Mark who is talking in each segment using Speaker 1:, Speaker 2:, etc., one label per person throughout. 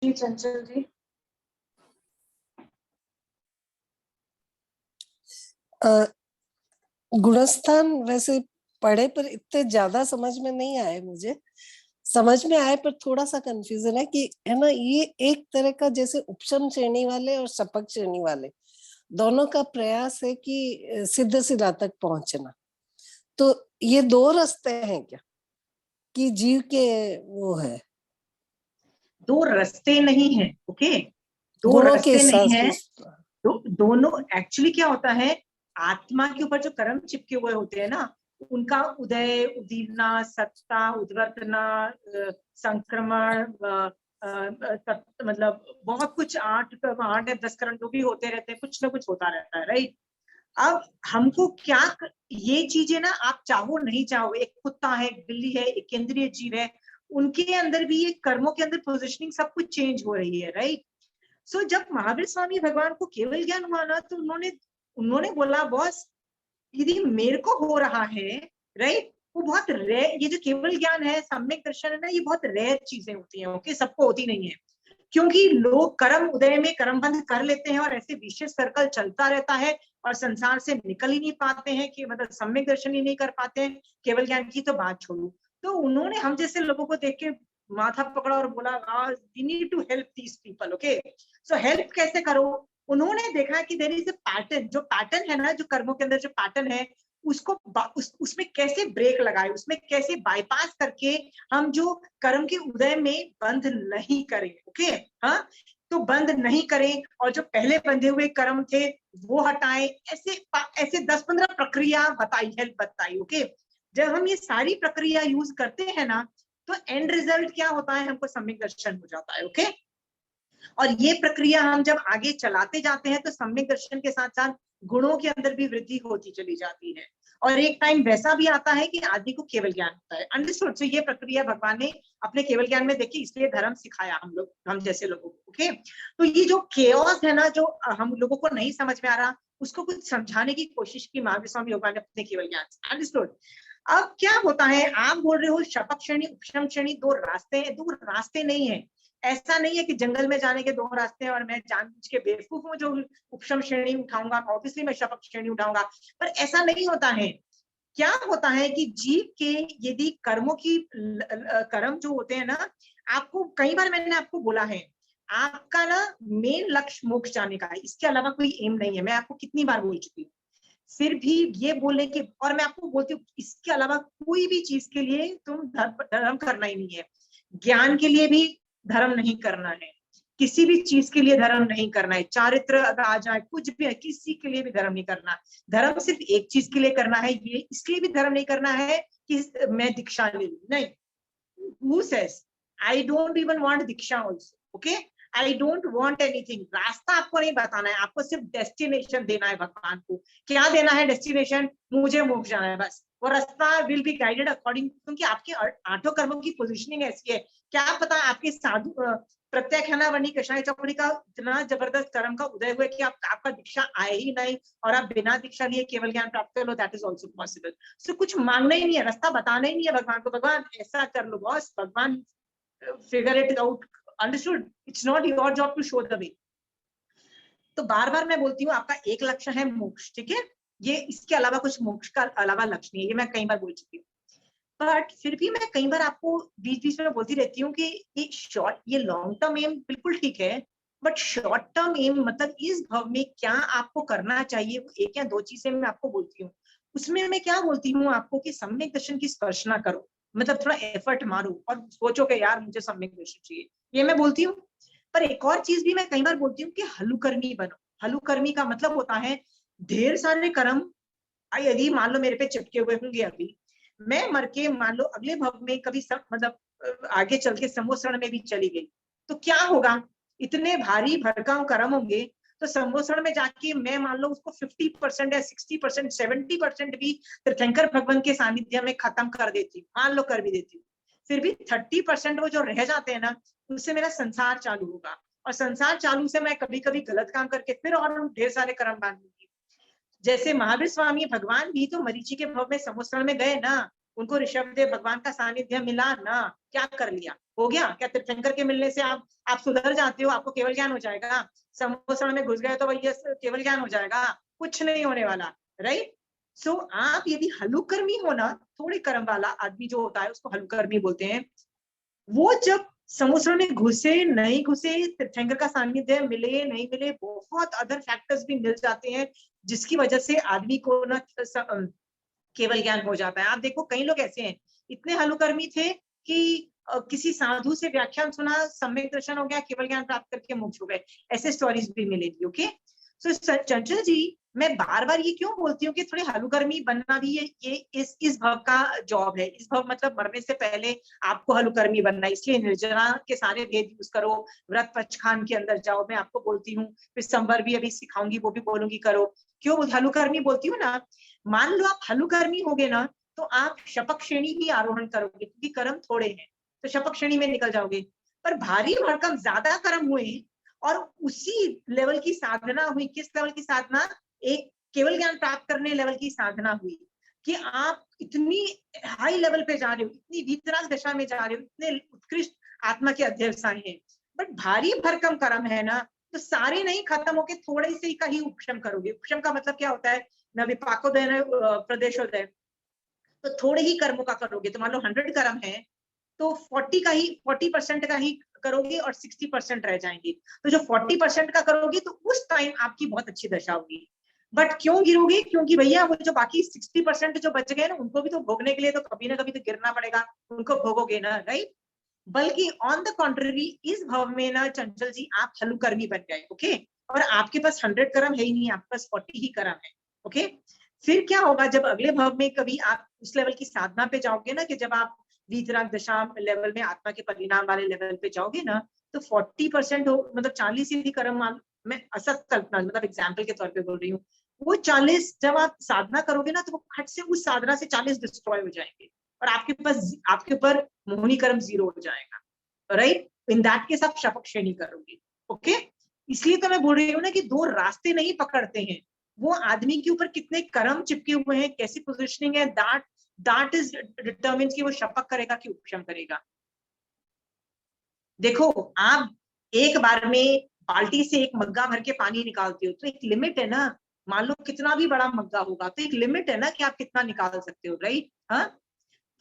Speaker 1: जी चंचल जी।
Speaker 2: गुणस्थान वैसे पढ़े पर इतने ज्यादा समझ में नहीं आए मुझे। समझ में आए पर थोड़ा सा कंफ्यूजन है कि है ना, ये एक तरह का जैसे उपशम श्रेणी वाले और सपक श्रेणी वाले दोनों का प्रयास है कि सिद्ध सिद्धा तक पहुंचना। तो ये दो रास्ते हैं क्या कि जीव के वो है?
Speaker 1: दो रास्ते नहीं है, ओके, दो
Speaker 2: गुणों के
Speaker 1: रास्ते
Speaker 2: हिसाब
Speaker 1: नहीं है।
Speaker 2: से।
Speaker 1: दोनों एक्चुअली क्या होता है, आत्मा के ऊपर जो कर्म चिपके हुए होते हैं ना, उनका उदय, उदीरना, सत्ता, उद्वर्तना, संक्रमण, मतलब बहुत कुछ, 8 या 10 करण जो भी होते रहते हैं, कुछ ना कुछ होता रहता है, राइट। अब हमको क्या, ये चीजें ना, आप चाहो नहीं चाहो, एक कुत्ता है, एक बिल्ली है, एक केंद्रीय जीव है, उनके अंदर भी ये कर्मों के अंदर पोजिशनिंग सब कुछ चेंज हो रही है, राइट। सो जब महावीर स्वामी भगवान को केवल ज्ञान हुआ ना, तो उन्होंने बोला, बॉस यदि मेरे को हो रहा है, राइट, वो बहुत रेयर, ये जो केवल ज्ञान है, सम्यक दर्शन है ना, ये बहुत रेयर चीजें होती हैं, ओके, सबको होती नहीं है। क्योंकि लोग कर्म उदय में कर्म बंध कर लेते हैं और ऐसे विशेष सर्कल चलता रहता है और संसार से निकल ही नहीं पाते हैं, कि मतलब सम्यक दर्शन ही नहीं कर पाते हैं, केवल ज्ञान की तो बात छोड़ू। तो उन्होंने हम जैसे लोगों को देख के माथा पकड़ा और बोला, we need to help these people, okay. So help कैसे करो? उन्होंने देखा कि देयर इज अ पैटर्न, जो पैटर्न है ना, जो कर्मों के अंदर जो पैटर्न है, उसको उसमें कैसे ब्रेक लगाए, उसमें कैसे बाईपास करके हम जो कर्म के उदय में बंद नहीं करें, ओके। हाँ, तो बंद नहीं करें, और जो पहले बंधे हुए कर्म थे वो हटाएं, ऐसे ऐसे 10-15 प्रक्रिया बताई, हेल्प बताई, ओके। जब हम ये सारी प्रक्रिया यूज करते हैं ना, तो एंड रिजल्ट क्या होता है, हमको सम्यक दर्शन हो जाता है, ओके। और ये प्रक्रिया हम जब आगे चलाते जाते हैं, तो सम्यक दर्शन के साथ साथ गुणों के अंदर भी वृद्धि होती चली जाती है, और एक टाइम वैसा भी आता है कि आदमी को केवल ज्ञान होता है। अंडरस्टूड? सो ये प्रक्रिया भगवान ने अपने केवल ज्ञान में देखी, इसलिए धर्म सिखाया हम जैसे लोगों को, ओके। तो ये जो केओस है ना, जो हम लोगों को नहीं समझ में आ रहा, उसको कुछ समझाने की कोशिश की महावीर स्वामी भगवान ने अपने केवल ज्ञान से। अंडरस्टूड? अब क्या होता है, आप बोल रहे हो शपथ श्रेणी उपशम श्रेणी दो रास्ते हैं, दो रास्ते नहीं है। ऐसा नहीं है कि जंगल में जाने के दो रास्ते हैं और मैं जानबूझ के बेवकूफ हूँ जो उपशम श्रेणी उठाऊंगा, ऑब्वियसली मैं शपथ श्रेणी उठाऊंगा, पर ऐसा नहीं होता है। क्या होता है कि जीव के यदि कर्मों की कर्म जो होते हैं ना, आपको कई बार मैंने आपको बोला है, आपका ना मेन लक्ष्य मोक्ष जाने का है, इसके अलावा कोई एम नहीं है। मैं आपको कितनी बार बोल चुकी हूँ, फिर भी ये बोलने के, और मैं आपको बोलती हूँ, इसके अलावा कोई भी चीज के लिए तुम धर्म करना ही नहीं है। ज्ञान के लिए भी धर्म नहीं करना है, किसी भी चीज के लिए धर्म नहीं करना है, चारित्र अगर आ जाए, कुछ भी है, किसी के लिए भी धर्म नहीं करना। धर्म सिर्फ एक चीज के लिए करना है, ये इसलिए भी धर्म नहीं करना है कि मैं दीक्षा ले लूं, नहीं। Who says? I don't even want Diksha also, okay? I don't want anything. रास्ता आपको नहीं बताना है, आपको सिर्फ डेस्टिनेशन देना है भगवान को। क्या देना है डेस्टिनेशन? मुझे मोक्ष जाना है, बस। वो रास्ता विल बी गाइडेड अकॉर्डिंग, क्योंकि आपके 8 कर्मों की पोजीशनिंग ऐसी है। क्या पता आपके साधु प्रत्येक है ना, वनी कषाय चौकड़ी का इतना जबरदस्त कर्म का उदय हुए कि आपका दीक्षा आए ही नहीं, और आप बिना दीक्षा लिए केवल ज्ञान प्राप्त कर लो, दैट इज ऑल्सो पॉसिबल। सो कुछ मांगना ही नहीं है, रास्ता बताना ही नहीं है भगवान को, भगवान ऐसा कर लो बॉस, भगवान figure it out. Understood? It's not your job to show the way. तो बार बार मैं बोलती हूँ, आपका एक लक्ष्य है मोक्ष, ठीक है, ये इसके अलावा कुछ मोक्ष का अलावा लक्ष्य नहीं है, ये मैं कई बार बोल चुकी हूँ। बट फिर भी मैं कई बार आपको बीच बीच में बोलती रहती हूँ कि ये लॉन्ग टर्म एम बिल्कुल ठीक है, बट शॉर्ट टर्म एम मतलब इस भव में क्या आपको करना चाहिए, वो एक या दो चीजें मैं आपको बोलती हूँ। उसमें मैं क्या बोलती हूँ आपको कि सम्यक दर्शन की स्पर्शना करो, मतलब थोड़ा एफर्ट मारो और सोचो कि यार मुझे सम्यक दर्शन चाहिए, ये मैं बोलती हूँ। पर एक और चीज भी मैं कई बार बोलती हूँ कि हलुकर्मी बनो। हलुकर्मी का मतलब होता है ढेर सारे कर्म यदि मान लो मेरे पे चिपके हुए होंगे, अभी मैं मर के मान लो अगले भव में कभी मतलब आगे चल के संवत्सरण में भी चली गई, तो क्या होगा? इतने भारी भरकम कर्म होंगे, तो संवत्सरण में जाके मैं मान लो उसको 50% या 60%, 70% भी तीर्थंकर भगवान के सानिध्य में खत्म कर देती हूँ, मान लो कर भी देती हूँ, फिर भी 30% वो जो रह जाते हैं ना, उससे मेरा संसार चालू होगा, और संसार चालू से मैं कभी कभी गलत काम करके फिर और ढेर सारे कर्म बांध लूंगी। जैसे महावीर स्वामी भगवान भी तो मरीचि के भव में संवत्सरण में गए ना, उनको ऋषभदेव भगवान का सानिध्य मिला ना, क्या कर लिया, हो गया क्या? तीर्थंकर के मिलने से आप सुधर जाते हो, आपको केवल ज्ञान हो जाएगा? समोसण में घुस गए तो भैया केवल ज्ञान हो जाएगा? कुछ नहीं होने वाला, राइट? सो आप यदि हलुकर्मी हो ना, थोड़े कर्म वाला आदमी जो होता है उसको हलुकर्मी बोलते हैं, वो जब समुद्र में घुसे नहीं घुसे, तीर्थंकर का सानिध्य मिले नहीं मिले, बहुत अदर फैक्टर्स भी मिल जाते हैं जिसकी वजह से आदमी को ना केवल ज्ञान हो जाता है। आप देखो कई लोग ऐसे हैं, इतने हलुकर्मी थे कि किसी साधु से व्याख्यान सुना, सम्यक दर्शन हो गया, केवल ज्ञान प्राप्त करके मोक्ष हो गए, ऐसे स्टोरीज भी मिलेगी। ओके, सो चंचल जी, मैं बार बार ये क्यों बोलती हूँ कि थोड़े हलुकर्मी बनना भी ये इस भव का जॉब है। इस भव मतलब मरने से पहले आपको हलुकर्मी बनना है, इसलिए निर्जरा के सारे भेद यूज करो, व्रत पचखान के अंदर जाओ, मैं आपको बोलती हूँ, फिर संवर भी अभी सिखाऊंगी, वो भी बोलूंगी करो। क्यों हलुकर्मी बोलती हूँ ना, मान लो आप हलुकर्मी हो गए ना, तो आप शपक श्रेणी ही आरोहण करोगे, क्योंकि कर्म थोड़े हैं तो शपक श्रेणी में निकल जाओगे। पर भारी भरकम ज्यादा कर्म हुए और उसी लेवल की साधना हुई, किस लेवल की साधना? एक केवल ज्ञान प्राप्त करने लेवल की साधना हुई कि आप इतनी हाई लेवल पे जा रहे हो, इतनी वीतराग दशा में जा रहे हो, इतने उत्कृष्ट आत्मा के अध्यवसाय हैं, बट भारी भरकम कर्म है ना, तो सारे नहीं खत्म होके थोड़े से का ही उपशम करोगे। उपशम का मतलब क्या होता है? न विपाकोदय न प्रदेशोदय, तो थोड़े ही कर्मों का करोगे। तो मान लो 100 कर्म है तो 40% का ही करोगे और 60% रह जाएंगे। तो जो 40% का करोगे तो उस टाइम आपकी बहुत अच्छी दशा होगी। बट क्यों गिरोगे? क्योंकि भैया वो जो बाकी 60% जो बच गए ना, उनको भी तो भोगने के लिए तो कभी ना कभी तो गिरना पड़ेगा, उनको भोगोगे ना, राइट? बल्कि ऑन द कॉन्ट्ररी, इस भाव में ना चंचल जी आप हलुकर्मी बन गए। ओके, और आपके पास 100 कर्म है ही नहीं, आपके पास 40 ही कर्म है। ओके, फिर क्या होगा? जब अगले भाव में कभी आप उस लेवल की साधना पे जाओगे ना, कि जब आप वीतराग दशा लेवल में आत्मा के परिणाम वाले लेवल पे जाओगे ना, तो 40% हो, मतलब 40 ही कर्म, मैं असत कल्पना, मतलब एग्जाम्पल के तौर पे बोल रही हूँ, वो 40 जब आप साधना करोगे ना, तो वो खट से उस साधना से 40 डिस्ट्रॉय हो जाएंगे और आपके ऊपर मोहिनी कर्म 0 हो जाएगा, राइट? इन दैट केस आप शपक श्रेणी करोगे। ओके, इसलिए तो मैं बोल रही हूँ ना कि 2 रास्ते नहीं पकड़ते हैं, वो आदमी के ऊपर कितने कर्म चिपके हुए हैं, कैसी पोजिशनिंग है, दैट इज डिटरमिन कि वो शपक करेगा कि उपशम करेगा। देखो, आप एक बार में बाल्टी से एक मग्गा भर के पानी निकालते हो तो एक लिमिट है ना, मान लो कितना भी बड़ा मग्गा होगा तो एक लिमिट है ना कि आप कितना निकाल सकते हो, राइट? हाँ,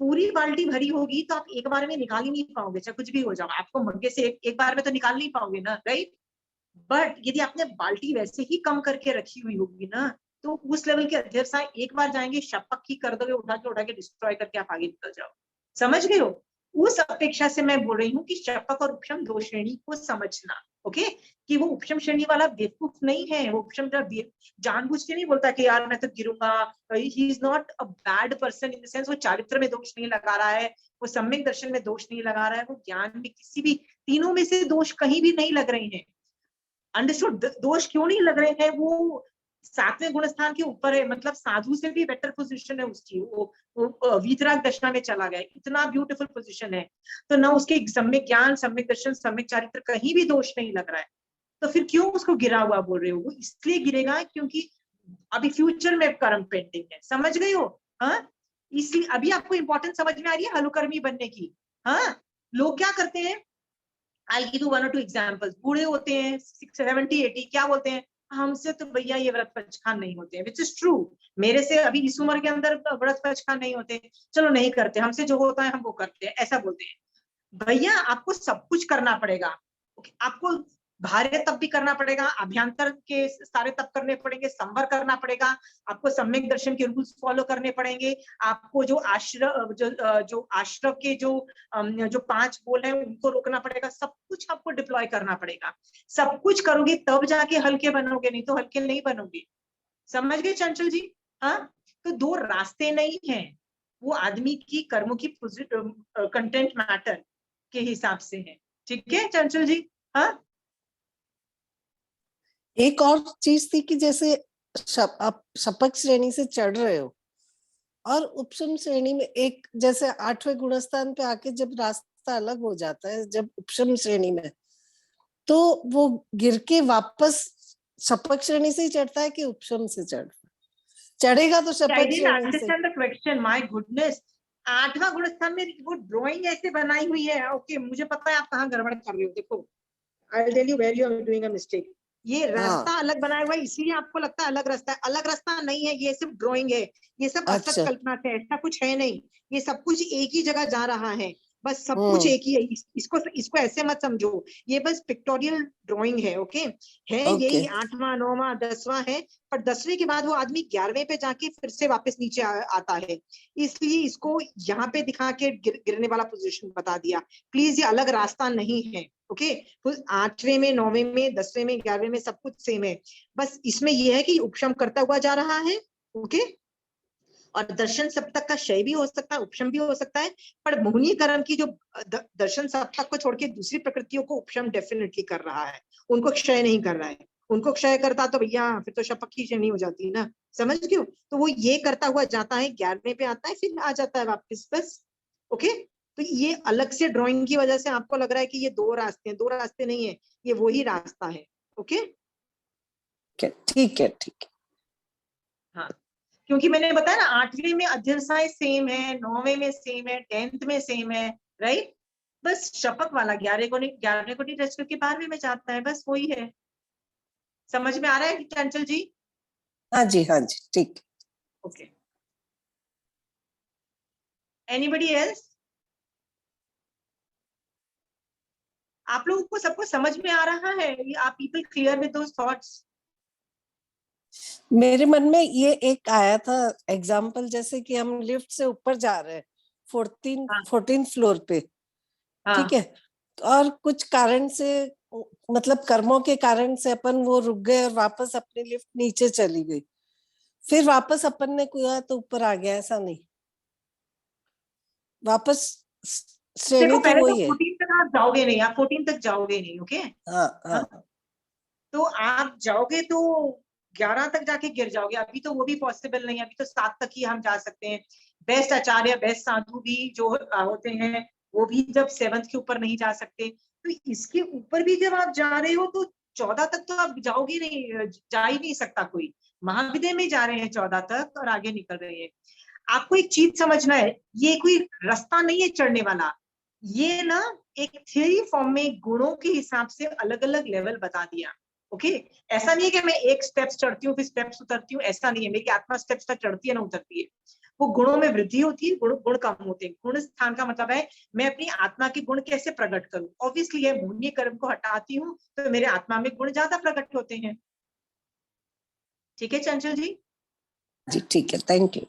Speaker 1: पूरी बाल्टी भरी होगी तो आप एक बार में निकाल ही नहीं पाओगे, चाहे कुछ भी हो जाओ, आपको मग्गे से एक बार में तो निकाल नहीं पाओगे ना, राइट? बट यदि आपने बाल्टी वैसे ही कम करके रखी हुई होगी ना, तो उस लेवल के अध्यवसाय एक बार जाएंगे, शपक ही कर दोगे, उठा के डिस्ट्रॉय करके आप आगे निकल जाओ। समझ गए हो? उस अपेक्षा से मैं बोल रही हूँ कि शपक और उपशम 2 श्रेणी को समझना। ओके, कि वो उपशम श्रेणी वाला बेवकूफ नहीं है, वो उपशम जानबूझ के नहीं बोलता कि यार मैं तो गिरूंगा। He is not a bad person in the sense, वो चारित्र में दोष नहीं लगा रहा है, वो सम्यक दर्शन में दोष नहीं लगा रहा है, वो ज्ञान में किसी भी तीनों में से दोष कहीं भी नहीं लग रहे हैं। अंडरस्टूड? दोष क्यों नहीं लग रहे हैं? वो 7वें गुण स्थान के ऊपर है, मतलब साधु से भी बेटर पोजीशन है उसकी, वो वीतराग दशा में चला गया, इतना ब्यूटीफुल पोजीशन है। तो ना उसके सम्यक ज्ञान, सम्यक दर्शन, सम्यक चारित्र कहीं भी दोष नहीं लग रहा है, तो फिर क्यों उसको गिरा हुआ बोल रहे हो? वो इसलिए गिरेगा क्योंकि अभी फ्यूचर में कर्म पेंडिंग है। समझ गए हो? हाँ, इसलिए अभी आपको इंपॉर्टेंस समझ में आ रही है हलुकर्मी बनने की। हाँ, लोग क्या करते हैं, I'll give you 1 or 2 examples. बूढ़े होते हैं 70 80, क्या बोलते हैं, हमसे तो भैया ये व्रत पचखान नहीं होते हैं, विच इज ट्रू। मेरे से अभी इस उम्र के अंदर व्रत पचखान नहीं होते, चलो नहीं करते, हमसे जो होता है हम वो करते हैं, ऐसा बोलते हैं। भैया आपको सब कुछ करना पड़ेगा। आपको बाह्य तप भी करना पड़ेगा, अभ्यंतर के सारे तप करने पड़ेंगे, संवर करना पड़ेगा, आपको सम्यक दर्शन के रूल्स फॉलो करने पड़ेंगे, आपको जो आश्रव के जो 5 बोल है उनको रोकना पड़ेगा, सब कुछ आपको डिप्लॉय करना पड़ेगा। सब कुछ करोगे तब जाके हल्के बनोगे, नहीं तो हल्के नहीं बनोगे। समझ गए चंचल जी? हाँ, तो 2 रास्ते नहीं है, वो आदमी की कर्मों की कंटेंट मैटर के हिसाब से है। ठीक है चंचल जी? हाँ,
Speaker 2: एक और चीज थी कि जैसे आप शपथ श्रेणी से चढ़ रहे हो और उपशम श्रेणी में एक, जैसे 8वें गुणस्थान पे आके जब रास्ता अलग हो जाता है, जब उपशम श्रेणी में, तो वो गिर के वापस शपथ श्रेणी से ही चढ़ता है कि उपशम से चढ़ेगा? तो
Speaker 1: I
Speaker 2: शपथ
Speaker 1: didn't
Speaker 2: श्रेणी से।
Speaker 1: understand the question. My goodness. 8वां गुण स्थान में वो ड्राइंग ऐसे बनाई हुई है, ओके मुझे पता है आप कहाँ गड़बड़ कर रहे हो, देखो I will tell you where you are doing a mistake. ये रास्ता
Speaker 2: हाँ,
Speaker 1: अलग बनाया हुआ है इसलिए आपको लगता है अलग रास्ता है, अलग रास्ता नहीं है, ये सिर्फ ड्राइंग है, ये सब असत
Speaker 2: अच्छा।
Speaker 1: कल्पना से, ऐसा कुछ है नहीं, ये सब कुछ एक ही जगह जा रहा है, बस सब कुछ
Speaker 2: हम्म।
Speaker 1: एक ही है, इसको इसको ऐसे मत समझो, ये बस पिक्टोरियल ड्राइंग है, ओके। है
Speaker 2: ओके।
Speaker 1: यही 8वां 9वां 10वां है, पर 10वें के बाद वो आदमी 11वें पे जाके फिर से वापस नीचे आता है, इसलिए इसको यहाँ पे दिखा के गिरने वाला पोजीशन बता दिया। प्लीज ये अलग रास्ता नहीं है, ओके। तो 8वें में 9वें में 10वें में 11वें में सब कुछ सेम है, बस इसमें यह है कि उपशम करता हुआ जा रहा है, ओके। और दर्शन सप्तक का क्षय भी हो सकता है, उपशम भी हो सकता है, पर मोहिनीकरण की जो दर्शन सप्तक को छोड़ के दूसरी प्रकृतियों को उपशम डेफिनेटली कर रहा है, उनको क्षय नहीं कर रहा है। उनको क्षय करता तो भैया फिर तो शपथ की क्षय नहीं हो जाती ना, समझ क्यों? तो वो ये करता हुआ जाता है, 11वें पे आता है फिर आ जाता है वापस, बस, ओके। तो ये अलग से ड्राइंग की वजह से आपको लग रहा है कि ये दो रास्ते हैं, दो रास्ते नहीं है, ये वही रास्ता है, ओके।
Speaker 2: ठीक है, ठीक है।
Speaker 1: हाँ, क्योंकि मैंने बताया ना 8वें में अध्यवसाय सेम है, 9वें में सेम है, 10th में सेम है, राइट। बस शपथ वाला 11वें को नहीं टच करके 12वें में जाता है, बस वही है। समझ में आ रहा है चंचल जी?
Speaker 2: हाँ जी, हाँ जी, ठीक।
Speaker 1: Okay, anybody else? आप लोगों को सबको समझ में आ रहा है? आप people clear with those thoughts?
Speaker 2: मेरे मन में ये एक आया था एग्जाम्पल, जैसे कि हम लिफ्ट से ऊपर जा रहे हैं 14 फ्लोर पे, ठीक
Speaker 1: हाँ,
Speaker 2: है। और कुछ कारण से, मतलब कर्मों के कारण से अपन वो रुक गए और वापस अपनी लिफ्ट नीचे चली गई, फिर वापस अपन ने किया तो ऊपर आ गया, ऐसा नहीं, वापस
Speaker 1: देखो
Speaker 2: श्रेणी तो
Speaker 1: पहले तो
Speaker 2: वही है।
Speaker 1: 14 तक आप जाओगे नहीं, आप 14 तक जाओगे नहीं, ओके।
Speaker 2: हाँ,
Speaker 1: हाँ,
Speaker 2: हाँ।
Speaker 1: तो आप जाओगे तो 11 तक जाके गिर जाओगे, अभी तो वो भी पॉसिबल नहीं है, अभी तो 7 तक ही हम जा सकते हैं। बेस्ट आचार्य बेस्ट साधु भी जो होते हैं वो भी जब 7th के ऊपर नहीं जा सकते, तो इसके ऊपर भी जब आप जा रहे हो तो 14 तक तो आप जाओगे नहीं, जा ही नहीं सकता कोई। महाविद्या में जा रहे हैं 14 तक और आगे निकल रहे हैं। आपको एक चीज समझना है, ये कोई रास्ता नहीं है चढ़ने वाला, ये ना एक थ्योरी फॉर्म में गुणों के हिसाब से अलग अलग लेवल बता दिया, ओके। ऐसा नहीं है कि मैं एक स्टेप्स चढ़ती हूँ फिर स्टेप्स उतरती हूँ, ऐसा नहीं है, मेरी आत्मा स्टेप्स तक चढ़ती है ना उतरती है। वो गुणों में वृद्धि होती है, गुण गुण कम होते हैं। गुण स्थान का मतलब है मैं अपनी आत्मा के गुण कैसे प्रकट करूं, ऑब्वियसली है मोहनीय कर्म को हटाती हूँ तो मेरे आत्मा में गुण ज्यादा प्रकट होते हैं। ठीक है चंचल जी?
Speaker 2: जी, ठीक है, थैंक यू।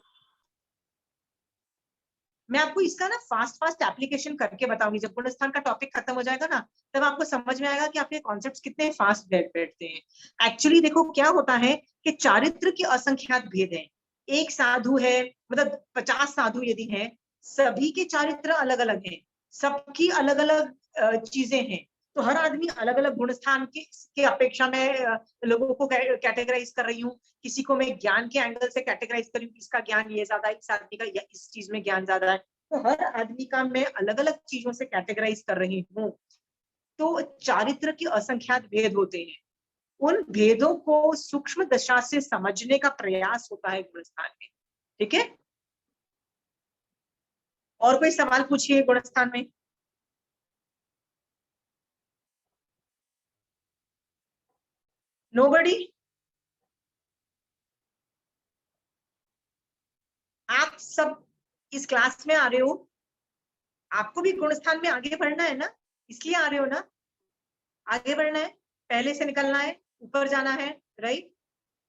Speaker 1: मैं आपको इसका ना फास्ट फास्ट एप्लीकेशन करके बताऊंगी, जब गुणस्थान का टॉपिक खत्म हो जाएगा ना तब आपको समझ में आएगा कि आपके कॉन्सेप्ट्स कितने फास्ट बैठते हैं। एक्चुअली देखो क्या होता है कि चारित्र के असंख्यात भेद हैं। एक साधु है, मतलब 50 साधु यदि हैं, सभी के चारित्र अलग अलग हैं, सबकी अलग अलग चीजें हैं, तो हर आदमी अलग अलग गुण स्थान के अपेक्षा में लोगों को कैटेगराइज कर रही हूँ। किसी को मैं ज्ञान के एंगल से कैटेगराइज करूँ, इसका ज्ञान ये ज्यादा है, इस आदमी का इस चीज में ज्ञान ज्यादा है, तो हर आदमी का मैं अलग अलग चीजों से कैटेगराइज कर रही हूँ। तो चारित्र के असंख्यात भेद होते हैं, उन भेदों को सूक्ष्म दशा से समझने का प्रयास होता है गुणस्थान में, ठीक है। और कोई सवाल पूछिए गुणस्थान में। नोबडी? आप सब इस क्लास में आ रहे हो, आपको भी गुणस्थान में आगे बढ़ना है ना, इसलिए आ रहे हो ना, आगे बढ़ना है, पहले से निकलना है, ऊपर जाना है, राइट।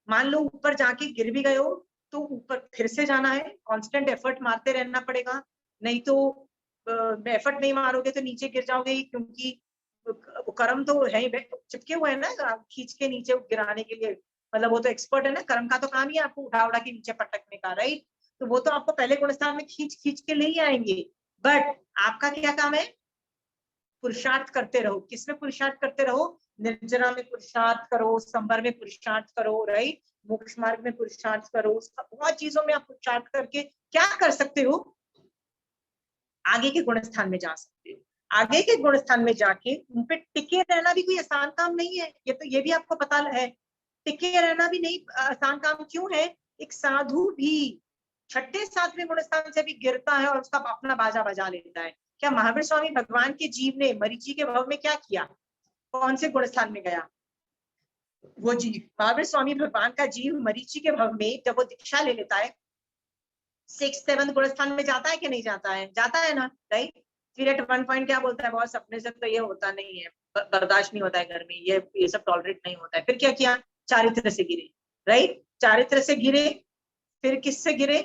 Speaker 1: मान लो ऊपर जाके गिर भी गए हो तो ऊपर फिर से जाना है, कांस्टेंट एफर्ट मारते रहना पड़ेगा, नहीं तो एफर्ट नहीं मारोगे तो नीचे गिर जाओगे ही, क्योंकि वो कर्म तो है ही, चिपके हुए हैं ना खींच के नीचे गिराने के लिए, मतलब वो तो एक्सपर्ट है ना, कर्म का तो काम ही है आपको उठा उठा के नीचे पटकने का, राइट। तो वो तो आपको पहले गुणस्थान में खींच खींच के ले ही आएंगे, बट आपका क्या काम है? पुरुषार्थ करते रहो। किसमें पुरुषार्थ करते रहो? निर्जरा में पुरुषार्थ करो, संवर में पुरुषार्थ करो, राइट, मोक्ष मार्ग में पुरुषार्थ करो, बहुत चीजों में आप पुरुषार्थ करके क्या कर सकते हो? आगे के गुण स्थान में जा सकते हो। आगे के गुण स्थान में जाके उन पे टिके रहना भी कोई आसान काम नहीं है, ये भी आपको पता है। टिके रहना भी नहीं आसान काम, क्यों है? एक साधु भी छठे सातवें गुण स्थान से भी गिरता है और उसका अपना बाजा बजा लेता है। क्या महावीर स्वामी भगवान के जीव ने मरीचि के भव में क्या किया? कौन से गुण स्थान में गया वो जीव? महावीर स्वामी भगवान का जीव मरीचि के भव में जब वो दीक्षा ले लेता है 6-7 गुण स्थान में जाता है कि नहीं जाता है? जाता है ना, राइट? फिर एट वन पॉइंट क्या बोलता है, बहुत सपने से तो ये होता नहीं है, बर्दाश्त नहीं होता है घर में, ये सब टॉलरेट नहीं होता है। फिर क्या किया? चारित्र से गिरे, राइट? चारित्र से गिरे, फिर किससे गिरे?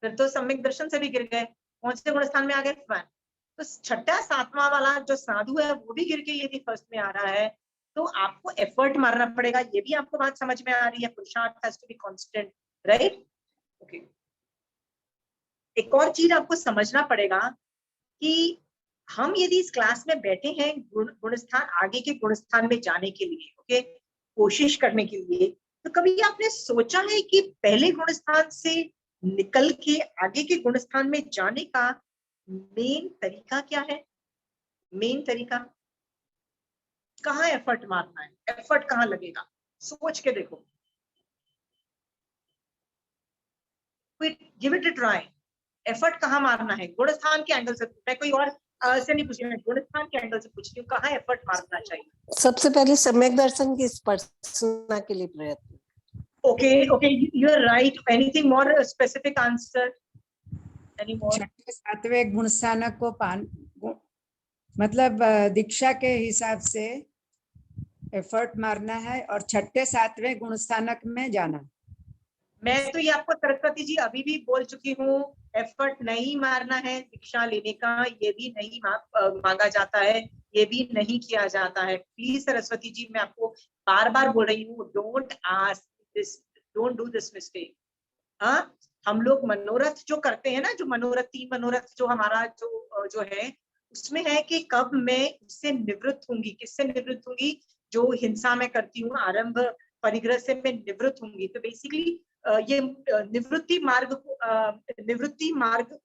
Speaker 1: फिर तो सम्यक दर्शन से भी गिर गए। कौन से गुण स्थान में आ गए? वन। तो छठा सातवां वाला जो साधु है वो भी गिर के यदि फर्स्ट में आ रहा है तो आपको एफर्ट मारना पड़ेगा। ये भी आपको बात समझ में आ रही है? पुरुषार्थ has to be constant, right? Okay. एक और चीज आपको समझना पड़ेगा कि हम यदि इस क्लास में बैठे हैं गुण स्थान, आगे के गुण स्थान में जाने के लिए, ओके, कोशिश करने के लिए, तो कभी आपने सोचा है कि पहले गुण स्थान से निकल के आगे के गुण स्थान में जाने का मेन तरीका क्या है? मेन तरीका कहाँ एफर्ट मारना है? एफर्ट कहाँ लगेगा? सोच के देखो, give it a try. Effort कहाँ मारना है? गुण स्थान के एंगल से, मैं कोई और से नहीं पूछ रही, मैं गुण स्थान के एंगल से पूछ रही हूँ, कहाँ एफर्ट मारना चाहिए?
Speaker 2: सबसे पहले सम्यक दर्शन की स्पर्शना के लिए प्रयत्न।
Speaker 1: Okay, okay, you are right. Anything more specific answer? Any more?
Speaker 3: छठे सातवें गुण स्थानक को मतलब दीक्षा के हिसाब से एफर्ट मारना है और छठे सातवें गुण स्थानक में जाना।
Speaker 1: मैं तो ये आपको सरस्वती जी अभी भी बोल चुकी हूँ, एफर्ट नहीं मारना है दीक्षा लेने का, ये भी नहीं मांगा जाता है, ये भी नहीं किया जाता है। प्लीज सरस्वती जी, मैं आपको बार बार बोल रही हूँ, don't ask this, don't do this mistake. हाँ, हम लोग मनोरथ जो करते हैं ना, जो मनोरथ, 3 मनोरथ जो हमारा जो है, उसमें है कि कब मैं इससे निवृत्त होंगी। किससे निवृत्त होंगी? जो हिंसा में करती हूँ, आरंभ परिग्रह से मैं निवृत्त होंगी। तो बेसिकली ये निवृत्ति मार्ग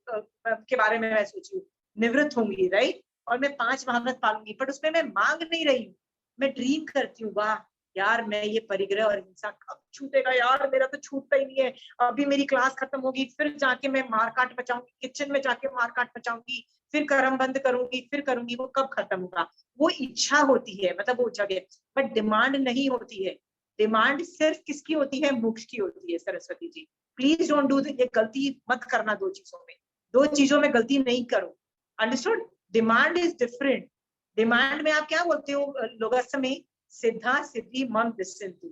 Speaker 1: के बारे में मैं सोची हूँ, निवृत्त होंगी, राइट? और मैं 5 महाव्रत पालूंगी, बट उसमें मैं मांग नहीं रही हूँ, मैं ड्रीम करती हूँ, वाह यार मैं ये परिग्रह और हिंसा कब छूटेगा यार, मेरा तो छूटता ही नहीं है। अभी मेरी क्लास खत्म होगी, फिर जाके मैं मारकाट मचाऊंगी, किचन में जाके मारकाट मचाऊंगी, फिर कर्म बंद करूंगी, फिर करूंगी। वो कब खत्म होगा? वो इच्छा होती है, मतलब वो जगह, बट डिमांड नहीं होती है। डिमांड सिर्फ किसकी होती है? मोक्ष की होती है। Saraswati ji please don't do, ये गलती मत करना। दो चीजों में गलती नहीं करो, understood? Demand is different. Demand में आप क्या बोलते हो लोगस्थ में? सिद्धा सिद्धि मम दिशन्तु।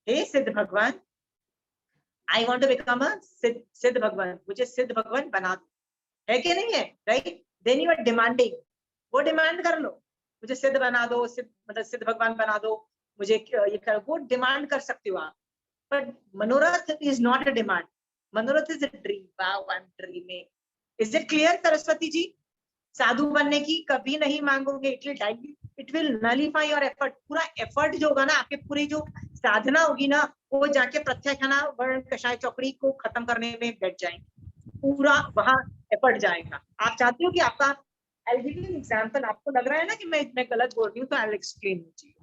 Speaker 1: हे सिद्ध भगवान, I want to become a सिद्ध भगवान, मुझे सिद्ध भगवान बना दो, है कि नहीं है? Right? Then you are demanding, वो डिमांड कर लो, मुझे सिद्ध बना दो, मतलब सिद्ध भगवान बना दो, मुझे ये कर, वो डिमांड कर सकते हो आप। But manorath is not a demand, manorath is a dream. Wow, I am dreaming. Is it clear Saraswati ji? साधु बनने की कभी नहीं मांगोगे, it will nullify your effort. पूरा एफर्ट जो होगा ना, आपके पूरी जो साधना होगी ना, वो जाके प्रत्याख्याना वर्ण कषाय चौकड़ी को खत्म करने में बैठ जाएंगे, पूरा वहां एफर्ट जाएगा। आप चाहते हो कि आपका, आई गिव यू एग्जांपल, आपको लग रहा है ना कि मैं गलत बोल रही हूँ, तो I will explain to you.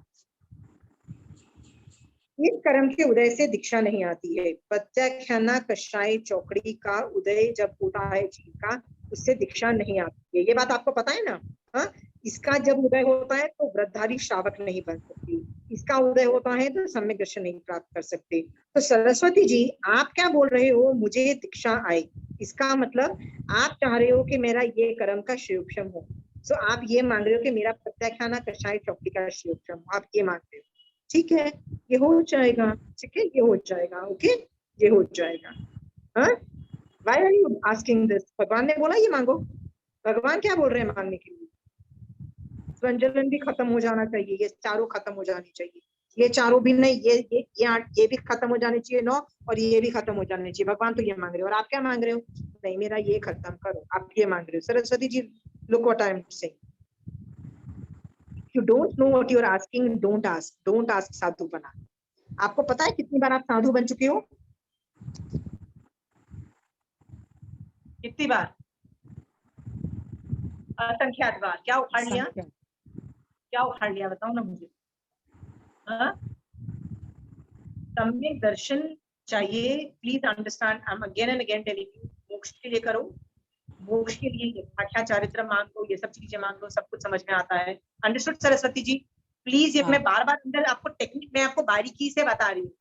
Speaker 1: इस कर्म के उदय से दीक्षा नहीं आती है। प्रत्याख्याना कषाय चौकड़ी का उदय जब होता है जीव का, उससे दीक्षा नहीं आती है। ये बात आपको पता है ना? हाँ, इसका जब उदय होता है तो व्रतधारी श्रावक नहीं बन सकती, इसका उदय होता है तो सम्यक दर्शन नहीं प्राप्त कर सकते। तो सरस्वती जी आप क्या बोल रहे हो? मुझे दीक्षा आए, इसका मतलब आप चाह रहे हो कि मेरा ये कर्म का श्रेयोक्षम हो। सो आप ये मांग रहे हो कि मेरा प्रत्याख्याना कषाय चौकड़ी का श्रेयोक्षम हो, आप ये मांग रहे हो। ठीक है, ये हो जाएगा, ठीक है, ये हो जाएगा, ओके, ये हो जाएगा। हाँ, Why are you asking this? भगवान ने बोला ये मांगो। भगवान क्या बोल रहे हैं मांगने के लिए? संजलन भी खत्म हो जाना चाहिए, ये चारों खत्म हो जानी चाहिए, ये चारों भी नहीं, ये भी खत्म हो जानी चाहिए 9, और ये भी खत्म हो जानी चाहिए। भगवान तो ये मांग रहे हो, और आप क्या मांग रहे हो? नहीं, मेरा ये खत्म करो, आप ये मांग रहे हो। Saraswati ji, look what I am saying. You don't know what you are asking, don't ask साधु बना। आपको पता है कितनी बार आप साधु बन चुके हो? कितनी बार? असंख्यात बार। क्या उखाड़ लिया? क्या उखाड़ लिया बताओ ना मुझे। हाँ, सम्यक दर्शन चाहिए, please understand, I am again and again telling you, मोक्ष के लिए करो, मोक्ष के लिए आख्या चारित्र मांग लो, ये सब चीजें मांग लो, सब कुछ समझ में आता है। अंडरस्टूड सरस्वती जी? प्लीज ये
Speaker 3: हाँ।
Speaker 1: मैं बार बार अंदर आपको टेक्निक में आपको बारीकी से बता रही हूँ।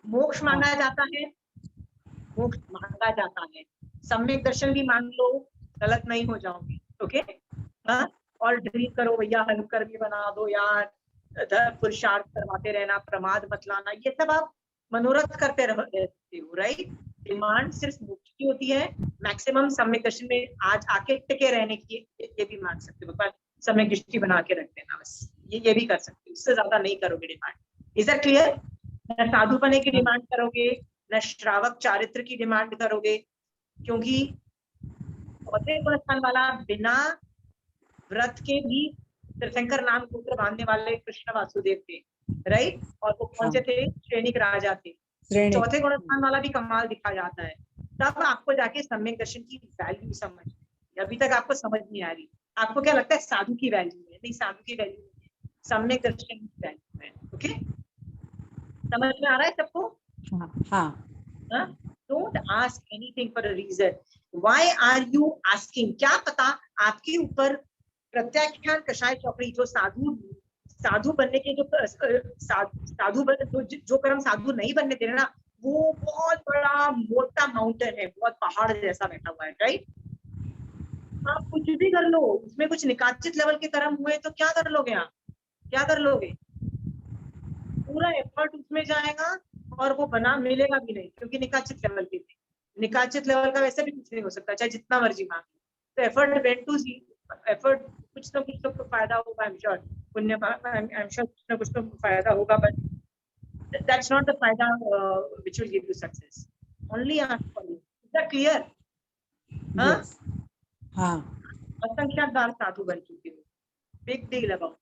Speaker 1: मोक्ष मांगा जाता है, मोक्ष मांगा जाता है, सम्यक दर्शन भी मांग लो, गलत नहीं हो जाओगे। ओके हाँ, और ड्रीम करो भैया, हलकर भी बना दो यार, पुरुषार्थ करवाते रहना, प्रमाद मत लाना, ये सब आप मनोरथ करते रहते हो, राइट? डिमांड सिर्फ मोक्ष की होती है, मैक्सिमम सम्यक दर्शन में आज आके टिके रहने की ये भी मांग सकते हो, भगवान सम्यक दृष्टि बना के रख देना, बस ये भी कर सकते हो, इससे ज्यादा नहीं करोगे डिमांड। Is that clear? न साधु बने की डिमांड करोगे, न श्रावक चारित्र की डिमांड करोगे, क्योंकि चौथे गुण स्थान वाला बिना व्रत के भी तीर्थंकर नाम सूत्र बांधने वाले कृष्ण वासुदेव थे, राइट? और वो कौन से थे? श्रेणिक राजा थे। चौथे गुण स्थान वाला भी कमाल दिखा जाता है, तब आपको जाके सम्यक दर्शन की वैल्यू समझ, अभी तक आपको समझ नहीं आ रही। आपको क्या लगता है साधु की वैल्यू है? नहीं, साधु की वैल्यू नहीं है, सम्यक दर्शन की वैल्यू है। ओके, समझ में आ रहा है सबको?
Speaker 3: हाँ।
Speaker 1: Don't ask anything for a reason. Why are you asking? क्या पता आपके ऊपर प्रत्याख्यान कषाय चौकड़ी, जो साधु बनने के जो जो कर्म साधु नहीं बनने दे रहे ना, वो बहुत बड़ा मोटा माउंटेन है, बहुत पहाड़ जैसा बैठा हुआ है, राइट? आप कुछ भी कर लो, उसमें कुछ निकाचित लेवल के कर्म हुए तो क्या कर लोगे आप? क्या कर लोगे? पूरा एफर्ट उसमें जाएगा और वो बना मिलेगा भी नहीं, क्योंकि निकाचित लेवल के थे। निकाचित लेवल का वैसे भी कुछ नहीं हो सकता, चाहे जितना मर्जी मांग। तो effort went to see, effort कुछ ना कुछ तो फायदा होगा, आई एम श्योर, पुण्य आई एम श्योर कुछ ना कुछ तो फायदा होगा, बट दैट्स नॉट द फायदा which will give you success. Only ask for you. Is that clear? हां
Speaker 3: हाँ।
Speaker 1: असंख्यात बार साधु बन चुके हो, बिग डील अबाउट,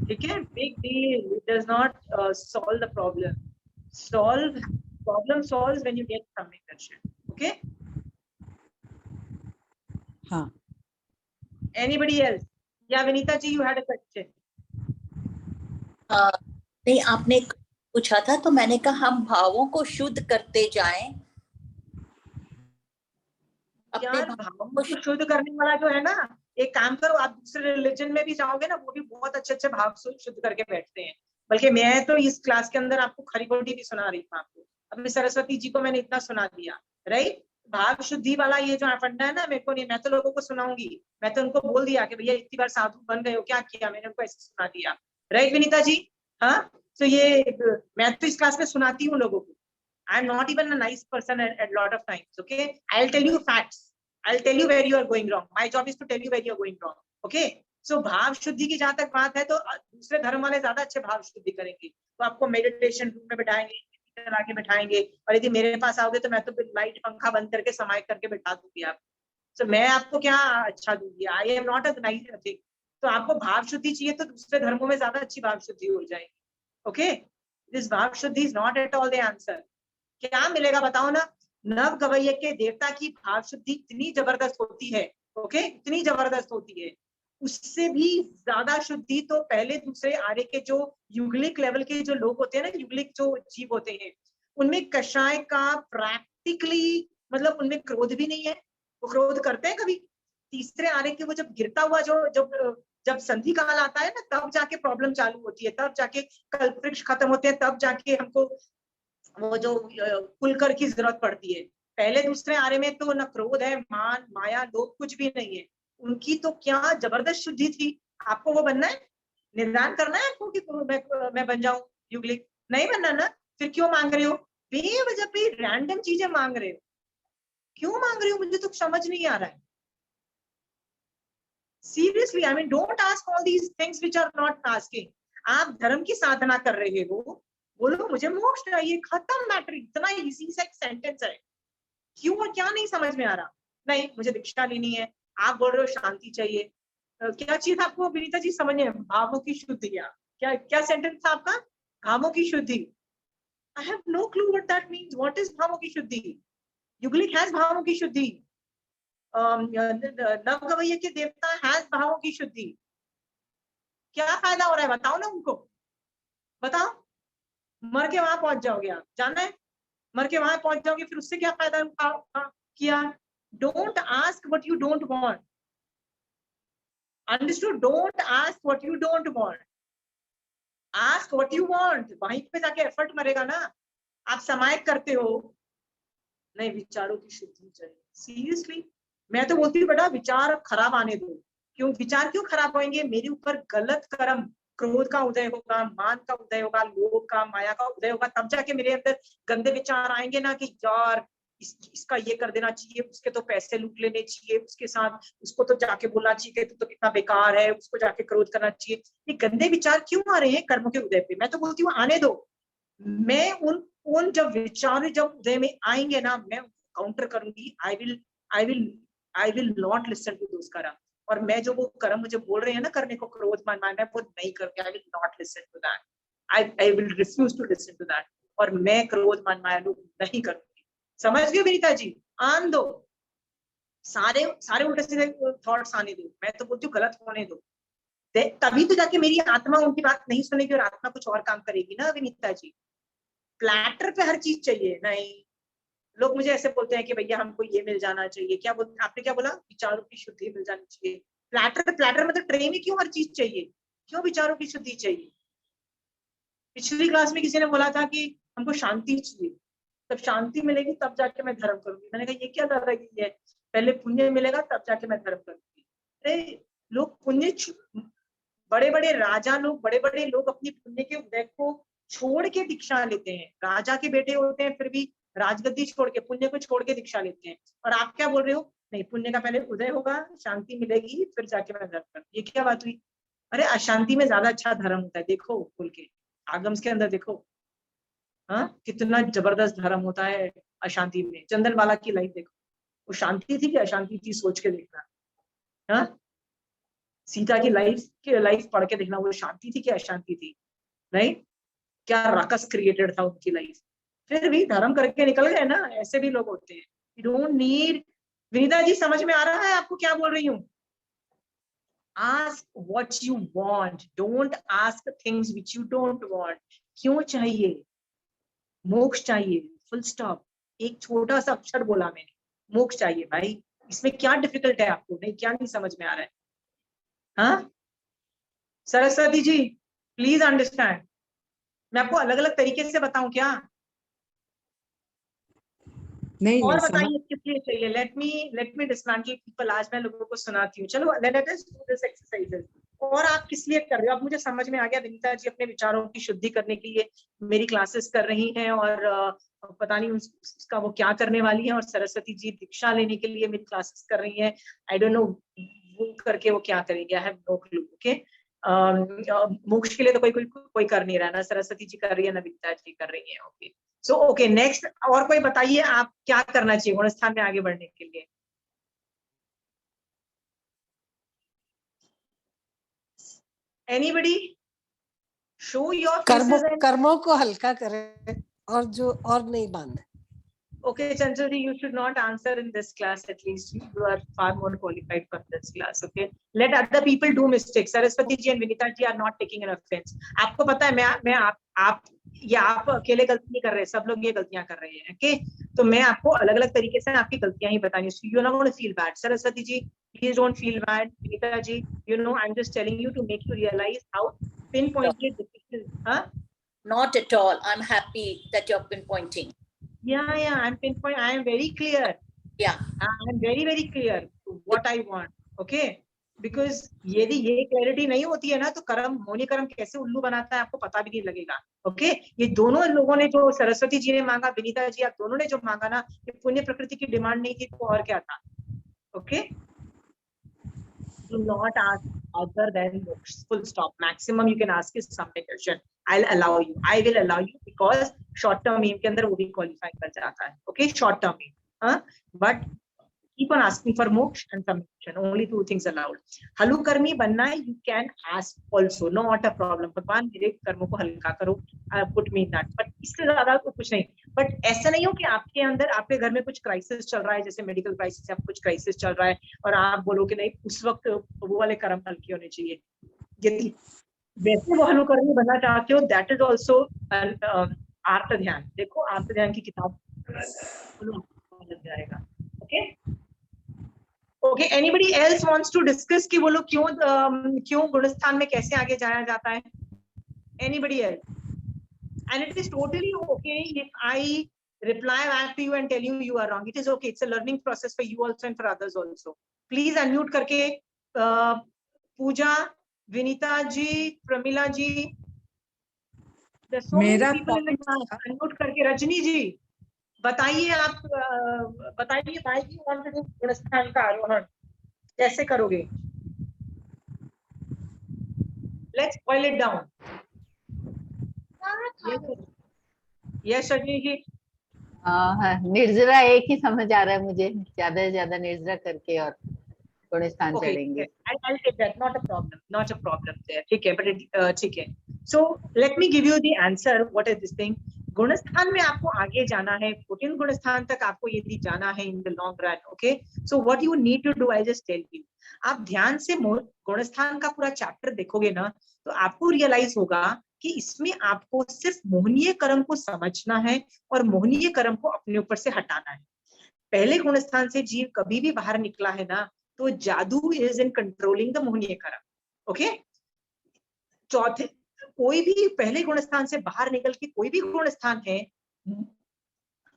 Speaker 1: ठीक है? Big deal does not solve the problem, problem solves when you get सम्यक दर्शन। okay,
Speaker 3: हाँ।
Speaker 1: anybody else? या Vinita ji, you had a question?
Speaker 4: नहीं, आपने पूछा था तो मैंने कहा हम भावों को शुद्ध करते जाएं, अपने
Speaker 1: यार भावों को शुद्ध करने वाला जो है ना, एक काम करो, आप दूसरे रिलीजन में भी जाओगे ना, वो भी बहुत अच्छे अच्छे भाव शुद्ध करके बैठते हैं। बल्कि मैं तो इस क्लास के अंदर आपको खरी खोटी भी सुना रही हूँ, आपको अपनी सरस्वती जी को मैंने इतना सुना दिया, राइट? भाव शुद्धि वाला ये जो फंडा है ना, मेरे को नहीं, मैं तो लोगों को सुनाऊंगी, मैं तो उनको बोल दिया कि भैया इतनी बार साधु बन गए हो, क्या किया? मैंने उनको ऐसे सुना दिया, राइट विनीता जी? हाँ, तो ये मैं तो इस क्लास में सुनाती हूँ लोगों को। I am not even a nice person at lot of times. Okay, I'll tell you facts. I'll tell you where you are going wrong. My job is to tell you where you are going wrong. Okay, so भाव शुद्धि की जहां तक बात है, तो दूसरे धर्म वाले ज्यादा अच्छे भाव शुद्धि करेंगे, तो आपको मेडिटेशन रूम में बिठाएंगे, चला के बिठाएंगे, और यदि मेरे पास आओगे तो मैं तो लाइट पंखा बंद करके समाय करके बिठा दूंगी आप। तो मैं आपको क्या अच्छा दूंगी? आई am not a nice thing. तो आपको भाव शुद्धि चाहिए तो दूसरे धर्मों में ज्यादा अच्छी भाव शुद्धि हो जाएगी। ओके, दिस भाव शुद्धि is not at all the answer. क्या मिलेगा बताओ ना? नव गवैये के देवता की भाव शुद्धि इतनी जबरदस्त होती है, ओके, इतनी जबरदस्त होती है, उससे भी ज्यादा शुद्धि तो पहले दूसरे आर्य के जो युगलिक लेवल के जो लोग होते हैं ना, युगलिक जो जीव होते हैं, उनमें कषाय का प्रैक्टिकली मतलब उनमें क्रोध भी नहीं है, वो क्रोध करते हैं कभी? तीसरे आर्य के वो जब गिरता हुआ जो जब संधि काल आता है ना, तब जाके प्रॉब्लम चालू होती है, तब जाके कल्पवृक्ष खत्म होते हैं, तब जाके हमको वो जो कुलकर की जरूरत पड़ती है। पहले दूसरे आर्य में तो न क्रोध है, मान माया लोभ कुछ भी नहीं है, उनकी तो क्या जबरदस्त शुद्धि थी। आपको वो बनना है, निदान करना है आपको कि मैं बन जाऊं युगलिक? नहीं बनना ना, फिर क्यों मांग रहे हो? बेवजह पे रैंडम चीजें मांग रहे हो, क्यों मांग रहे हो? मुझे तो समझ नहीं आ रहा है। Seriously, I mean don't ask all these things which are not asking. आप धर्म की साधना कर रहे हो, बोलो मुझे मोक्ष चाहिए, खत्म मैटर, इतना इजी सा एक सेंटेंस है। क्यों और क्या नहीं समझ में आ रहा? नहीं मुझे दीक्षा लेनी है, आप बोल रहे हो शांति चाहिए, क्या चीज आपको विनीता जी समझिए? भावों की शुद्धि। क्या क्या सेंटेंस था आपका? भावों की शुद्धि। I have no clue what that means. What is भावों की शुद्धि? युगलिक हैज भावों की शुद्धि, नव गवैये के देवता हैज भावों की शुद्धि। क्या फायदा हो रहा है बताओ ना उनको, बताओ। मर के वहां पहुंच जाओगे आप, जाना है? मर के वहां पहुंच जाओगे, फिर उससे क्या फायदा किया? Don't ask what you don't want, understood? Don't ask what you don't want, ask what you want. वहीं पे जाके एफर्ट मरेगा ना। आप समायक करते हो, नहीं विचारों की शुद्धि चाहिए। सीरियसली मैं तो बोलती हूँ बेटा विचार खराब आने दो। क्यों विचार क्यों खराब होंगे? मेरे ऊपर गलत कर्म, क्रोध का उदय होगा, मान का उदय होगा, लोभ का, माया का उदय होगा, तब जाके मेरे अंदर गंदे विचार आएंगे ना कि यार इसका ये कर देना चाहिए, उसके तो पैसे लूट लेने चाहिए, उसके साथ उसको तो जाके बोलना चाहिए कि तू तो कितना बेकार है, उसको जाके क्रोध करना चाहिए। ये गंदे विचार क्यों आ रहे हैं कर्म के उदय पे? मैं तो बोलती हूँ आने दो। मैं उन जब विचार जब उदय में आएंगे ना, मैं काउंटर करूंगी। I will not listen to those कर्म। और मैं जो वो कर्म मुझे बोल रहे हैं ना करने को, क्रोध मान मानना, वो नहीं करके I will not listen to that. I will refuse to listen to that. और मैं क्रोध मान माया लोग नहीं करूंगी। समझ गए विनीता जी? आन दो, सारे सारे उल्टे सीधे थॉट्स आने दो। मैं तो बोलती हूँ गलत होने दो, तभी तो जाके मेरी आत्मा उनकी बात नहीं सुनेगी और आत्मा कुछ और काम करेगी ना विनीता जी। प्लेटर पे हर चीज चाहिए नहीं। लोग मुझे ऐसे बोलते हैं कि भैया हमको ये मिल जाना चाहिए। क्या बोलते, आपने क्या बोला? विचारों की शुद्धि मिल जानी चाहिए। प्लेटर मतलब ट्रे में क्यों हर चीज चाहिए? क्यों विचारों की शुद्धि चाहिए? पिछली क्लास में किसी ने बोला था कि हमको शांति चाहिए, तब शांति मिलेगी तब जाके मैं धर्म करूंगी। मैंने कहा ये क्या दादागिरी है? पहले पुण्य मिलेगा तब जाके मैं धर्म करूंगी। अरे लोग पुण्य, बड़े बड़े राजा लोग, बड़े बड़े लोग अपनी पुण्य के उदय को छोड़ के दीक्षा लेते हैं। राजा के बेटे होते हैं फिर भी राजगद्दी छोड़ के, पुण्य को छोड़ के दीक्षा लेते हैं। और आप क्या बोल रहे हो? नहीं, पुण्य का पहले उदय होगा, शांति मिलेगी, फिर जाके मैं धर्म करूँ। ये क्या बात हुई? अरे अशांति में ज्यादा अच्छा धर्म होता है। देखो खुल के आगम्स के अंदर देखो, हाँ कितना जबरदस्त धर्म होता है अशांति में। चंदन बाला की लाइफ देखो, वो शांति थी कि अशांति थी, सोच के देखना। हाँ सीता की लाइफ पढ़ के देखना, वो शांति थी कि अशांति थी? राइट? क्या रकस क्रिएटेड था उनकी लाइफ, फिर भी धर्म करके निकल गए ना। ऐसे भी लोग होते हैं। You don't need. Vinita ji समझ में आ रहा है आपको क्या बोल रही हूँ? Ask what you want, don't ask things which you don't want. क्यों चाहिए? मोक्ष चाहिए, फुल स्टॉप। एक छोटा सा अक्षर बोला मैंने, मोक्ष चाहिए भाई। इसमें क्या डिफिकल्ट है आपको? नहीं, क्या नहीं समझ में आ रहा है? हाँ सरस्वती जी प्लीज अंडरस्टैंड। मैं आपको अलग अलग तरीके से बताऊं क्या?
Speaker 3: नहीं
Speaker 1: और
Speaker 3: नहीं समझ।
Speaker 1: बताइए किस लिए चाहिए? Let me dismantle people. आज मैं लोगों को सुनाती हूँ। चलो let us do this exercises. और आप किस लिए कर रहे हो? अब मुझे समझ में आ गया विनीता जी अपने विचारों की शुद्धि करने के लिए मेरी क्लासेस कर रही हैं। और पता नहीं उसका वो क्या करने वाली है। और सरस्वती जी दीक्षा लेने के लिए मेरी क्लासेस कर रही हैं। आई डोंट नो वो करके वो क्या करेंगे, I have no clue. Okay, मोक्ष के लिए तो कोई कर नहीं रहा ना। सरस्वती जी कर रही है ना, विनीता जी कर रही है। Okay so okay next. और कोई बताइए आप क्या करना चाहिए गुण स्थान में आगे बढ़ने के लिए? Anybody show your faces and
Speaker 2: कर्मों को हल्का करें और जो और नहीं बांधे।
Speaker 1: okay Chanchal ji, you should not answer in this class. At least you are far more qualified for this class. Okay, let other people do mistakes. Saraswati ji and Vinita ji are not taking an offense. आपको पता है मैं आप अकेले गलती नहीं कर रहे, सब लोग ये गलतियां कर रहे हैं। ओके तो मैं आपको अलग अलग तरीके से आपकी गलतियां ही बतानी है। You not feel bad. Saraswati ji please don't feel bad. Vinita ji, you know I'm just telling you to make you realize how pinpointed this is. Huh?
Speaker 4: Not at all. I'm happy that you're pinpointing.
Speaker 1: Yeah, I'm pinpoint. I am very clear.
Speaker 4: Yeah.
Speaker 1: I'm very clear what I want. Okay, because यदि ये clarity नहीं होती है ना तो कर्म मोनी कर्म कैसे उल्लू बनाता है आपको पता भी नहीं लगेगा। ओके ये दोनों लोगों ने जो सरस्वती जी ने मांगा, विनीता जी आप दोनों ने जो मांगा ना, ये पुण्य प्रकृति की डिमांड नहीं थी तो और क्या था? Okay do not ask other than moksha. Full stop. Maximum you can ask is submission. I'll allow you. I will allow you because short term aim के अंदर वो भी qualify कर जाता है. Okay, short term aim. But keep on asking for moksha and submission. Only two things allowed. हलुकर्मी बनना है, you can ask also. Not a problem. भगवान मेरे कर्मों को हल्का करो. Put me in that. But इससे ज्यादा तो कुछ नहीं. बट ऐसा नहीं हो कि आपके अंदर आपके घर में कुछ क्राइसिस चल रहा है, जैसे मेडिकल क्राइसिस या कुछ क्राइसिस चल रहा है और आप बोलो कि नहीं उस वक्त वो वाले कर्म हल्के होने चाहिए। यदि वैसे वो हलुकर्मी बनना चाहते हो, दैट इज ऑल्सो आर्त ध्यान, देखो आर्त ध्यान की किताब लग जाएगा। Okay okay, anybody else wants to discuss कि वो लोग क्यों गुणस्थान में कैसे आगे जाया जाता है? Anybody else? And it is totally okay if I reply back to you and tell you you are wrong. It is okay. It's a learning process for you also and for others also. Please unmute करके पूजा, विनीता जी, प्रमिला जी, there's so many
Speaker 3: मेरा
Speaker 1: people in the class. Unmute करके रजनी जी बताइए, आप बताइए भाई जी, गुणस्थान का आरोहण कैसे करोगे? Let's boil it down. Yes, Rajni जी।
Speaker 5: हाँ, निर्जरा एक ही समझ आ रहा है मुझे, ज्यादा से ज्यादा निर्जरा करके और गुणस्थान
Speaker 1: Okay,
Speaker 5: चढ़ेंगे।
Speaker 1: I'll take that. Not a problem there. ठीक है, but ठीक है. So let me give you the answer. What is this thing? गुणस्थान में आपको आगे जाना है, 14 गुणस्थान तक आपको यदि जाना है in the long run. Okay. So what you need to do, I'll just tell you. आप ध्यान से गुणस्थान का पूरा चैप्टर देखोगे ना, तो आपको रियलाइज होगा कि इसमें आपको सिर्फ मोहनीय कर्म को समझना है और मोहनीय कर्म को अपने ऊपर से हटाना है। पहले गुणस्थान से जीव कभी भी बाहर निकला है ना, तो जादू इज इन कंट्रोलिंग द मोहनीय कर्म। ओके, चौथे कोई भी पहले गुणस्थान से बाहर निकल के कोई भी गुणस्थान है,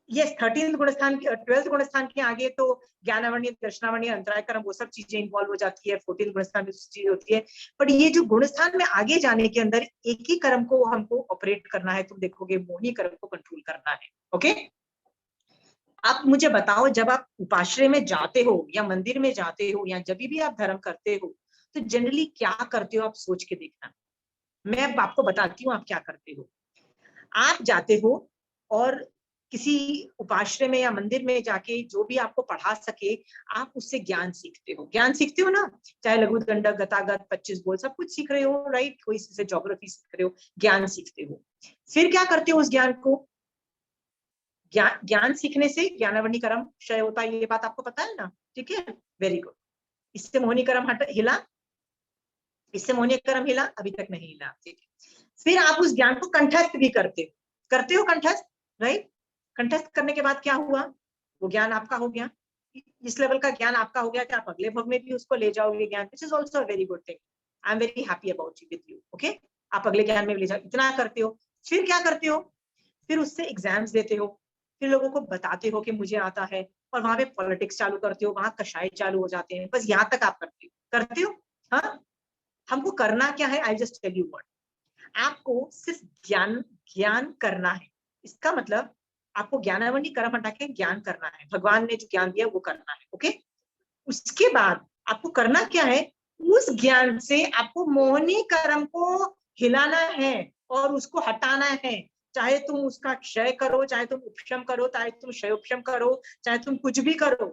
Speaker 1: यस 13th गुणस्थान की 12th गुणस्थान के आगे तो ज्ञानावरणीय, दर्शनावरणीय, अंतराय कर्म वो सब चीजें इन्वॉल्व हो जाती है, 14th गुणस्थान में चीजें होती है। बट ये जो गुणस्थान में आगे जाने के अंदर एक ही कर्म को हमको ऑपरेट करना है, तुम देखोगे मोहनीय कर्म को कंट्रोल करना है। ओके, आप मुझे बताओ, जब आप उपाश्रय में जाते हो या मंदिर में जाते हो या जब भी आप धर्म करते हो, तो जनरली क्या करते हो? आप सोच के देखना। मैं अब आपको बताती हूँ आप क्या करते हो। आप जाते हो और किसी उपाश्रय में या मंदिर में जाके जो भी आपको पढ़ा सके, आप उससे ज्ञान सीखते हो। ज्ञान सीखते हो ना, चाहे लघु दंडक, गतागत, 25 बोल, सब कुछ सीख रहे हो, राइट? कोई से ज्योग्राफी सीख रहे हो, ज्ञान सीखते हो। फिर क्या करते हो? उस ज्ञान को, ज्ञान सीखने से ज्ञानावरणीय कर्म क्षय होता है, ये बात आपको पता है ना? ठीक है, वेरी गुड। इससे मोहनीय कर्म हिला, इससे मोहनीय कर्म हिला, अभी तक नहीं हिला। ठीक है, फिर आप उस ज्ञान को कंठस्थ भी करते हो कंठस्थ, राइट? कंठस्थ करने के बाद क्या हुआ? वो ज्ञान आपका हो गया, इस लेवल का ज्ञान आपका हो गया कि आप अगले भव में भी उसको ले जाओगे ज्ञान, which is also a very good thing. I am very happy about you, with you. Okay, आप अगले ज्ञान में ले जाओ, इतना करते हो। फिर क्या करते हो? फिर उससे एग्जाम्स देते हो, फिर लोगों को बताते हो कि मुझे आता है, और वहां पे पॉलिटिक्स चालू करते हो, वहां कषाय चालू हो जाते हैं। बस यहाँ तक आप करते हो। हाँ, हमको करना क्या है? I just tell you what. आपको सिर्फ ज्ञान करना है। इसका मतलब आपको ज्ञानावरणीय कर्म हटा के ज्ञान करना है, भगवान ने जो ज्ञान दिया वो करना है। ओके, उसके बाद आपको करना क्या है? उस ज्ञान से आपको मोहनीय कर्म को हिलाना है और उसको हटाना है। चाहे तुम उसका क्षय करो, चाहे तुम उपशम करो, चाहे तुम क्षयोपशम करो, चाहे तुम कुछ भी करो,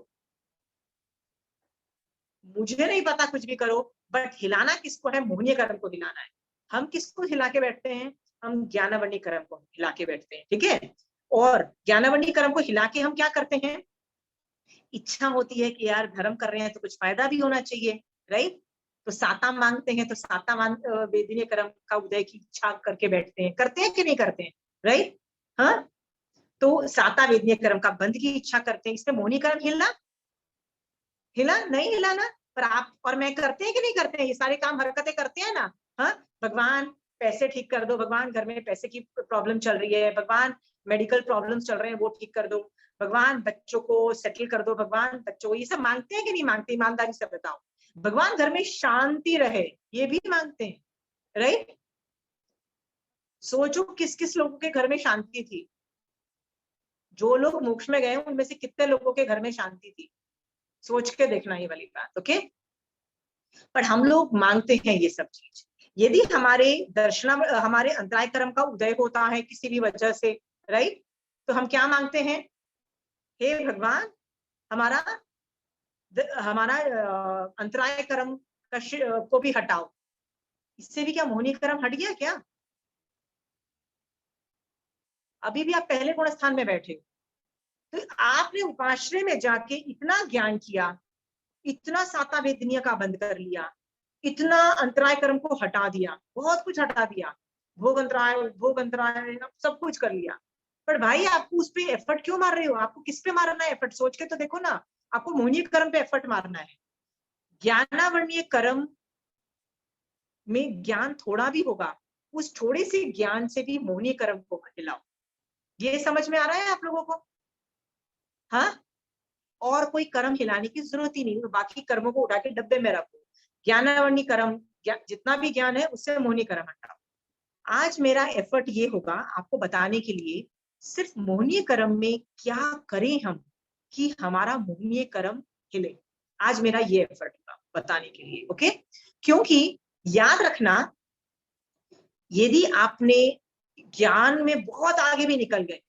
Speaker 1: मुझे नहीं पता, कुछ भी करो, बट हिलाना किसको है? मोहनीय कर्म को हिलाना है। हम किसको हिला के बैठते हैं? हम ज्ञानावरणीय कर्म को हिला के बैठते हैं। ठीक है, और ज्ञानावरणीय कर्म को हिला के हम क्या करते हैं? इच्छा होती है कि यार धर्म कर रहे हैं तो कुछ फायदा भी होना चाहिए, राइट? तो साता मांगते हैं, तो साता वेदनीय कर्म का उदय की इच्छा करके बैठते हैं। करते हैं कि नहीं करते हैं? राइट? हाँ, तो साता वेदनीय कर्म का बंद की इच्छा करते हैं। इसमें मोहनीय कर्म हिला नहीं हिला ना? पर आप और मैं करते हैं कि नहीं करते हैं? ये सारे काम हरकतें करते हैं ना? हाँ, भगवान पैसे ठीक कर दो, भगवान घर में पैसे की प्रॉब्लम चल रही है, भगवान मेडिकल प्रॉब्लम्स चल रहे हैं वो ठीक कर दो, भगवान बच्चों को सेटल कर दो, भगवान बच्चों को, ये सब मांगते हैं कि नहीं मांगते? ईमानदारी से बताओ। भगवान घर में शांति रहे, ये भी मांगते हैं, राइट? सोचो किस किस लोगों के घर में शांति थी? जो लोग मोक्ष में गए उनमें से कितने लोगों के घर में शांति थी? सोच के देखना ये वाली बात। ओके, पर हम लोग मांगते हैं ये सब चीज। यदि हमारे अंतराय कर्म का उदय होता है किसी भी वजह से, राइट, तो हम क्या मांगते हैं? हे भगवान, हमारा अंतराय कर्म को भी हटाओ। इससे भी क्या मोहनीय कर्म हट गया क्या? अभी भी आप पहले गुण स्थान में बैठे, तो आपने उपाश्रय में जाके इतना ज्ञान किया, इतना साता वेदनीय का बंद कर लिया, इतना अंतराय कर्म को हटा दिया, बहुत कुछ हटा दिया, भोग अंतराय, उपभोग अंतराय, सब कुछ कर लिया, पर भाई आपको उस पे एफर्ट क्यों मार रहे हो? आपको किस पे मारना है एफर्ट? सोच के तो देखो ना, आपको मोहनीय कर्म पे एफर्ट मारना है। ज्ञानावर्णीय कर्म में ज्ञान थोड़ा भी होगा, उस थोड़े से ज्ञान से भी मोहनीय कर्म को हिलाओ। ये समझ में आ रहा है आप लोगों को? हाँ, और कोई कर्म हिलाने की जरूरत ही नहीं, बाकी कर्मों को उठा के डब्बे में रखो। ज्ञानावर्णीय कर्म, जितना भी ज्ञान है उससे मोहनीय कर्म हटाओ। आज मेरा एफर्ट ये होगा आपको बताने के लिए, सिर्फ मोहनीय कर्म में क्या करें हम कि हमारा मोहनीय कर्म हिले। आज मेरा ये एफर्ट होगा बताने के लिए, ओके? क्योंकि याद रखना, यदि आपने ज्ञान में बहुत आगे भी निकल गए,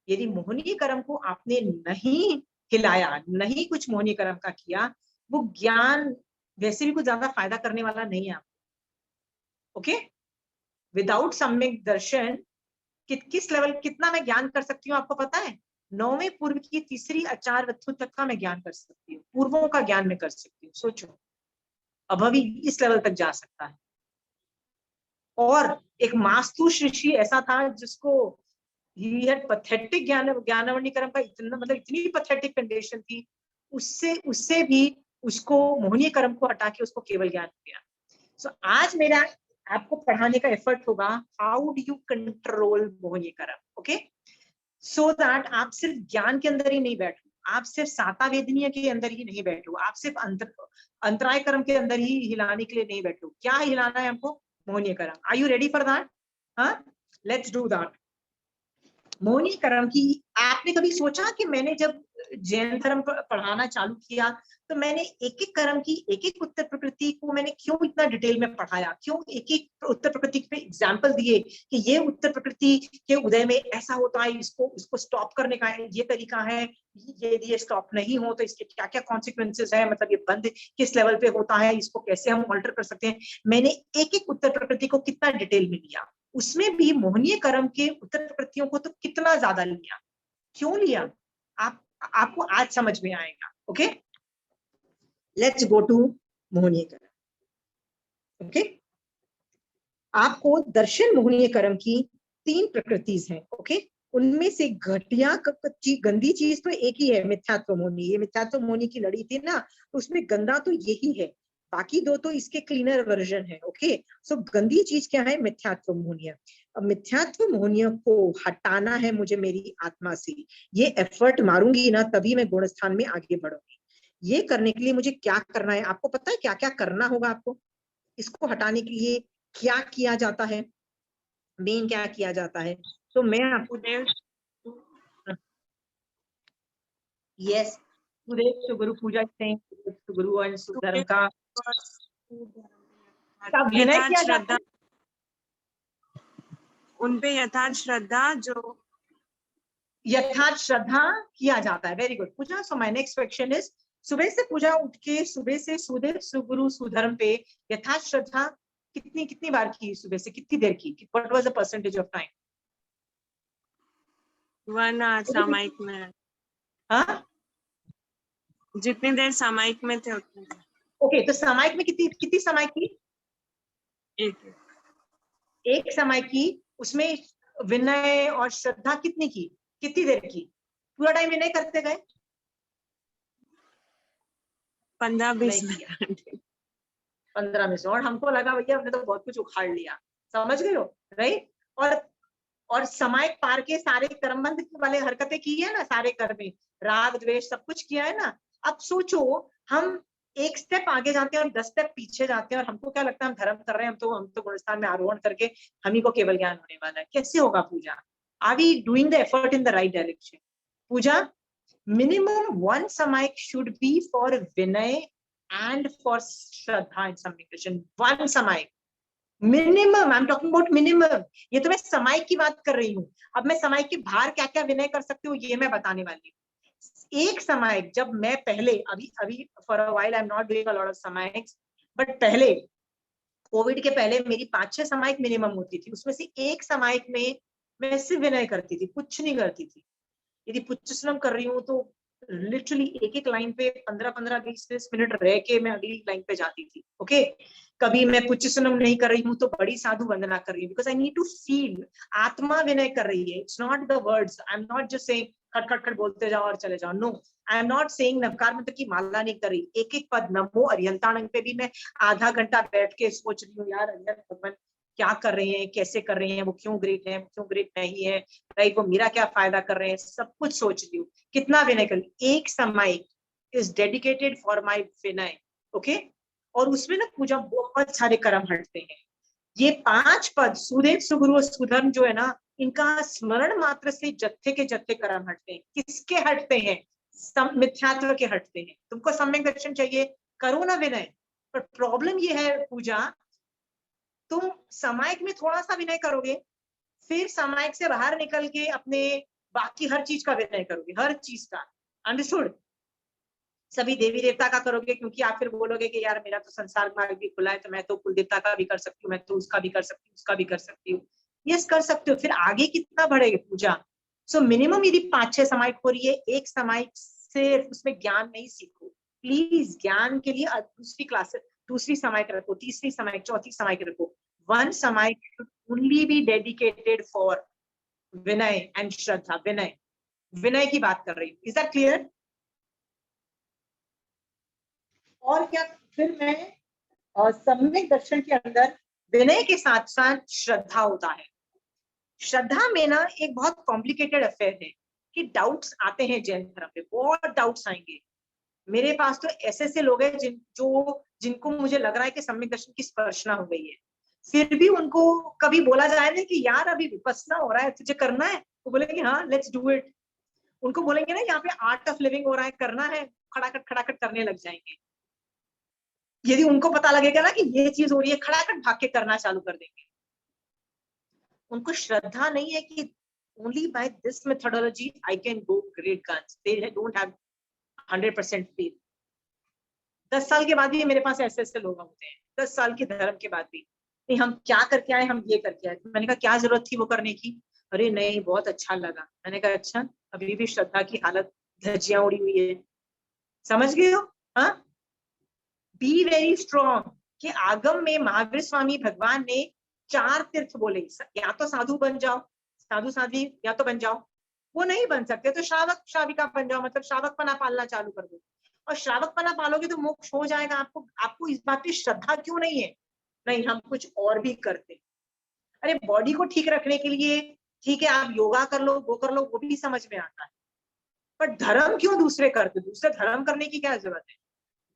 Speaker 1: यदि मोहनीय कर्म को आपने नहीं हिलाया, नहीं कुछ मोहनीय कर्म का किया, वो ज्ञान वैसे भी कुछ ज्यादा फायदा करने वाला नहीं है आपको, ओके? विदाउट सम्यक दर्शन किस लेवल, कितना मैं ज्ञान कर सकती हूँ आपको पता है? 9वें पूर्व की तीसरी आचार वस्तु तक का मैं ज्ञान कर सकती हूँ, पूर्वों का ज्ञान मैं कर सकती हूँ। सोचो, अभवी इस लेवल तक जा सकता है। और एक मास्तुष ऋषि ऐसा था जिसको पथेटिक ज्ञानावर्णीय कर्म का इतना, मतलब इतनी पथेटिक कंडीशन थी, उससे भी उसको मोहनीय कर्म को हटा के उसको केवल ज्ञान दिया। सो आज मेरा आपको पढ़ाने का एफर्ट होगा, हाउ डू यू कंट्रोल मोहनीय कर्म, ओके? सो दैट आप सिर्फ ज्ञान के अंदर ही नहीं बैठो, आप सिर्फ साता वेदनीय के अंदर ही नहीं बैठो, आप सिर्फ अंतराय कर्म के अंदर ही हिलाने के लिए नहीं बैठो। क्या हिलाना है हमको? मोहनीय कर्म। Are you ready for that? हाँ, लेट्स डू दैट। मोहनीय कर्म की आपने कभी सोचा कि मैंने जब जैन धर्म पढ़ाना चालू किया तो मैंने एक एक कर्म की एक एक उत्तर प्रकृति को मैंने क्यों इतना डिटेल में पढ़ाया, क्यों एक एक उत्तर प्रकृति पे एग्जाम्पल दिए कि ये उत्तर प्रकृति के उदय में ऐसा होता है, इसको स्टॉप करने का ये तरीका है, ये स्टॉप नहीं हो तो इसके क्या क्या कॉन्सिक्वेंसेस है, मतलब ये बंद किस लेवल पे होता है, इसको कैसे हम ऑल्टर कर सकते हैं। मैंने एक एक उत्तर प्रकृति को कितना डिटेल में लिया, उसमें भी मोहनीय कर्म के उत्तर प्रकृतियों को तो कितना ज्यादा लिया। क्यों लिया आपको आज समझ में आएगा, ओके? लेट्स गो टू मोहनीय कर्म, ओके? आपको दर्शन मोहनीय कर्म की 3 प्रकृति हैं, ओके? उनमें से घटिया गंदी चीज तो एक ही है, मिथ्यात्व मोहनी। ये मिथ्यात्व मोहनी की लड़ी थी ना, तो उसमें गंदा तो यही है, बाकी दो तो इसके क्लीनर वर्जन है, ओके? सो गंदी चीज क्या है? मिथ्यात्व मोहनिया। अब मिथ्यात्व मोहनिया को हटाना है मुझे मेरी आत्मा से, ये एफर्ट मारूंगी ना तभी मैं गुण स्थान में आगे बढ़ूंगी। ये करने के लिए मुझे क्या करना है? आपको पता है क्या क्या करना होगा आपको इसको हटाने के लिए? क्या किया जाता है, मेन क्या किया जाता है? तो मैं आपको यस, सुगुरु पूजा सुगुरु और सुधर्म का विनय किया जाता है,
Speaker 6: उनपे यथार्थ श्रद्धा जो
Speaker 1: यथार्थ श्रद्धा किया जाता है। Very good Pooja. So my next question is, सुबह से पूजा उठ के सुबह से सुदेव सुगुरु सुधर्म पे यथार्थ श्रद्धा कितनी बार की, सुबह से कितनी देर की? What was the percentage of time?
Speaker 6: 1 hour सामायिक में।
Speaker 1: हाँ,
Speaker 6: जितनी देर सामायिक में थे उतनी।
Speaker 1: ओके, तो सामायिक में कितनी सामायिक की? एक सामायिक की। उसमें विनय और श्रद्धा कितनी देर की? पूरा टाइम विनय करते गए?
Speaker 6: 15-20 मिनट।
Speaker 1: 15 में से, और हमको लगा भैया हमने तो बहुत कुछ उखाड़ लिया, समझ गए हो, राइट? और समय पार के सारे कर्मबंध वाले हरकतें की है ना, सारे कर्म में राग द्वेष सब कुछ किया है ना। अब सोचो हम एक स्टेप आगे जाते हैं और 10 स्टेप पीछे जाते हैं, और हमको क्या लगता है हम धर्म कर रहे हैं, हम तो गुणस्थान में आरोहण करके हम ही को केवल ज्ञान होने वाला है। कैसे होगा Puja? Are we doing the effort in the right direction? Puja minimum 1 samayik should be for vinay and for shraddha and samyikation. 1 samayik minimum, I'm talking about minimum. ये तो मैं सामायिक की बात कर रही हूँ। अब मैं सामायिक के बाहर क्या क्या विनय कर सकती हूँ ये मैं बताने वाली हूँ। एक सामायिक जब मैं पहले अभी for a while I'm not doing a lot of सामायिक्स, but पहले कोविड के पहले मेरी 5-6 सामायिक मिनिमम होती थी। उसमें से एक सामायिक में मैं सिर्फ विनय करती थी, कुछ नहीं करती थी। यदि पुच्छस्लम कर रही हूँ तो लिटरली एक एक लाइन पे 15-15, 20-20 मिनट रह के मैं अगली लाइन पे जाती थी। ओके, कभी मैं पुच्चसनम नहीं कर रही हूँ तो बड़ी साधु वंदना कर रही हूँ, because I need to feel. आत्मा विनय कर रही है, it's not the words. I am not just saying खट खट खट बोलते जाओ और चले जाओ। No, I am not saying Navkar मंत्र की माला नहीं कर रही। एक एक पद नमो अरियंताणंग पे भी मैं आधा घंटा बैठ के सोच रही हूँ, यार अरियंत भगवान क्या कर रहे हैं, कैसे कर रहे हैं, वो क्यों ग्रेट है, वो क्यों ग्रेट नहीं है, राइट, वो मेरा क्या फायदा कर रहे हैं, सब कुछ सोच रही हूँ। कितना विनय कर, एक समाइक is dedicated for my vinay. Okay, और उसमें ना पूजा बहुत सारे कर्म हटते हैं। ये 5 पद सुदेव सुगुरु और सुधर्म जो है ना, इनका स्मरण मात्र से जत्थे के जत्थे कर्म हटते हैं। किसके हटते हैं? मिथ्यात्व के हटते हैं। तुमको सम्यक दर्शन चाहिए, करो ना विनय। पर प्रॉब्लम ये है पूजा, तुम समायिक में थोड़ा सा विनय करोगे, फिर समायिक से बाहर निकल के अपने बाकी हर चीज का विनय करोगे, हर चीज का। अंडरस्टूड? सभी देवी देवता का करोगे, क्योंकि आप फिर बोलोगे कि यार मेरा तो संसार मार्ग भी खुला है, तो मैं तो कुल देवता का भी कर सकती हूँ, मैं तो उसका भी कर सकती हूँ, उसका भी कर सकती हूँ। यस, कर सकते हो। फिर आगे कितना बढ़ेगी पूजा? सो मिनिमम यदि 5-6 समायिक हो रही है, एक समायिक से उसमें ज्ञान नहीं सीखो प्लीज। ज्ञान के लिए दूसरी क्लास, दूसरी समायिक रखो, तीसरी समायिक, चौथी समायिक रखो। One samayik should only be dedicated for vinay and shraddha. विनय, विनय की बात कर रही हूँ। Is that clear? और क्या? फिर मैं सम्यक दर्शन के अंदर विनय के साथ साथ श्रद्धा होता है। श्रद्धा में ना एक बहुत कॉम्प्लिकेटेड अफेयर है कि डाउट्स आते हैं जैन धर्म पे, बहुत डाउट्स आएंगे। मेरे पास तो ऐसे लोग हैं जिनको मुझे लग रहा है कि सम्यक दर्शन की स्पर्शना हो गई है, फिर भी उनको कभी बोला जाए ना कि यार अभी विपस्सना हो रहा है, तुझे करना है, वो बोलेंगे हाँ लेट्स डू इट। उनको बोलेंगे ना यहाँ पे आर्ट ऑफ लिविंग हो रहा है, करना है, खड़ाखट करने लग जाएंगे। यदि उनको पता लगेगा ना कि ये चीज हो रही है, खड़ाखट भाग के करना चालू कर देंगे। उनको श्रद्धा नहीं है कि only by this methodology I can go great guns. They don't have 100% faith. 10 साल के बाद भी मेरे पास ऐसे लोग होते हैं, 10 साल के धर्म के बाद भी, नहीं हम क्या करके आए, हम ये करके आए। मैंने कहा क्या जरूरत थी वो करने की? अरे नहीं बहुत अच्छा लगा। मैंने कहा अच्छा, अभी भी श्रद्धा की हालत धज्जियां उड़ी हुई है। समझ गए हो? हाँ, बी वेरी स्ट्रॉन्ग। कि आगम में महावीर स्वामी भगवान ने 4 तीर्थ बोले, या तो साधु बन जाओ, साधु साध्वी या तो बन जाओ, वो नहीं बन सकते तो श्रावक श्राविका बन जाओ, मतलब श्रावक पना पालना चालू कर दो। और श्रावक पना पालोगे तो मोक्ष हो जाएगा आपको। आपको इस बात की श्रद्धा क्यों नहीं है? नहीं हम कुछ और भी करते। अरे बॉडी को ठीक रखने के लिए ठीक है, आप योगा कर लो, वो कर लो, वो भी समझ में आता है, पर धर्म क्यों दूसरे करते? दूसरे धर्म करने की क्या जरूरत है?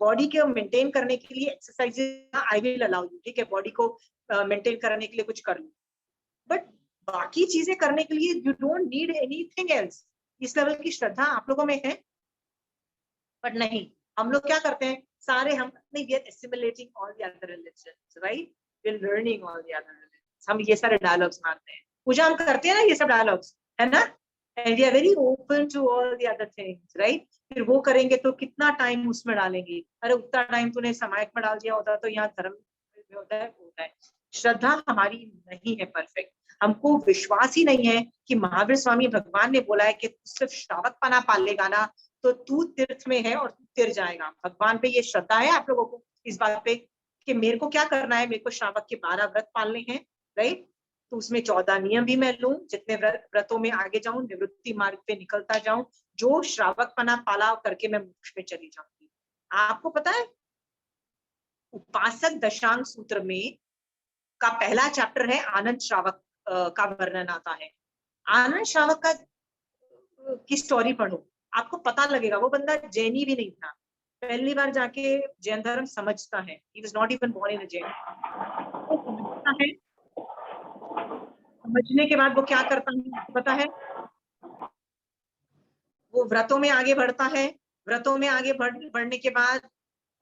Speaker 1: बॉडी को मेंटेन करने के लिए exercises I will allow you, ठीक है, बॉडी को मेंटेन करने के लिए कुछ कर लो, बट बाकी चीजें करने के लिए you don't need anything else. इस लेवल की श्रद्धा आप लोगों में है? बट नहीं, हम लोग क्या करते हैं सारे, हम we are assimilating all the other religions, right, we are learning all the other religions. हम ये सारे डायलॉग्स मारते हैं, पूजा हम करते हैं ना ये सब डायलॉग्स, है ना, and we are very open to all the other things, right. फिर वो करेंगे तो कितना टाइम उसमें डालेंगे? अरे उतना टाइम तूने समायक में डाल दिया होता तो यहाँ धर्म में होता है। श्रद्धा हमारी नहीं है परफेक्ट। हमको विश्वास ही नहीं है कि महावीर स्वामी भगवान ने बोला है कि सिर्फ श्रावक पना पाल लेगा ना तो तू तीर्थ में है और तू तिर जाएगा। भगवान पे ये श्रद्धा है आप लोगों को इस बात पे कि मेरे को क्या करना है? मेरे को श्रावक के 12 व्रत पालने हैं, राइट, तो उसमें 14 नियम भी मैं लूं, जितने व्रतों में आगे जाऊं, निवृत्ति मार्ग पे निकलता जाऊं, जो श्रावक पना पाला करके मैं मोक्ष में चली जाऊंगी। आपको पता है उपासक दशांग सूत्र में का पहला चैप्टर है आनंद श्रावक का वर्णन आता है। आनंद श्रावक का की स्टोरी पढ़ो, आपको पता लगेगा वो बंदा जैनी भी नहीं था, पहली बार जाके जैन धर्म समझता है। He was not even born in a Jain. वो समझता है, समझने के बाद वो क्या करता है पता है? वो व्रतों में आगे बढ़ता है, व्रतों में आगे बढ़ने के बाद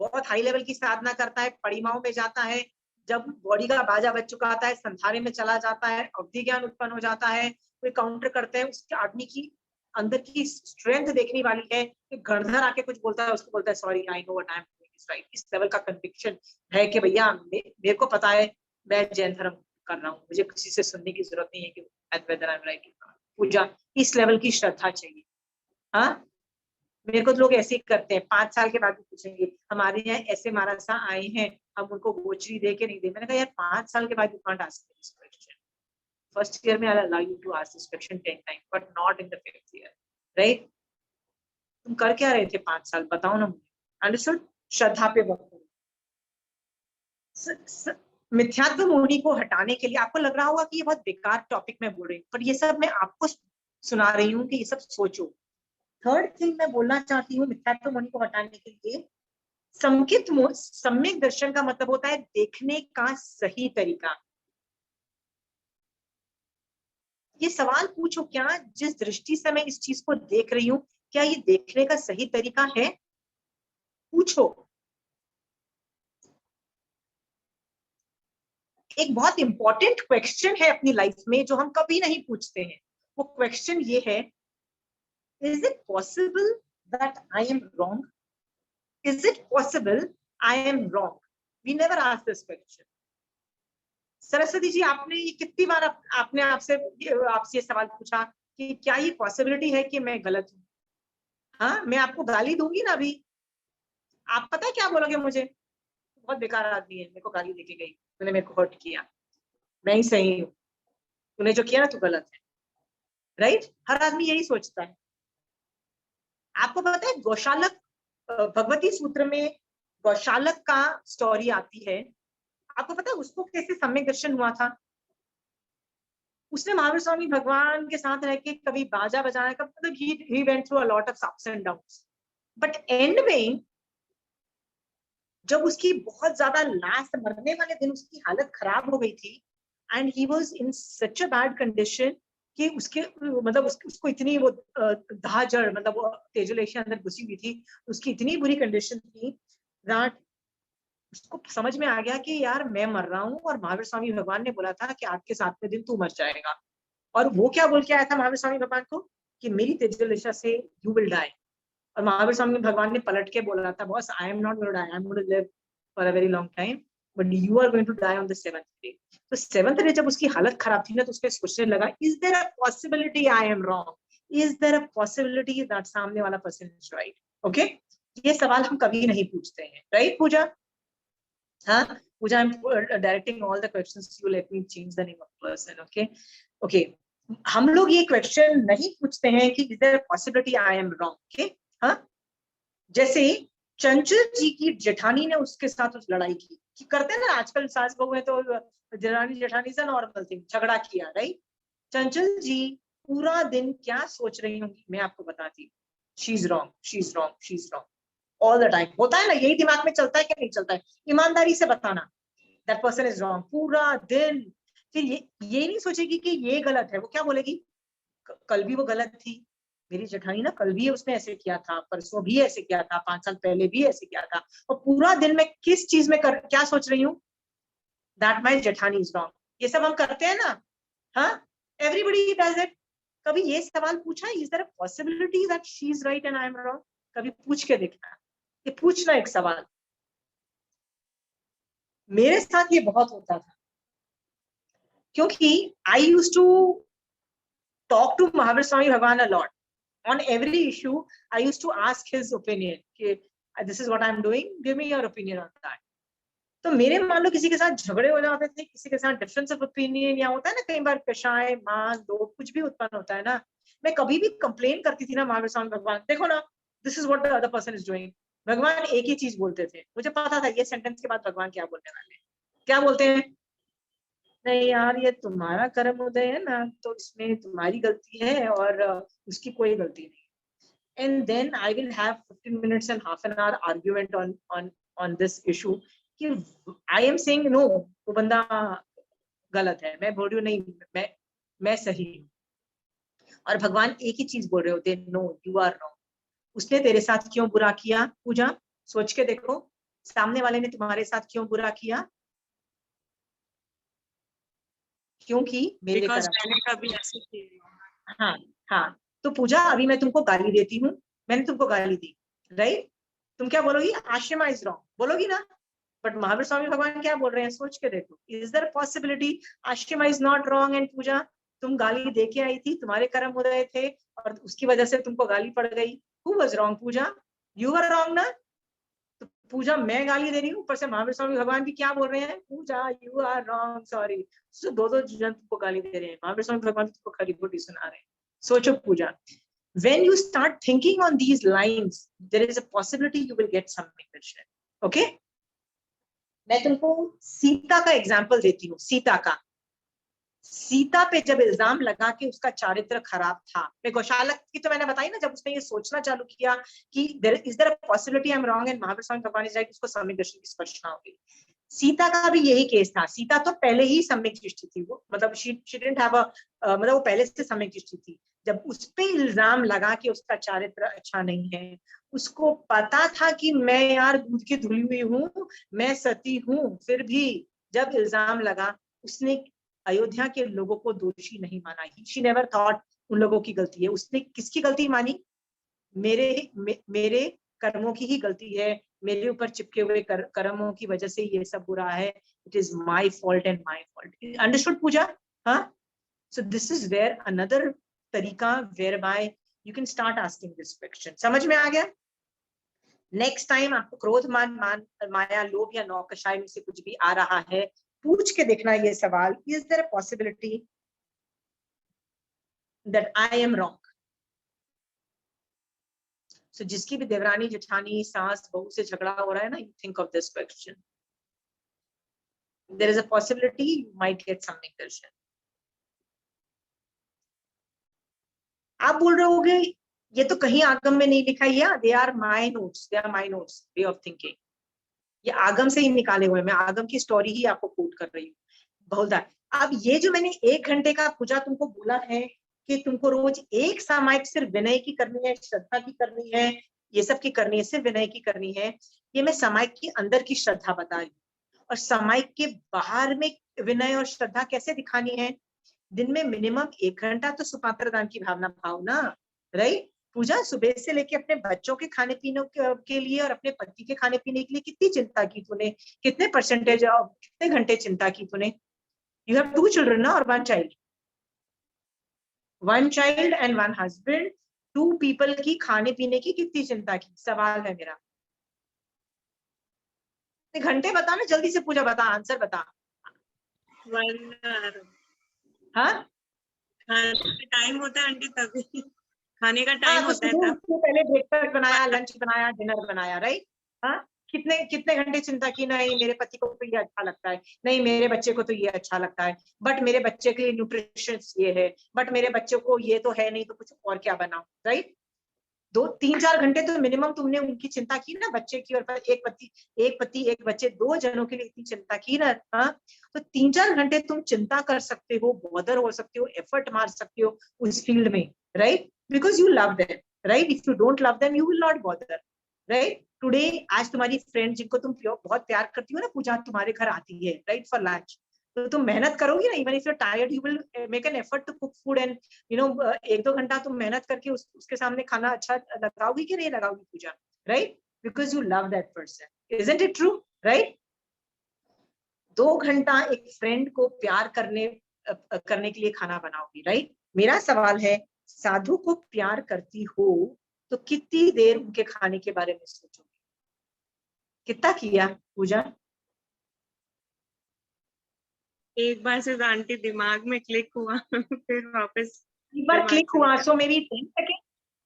Speaker 1: बहुत हाई लेवल की साधना करता है, परिमाओं में जाता है, जब बॉडी का बाजा बज चुका आता है संधारे में चला जाता है, अवधि ज्ञान उत्पन्न हो जाता है, कोई काउंटर करते हैं, उसके आदमी की अंदर की स्ट्रेंथ देखने वाली है कि गणधर आके कुछ बोलता है, उसको बोलता है sorry I know what I am doing is right. इस लेवल का कन्विक्शन है कि भैया मेरे को पता है मैं जैन धर्म कर रहा हूँ, मुझे किसी से सुनने की जरूरत नहीं है कि वेदर आई एम राइट। पूजा इस लेवल की श्रद्धा चाहिए। हाँ, मेरे को तो लोग ऐसे ही करते हैं, 5 साल के बाद भी पूछेंगे हमारे यहाँ ऐसे महाराज आए हैं, हम उनको गोचरी दे के नहीं दे। मैंने कहा यार 5 साल के बाद you can't ask this question. First year में I allow you to ask this question 10 time, but not in the 5th year, right? तुम कर क्या रहे थे 5 साल, बताओ ना मुझे। अंडरस्टूड? श्रद्धा पे वर्क करो। मिथ्यात्व मोहिनी को हटाने के लिए आपको लग रहा होगा कि ये बहुत बेकार टॉपिक मैं बोल रही हूँ, पर ये सब मैं आपको सुना रही हूँ कि ये सब सोचो। थर्ड थिंग मैं बोलना चाहती हूँ मिथ्यात्व मोहिनी को हटाने के लिए, सम्यक दर्शन का मतलब होता है देखने का सही तरीका। ये सवाल पूछो, क्या जिस दृष्टि से मैं इस चीज को देख रही हूँ, क्या ये देखने का सही तरीका है? पूछो। एक बहुत इंपॉर्टेंट क्वेश्चन है अपनी लाइफ में जो हम कभी नहीं पूछते हैं। वो क्वेश्चन ये है, is it possible that I am wrong? Is it possible I am wrong? We never ask this question. Saraswati ji, आपने ये कितनी बार आपने आपसे ये सवाल पूछा कि क्या ये पॉसिबिलिटी है कि मैं गलत हूं? हाँ, मैं आपको गाली दूंगी ना अभी, आप पता है क्या बोलोगे मुझे? बहुत बेकार आदमी है, मेरे को गाली देके गई, तूने मेरे को हर्ट किया, मैं ही सही हूँ, तूने जो किया ना तू गलत है, राइट? हर आदमी यही सोचता है। आपको पता है गौशालक, भगवती सूत्र में गौशालक का स्टोरी आती है। आपको पता है उसको कैसे सम्यक दर्शन हुआ था? उसने महावीर स्वामी भगवान के साथ रह के कभी बाजा बजाना का, मतलब he went through a lot of ups and downs, but and में जब उसकी बहुत ज्यादा लास्ट मरने वाले दिन उसकी हालत खराब हो गई थी, and he was in such a bad condition कि उसके मतलब उसको इतनी वो धाजड़, मतलब वो तेजुलेशन अंदर घुसी हुई थी, उसकी इतनी बुरी कंडीशन थी दैट उसको समझ में आ गया कि यार मैं मर रहा हूँ और महावीर स्वामी भगवान ने बोला था कि आपके 7वें दिन तू मर जाएगा। और वो क्या बोल के आया था महावीर स्वामी भगवान को कि मेरी तेजोदशा से यू विल डाई। और महावीर स्वामी भगवान ने पलट के बोला था, boss I am not going to die, I am going to live for a very long time, but you are going to die on the 7th day. तो 7th डे जब उसकी हालत खराब थी ना, तो उसको सोचने लगा, is there a possibility I am wrong? Is there a possibility that सामने वाला पर्सन इज राइट? ओके, ये सवाल हम कभी नहीं पूछते हैं, राइट पूजा? हाँ पूजा, I'm directing all the questions to you. Let me change the name of person. Okay, okay. हम लोग ये क्वेश्चन नहीं पूछते हैं कि is there a possibility I am wrong? Okay, हाँ, जैसे चंचल जी की जेठानी ने उसके साथ उस लड़ाई की, कि करते हैं ना आजकल सास बहू है तो जेठानी जेठानी से नॉर्मल थिंग, झगड़ा किया, राइट? चंचल जी पूरा दिन क्या सोच रही होंगी मैं आपको बताती, she is wrong, she is wrong, she is wrong all the time. होता है ना, यही दिमाग में चलता है कि नहीं चलता है? ईमानदारी से बताना दैट पर्सन इज रॉन्ग पूरा दिन। फिर ये नहीं सोचेगी कि ये गलत है, वो क्या बोलेगी, कल भी वो गलत थी, मेरी जेठानी ना कल भी उसने ऐसे किया था, परसों भी ऐसे किया था, 5 साल पहले भी ऐसे किया था, और पूरा दिन मैं किस चीज में क्या सोच रही हूँ, दैट माय जेठानी इज रॉन्ग। ये सब हम करते हैं ना, हाँ, एवरीबडी डज इट। कभी ये सवाल पूछा, is there a possibility that she is right and I am wrong? कभी पूछ के देखना, ये पूछना एक सवाल। मेरे साथ ये बहुत होता था, क्योंकि I used to talk to Mahavir Swami bhagwan a lot on every issue. I used to ask his opinion कि this is what I'm doing, give me your opinion on that. तो मेरे मान लो किसी के साथ झगड़े हो जाते थे, किसी के साथ डिफरेंस ऑफ ओपिनियन, या होता है ना कई बार कषाय मान दो कुछ भी उत्पन्न होता है ना, मैं कभी भी कंप्लेन करती थी ना महावीर स्वामी भगवान, देखो ना this is what the other person is doing. भगवान एक ही चीज बोलते थे, मुझे पता था ये सेंटेंस के बाद भगवान क्या बोलने वाले हैं। क्या बोलते हैं, नहीं यार ये तुम्हारा कर्म उदय है ना, तो इसमें तुम्हारी गलती है और उसकी कोई गलती नहीं। And then I will have 15 minutes and half an hour argument on this issue कि I am saying no, वो बंदा गलत है, मैं बोल रही हूँ नहीं, मैं सही हूँ, और भगवान एक ही चीज बोल रहे होते, नो यू आर रॉन्ग। उसने तेरे साथ क्यों बुरा किया पूजा, सोच के देखो, सामने वाले ने तुम्हारे साथ क्यों बुरा किया? क्योंकि मेरे
Speaker 6: Because
Speaker 1: कर्म।
Speaker 6: मैंने कभी ऐसे किया।
Speaker 1: हाँ हाँ, तो पूजा अभी मैं तुमको गाली देती हूँ, मैंने तुमको गाली दी, राइट? तुम क्या बोलोगी, आशिमा इज रॉन्ग बोलोगी ना, बट महावीर स्वामी भगवान क्या बोल रहे हैं, सोच के देखो, is there possibility Ashima is not wrong and Puja तुम गाली दे के आई थी, तुम्हारे कर्म उदय थे और उसकी वजह से तुमको गाली पड़ गई, Who was wrong? Puja, you were wrong ना? तो पूजा मैं गाली दे रही हूँ, ऊपर से महावीर स्वामी भगवान भी क्या बोल रहे हैं, पूजा you are wrong, sorry. So दो जन को गाली दे रहे हैं, महावीर स्वामी भगवान तुमको खरी खोटी सुना रहे हैं. सोचो पूजा, when you start thinking on these lines, there is a possibility you will get something darshan. Okay? मैं तुमको सीता का एग्जाम्पल देती हूँ. सीता पे जब इल्जाम लगा कि उसका चारित्र खराब था, मैं गौशाला की तो मैंने बताई ना, जब उसने ये सोचना चालू किया कि is there a possibility I am wrong and Mahavir Swami bhagwan is right, उसको सम्यक दर्शन की स्पर्शना हो गई. सीता का भी यही केस था. सीता तो पहले ही सम्यक दृष्टि थी, वो मतलब शी डिडंट हैव मतलब वो पहले से सम्यक दृष्टि थी. जब उस पे इल्जाम लगा कि उसका चारित्र अच्छा नहीं है, उसको पता था कि मैं यार दूध की धुली हुई हूँ, मैं सती हूँ, फिर भी जब इल्जाम लगा उसने अयोध्या के लोगों को दोषी नहीं माना. शी नेवर थॉट उन लोगों की गलती है. उसने किसकी गलती मानी? मेरे कर्मों की ही गलती है, मेरे ऊपर चिपके हुए कर्मों की वजह से ये सब बुरा है. It is my fault and my fault. Understood Puja? हाँ. So this is where another tarika whereby you can start asking this question. समझ में आ गया? नेक्स्ट टाइम आपको क्रोध, मान, माया, लोभ या नौकशाई में से कुछ भी आ रहा है, पूछ के देखना ये सवाल, is there a possibility that I am wrong? So जिसकी भी देवरानी, जेठानी, सास, बहू से झगड़ा हो रहा है ना, you think of this question. There is a possibility you might get सम्यक दर्शन. आप बोल रहे होगे ये तो कहीं आगम में नहीं लिखा है. They are my notes, way of thinking. ये आगम से ही निकाले हुए, मैं आगम की स्टोरी ही आपको कोट कर रही हूँ बहुधा. अब ये जो मैंने 1 घंटे का पूजा तुमको बोला है कि तुमको रोज एक सामायिक सिर्फ विनय की करनी है, श्रद्धा की करनी है, ये सब की करनी है, सिर्फ विनय की करनी है. ये मैं सामायिक के अंदर की श्रद्धा बता रही हूँ. और सामायिक के बाहर में विनय और श्रद्धा कैसे दिखानी है? दिन में मिनिमम 1 घंटा तो सुपात्र दान की भावना भाव ना. राइट पूजा, सुबह से लेके अपने बच्चों के खाने पीने के लिए और अपने पति के खाने पीने के लिए कितनी चिंता की तूने? कितने परसेंटेज, कितने घंटे चिंता की तूने? यू हैव 2 चिल्ड्रन ना, और 1 child. 1 child and 1 husband, 2 people की खाने पीने की कितनी चिंता की? सवाल है मेरा. घंटे बता ना, जल्दी से पूजा बता, आंसर बता.
Speaker 6: 1 hour.
Speaker 1: हाँ,
Speaker 6: टाइम होता है आंटी, तभी खाने का टाइम होता है तब.
Speaker 1: पहले ब्रेकफास्ट बनाया, लंच बनाया, डिनर बनाया. राइट. हाँ, कितने घंटे चिंता की? नहीं मेरे पति को तो ये अच्छा लगता है, नहीं मेरे बच्चे को तो ये अच्छा लगता है, बट मेरे बच्चे के लिए न्यूट्रिशंस ये है, बट मेरे बच्चे को ये तो है नहीं, तो कुछ और क्या बनाऊं. राइट. 2-3-4 घंटे तो मिनिमम तुमने उनकी चिंता की ना, बच्चे की. और एक पति एक बच्चे, 2 जनों के लिए इतनी चिंता की ना. हाँ, तो 3-4 घंटे तुम चिंता कर सकते हो, बॉदर हो सकते हो, एफर्ट मार सकते हो उस फील्ड में. Right. Because you love them. Right. If you don't love them you will not bother. Right. Today, आज तुम्हारी फ्रेंड जिनको तुम बहुत प्यार करती हो ना पूजा, तुम्हारे घर आती है. राइट. For lunch. तो तुम मेहनत करोगी ना, even if you are tired you will make an effort to cook food and 1-2 घंटा तुम मेहनत करके उसके सामने खाना अच्छा लगाओगी कि नहीं लगाओगी Puja? Right. Because you love that person. Isn't it true? Right. 2 घंटा एक फ्रेंड को प्यार करने के लिए खाना बनाओगी. राइट. मेरा सवाल है, साधु को प्यार करती हो तो कितनी देर उनके खाने के बारे में सोचोगी? कितना किया पूजा?
Speaker 6: एक बार से आंटी दिमाग में क्लिक हुआ फिर वापस
Speaker 1: एक बार क्लिक हुआ, सो मेरी 10 सेकंड,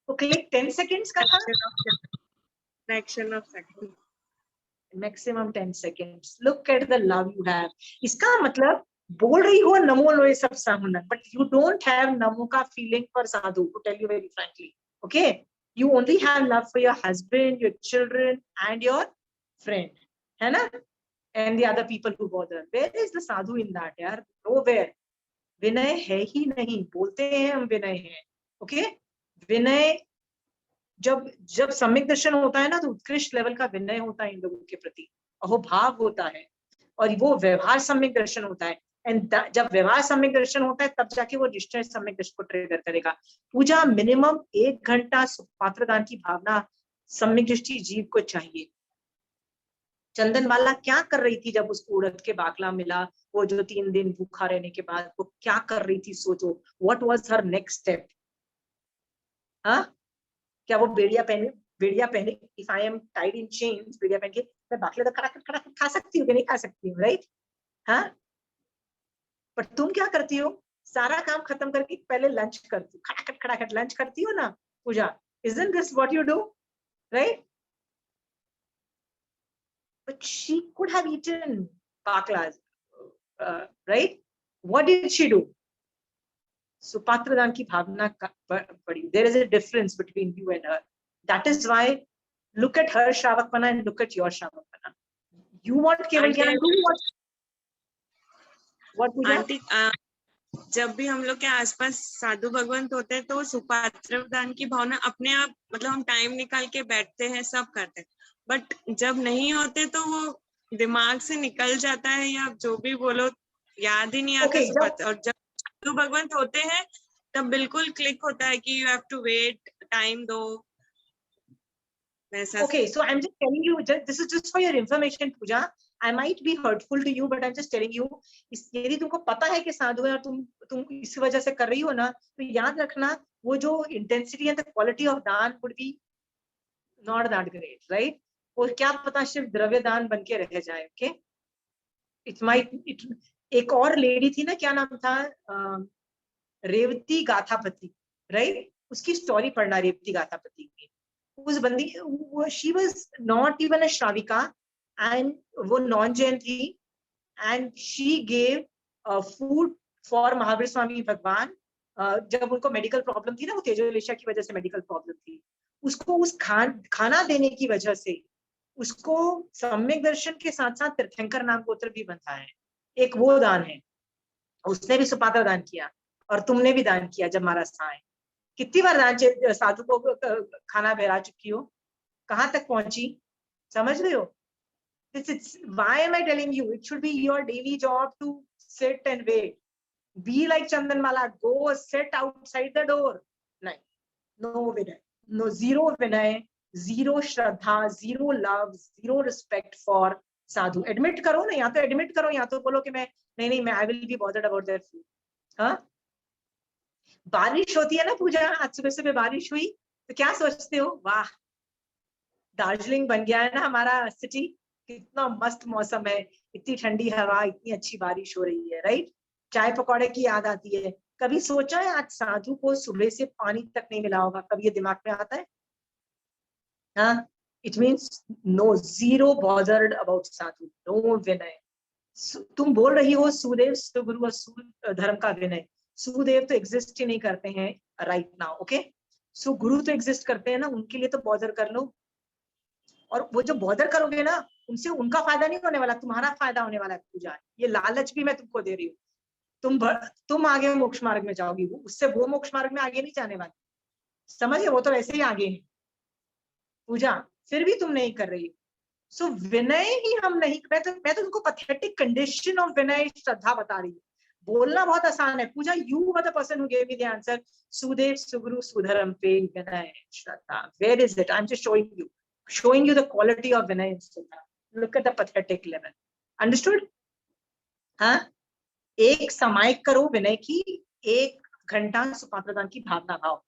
Speaker 1: तो क्लिक 10 सेकंड्स का था.
Speaker 6: Fraction of second,
Speaker 1: maximum 10 seconds. Look at the love you have. इसका मतलब बोल रही हो नमो लोए सब साहुना, बट यू डोंट हैव नमो का फीलिंग फॉर साधु, to tell you very frankly. Okay. You only have love for your husband, your children and your friend, है ना, and the other people who bother. Where is the sadhu in that? यार nowhere. विनय है ही नहीं. बोलते हैं हम विनय है. Okay. विनय जब सम्यक दर्शन होता है ना, तो उत्कृष्ट लेवल का विनय होता है इन लोगों के प्रति, अहोभाव होता है, और वो व्यवहार सम्यक दर्शन होता है. एंड जब व्यवहार सम्यक दर्शन होता है तब जाके वो निश्चय सम्यक दर्शन को ट्रिगर करेगा. पूजा मिनिमम 1 घंटा पात्रदान की भावना सम्यक दृष्टि जीव को चाहिए. चंदनवाला क्या कर रही थी जब उसको उड़द के बाकला मिला? वो जो 3 दिन भूखा रहने के बाद वो क्या कर रही थी? सोचो, what was her next step? हाँ, क्या वो बेड़िया पहने if I am tied in chains, बेड़िया पहन के मैं बाकी खड़ा खा सकती हूँ कि नहीं खा सकती हूँ, राइट? हाँ, पर तुम क्या करती हो, सारा काम खत्म करके पहले लंच करती हो, खटाखट लंच करती हो ना पूजा? Isn't this what you do, right? But she could have eaten baklas, right? What did she do? सुपात्रदान की भावना पड़ी. There is a difference between you and her. That is why look at her श्रावकपना and look at your श्रावकपना. You want केवल ज्ञान, do what Puja?
Speaker 6: Aunty जब भी हम लोग के आसपास साधु भगवंत होते हैं तो सुपात्र दान की भावना अपने आप, मतलब हम टाइम निकाल के बैठते हैं, सब करते हैं, बट जब नहीं होते तो वो दिमाग से निकल जाता है, या जो भी बोलो याद ही नहीं आता सुपात्र. और जब साधु भगवंत होते हैं तब बिल्कुल क्लिक होता है कि you have to wait, time दो, वैसा.
Speaker 1: Okay, so I'm just telling you, this is just for your information, Pooja. I might be hurtful to you, but I'm just telling you, यदि तुमको पता है कि साधु है और तुम इस वजह से कर रही हो ना, तो याद रखना वो जो intensity and the quality of दान would be not that great, right? और क्या पता सिर्फ द्रव्य दान बन के रह जाए. Okay, एक और लेडी थी ना, क्या नाम था, रेवती गाथापति, राइट? उसकी स्टोरी पढ़ना, रेवती गाथापति की. उस बंदी, she was not even a श्राविका and वो नॉन जैन थी, and she gave food for Mahavir Swami भगवान. जब उनको मेडिकल प्रॉब्लम थी ना, वो तेजोलेशिया की वजह से मेडिकल प्रॉब्लम थी, उसको उस खाना देने की वजह से उसको सम्यक दर्शन के साथ साथ तीर्थंकर नाम गोत्र भी बनता है. एक वो दान है. उसने भी सुपात्र दान किया और तुमने भी दान किया जब महाराज आए. कितनी बार दान साधु को खाना बहरा चुकी हो, कहाँ तक पहुंची, समझ रहे हो? Why am I telling you? It should be your daily job to sit and wait. Be like Chandanmala, go sit outside the door. No Vinay, no, zero Vinay, zero Shraddha, zero love, zero respect for sadhu. Admit करो ना, या तो admit करो, या तो बोलो कि मैं नहीं, I will be bothered about their food. हाँ, बारिश होती है ना पूजा, आज सुबह सुबह बारिश हुई तो क्या सोचते हो, वाह दार्जिलिंग बन गया है ना हमारा सिटी, कितना मस्त मौसम है, इतनी ठंडी हवा, इतनी अच्छी बारिश हो रही है, राइट? चाय पकौड़े की याद आती है. कभी सोचा है आज साधु को सुबह से पानी तक नहीं मिला होगा, कभी ये दिमाग में आता है? हाँ, it means no, zero bothered about sadhu, no vinay. तुम बोल रही हो सुदेव सुगुरु और धर्म का विनय. सुदेव तो एग्जिस्ट ही नहीं करते हैं राइट नाउ. ओके, सो गुरु तो एग्जिस्ट करते हैं ना, उनके लिए तो बॉदर कर लो. और वो जो बॉदर करोगे ना, उनसे उनका फायदा नहीं होने वाला, तुम्हारा फायदा होने वाला है पूजा. ये लालच भी मैं तुमको दे रही हूँ. तुम आगे मोक्ष मार्ग में जाओगी, उससे वो मोक्ष मार्ग में आगे नहीं जाने वाली, समझिए? वो तो वैसे ही आगे है पूजा, फिर भी तुम नहीं कर रही हो. सो विनय ही हम नहीं, मैं तो तुमको pathetic condition of vinay shraddha बता रही हूँ. बोलना बहुत आसान है Puja. You were the person who gave me the answer. सुदेव सुगुरु सुधर्म पे विनय श्रद्धा. Where is it? I am just showing you the quality of Vinay and Shraddha. Look at the pathetic level. Understood? हाँ, एक समायिक करो विनय की, 1 घंटा सुपात्रदान की भावना भाव.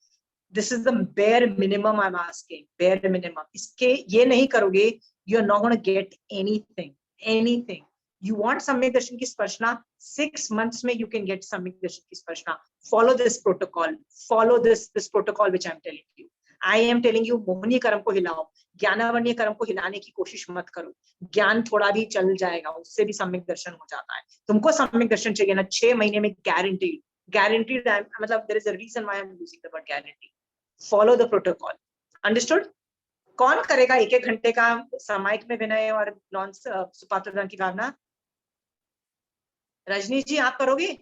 Speaker 1: This is the bare minimum I'm asking. Bare minimum. इसके ये नहीं करोगे, you're not going to get anything. You want सम्यक दर्शन की स्पर्शना, 6 months में you can get सम्यक दर्शन की स्पर्शना. Follow this protocol. Follow this protocol which I'm telling you. I am telling you, मोहनी कर्म को हिलाओ, ज्ञानावरणीय कर्म को हिलाने की कोशिश मत करो. ज्ञान थोड़ा भी चल जाएगा, उससे भी सम्यक दर्शन हो जाता है. तुमको सम्यक दर्शन चाहिए ना, 6 महीने में guaranteed. मतलब there is a reason why I'm using the word guarantee. Follow the protocol. Understood? कौन करेगा 1-1 घंटे का सामायिक में विनय और नॉन सुपात्रदान की भावना? रजनी जी, आप करोगे?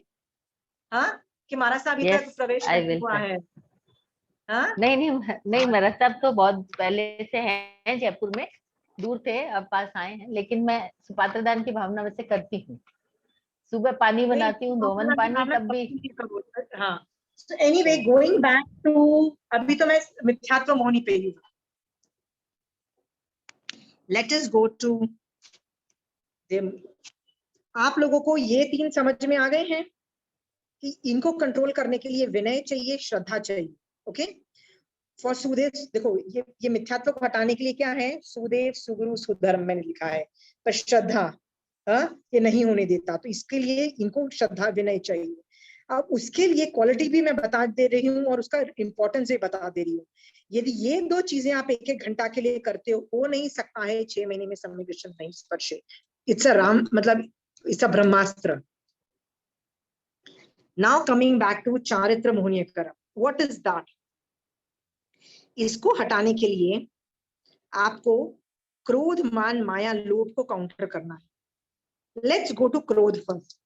Speaker 1: हाँ, कि महाराज साहब अभी तक प्रवेश नहीं हुआ है? हाँ?
Speaker 5: नहीं, महाराज साहब तो बहुत पहले से हैं जयपुर में, दूर थे, अब पास आए हैं, लेकिन मैं सुपात्रदान की भावना वैसे करती हूँ. सुबह पानी बनाती हूँ, दोवन पानी, तब भी.
Speaker 1: हाँ. So anyway, going back to, अभी तो मैं मिथ्यात्व मोहनी पे ही. Let us go to them. आप लोगों को ये 3 समझ में आ गए हैं कि इनको कंट्रोल करने के लिए विनय चाहिए, श्रद्धा चाहिए. ओके, फॉर सुदेव, देखो ये मिथ्यात्व को हटाने के लिए क्या है, सुदेव सुगुरु सुधर्म मैंने लिखा है, पर श्रद्धा ये नहीं होने देता, तो इसके लिए इनको श्रद्धा विनय चाहिए। अब उसके लिए क्वालिटी भी मैं बता दे रही हूँ और उसका इंपॉर्टेंस भी बता दे रही हूँ। यदि ये दो चीजें आप एक एक घंटा के लिए करते हो नहीं सकता है 6 महीने में सम्यक दर्शन नहीं स्पर्शे। इट्स अ राम, मतलब इट्स अ ब्रह्मास्त्र। नाउ कमिंग बैक टू चारित्र मोहनीयकरम, व्हाट इज दैट? इसको हटाने के लिए आपको क्रोध मान माया लोभ को काउंटर करना है। लेट्स गो टू क्रोध फर्स्ट।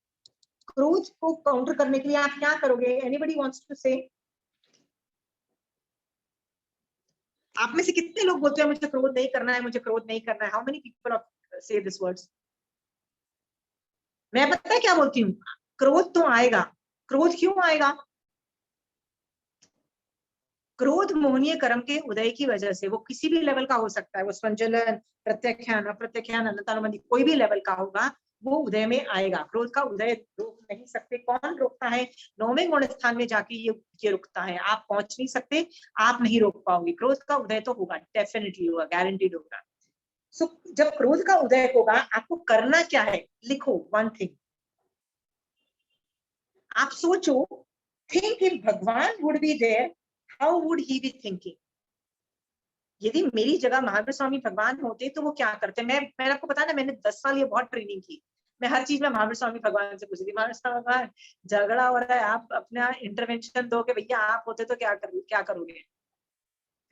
Speaker 1: क्रोध को काउंटर करने के लिए आप क्या करोगे? एनीबडी वांट्स टू से? आप में से कितने लोग बोलते हैं मुझे क्रोध नहीं करना है, मुझे क्रोध नहीं करना है? हाउ मेनी पीपल से दिस वर्ड्स? मैं पता है क्या बोलती हूँ, क्रोध तो आएगा। क्रोध क्यों आएगा? क्रोध मोहनीय कर्म के उदय की वजह से, वो किसी भी लेवल का हो सकता है, वो संचलन, प्रत्याख्यान, अप्रत्याख्यान, अनंतानुबंधी, कोई भी लेवल का होगा, वो उदय में आएगा। क्रोध का उदय रोक नहीं सकते। कौन रोकता है? 9वें गुण स्थान में जाके ये रुकता है। आप पहुंच नहीं सकते, आप नहीं रोक पाओगे। क्रोध का उदय तो होगा, डेफिनेटली होगा, गारंटीड होगा। सो जब क्रोध का उदय होगा, आपको करना क्या है? लिखो वन थिंग। आप सोचो, थिंक इफ भगवान would be there, how would he be thinking? यदि मेरी जगह महावीर स्वामी भगवान होते तो वो क्या करते? मैंने आपको बताया ना, मैंने 10 साल ये बहुत ट्रेनिंग की। मैं हर चीज में महावीर स्वामी भगवान से पूछती थी, महावीर स्वामी भगवान झगड़ा हो रहा है, आप अपना इंटरवेंशन दोगे, भैया आप होते तो क्या करोगे?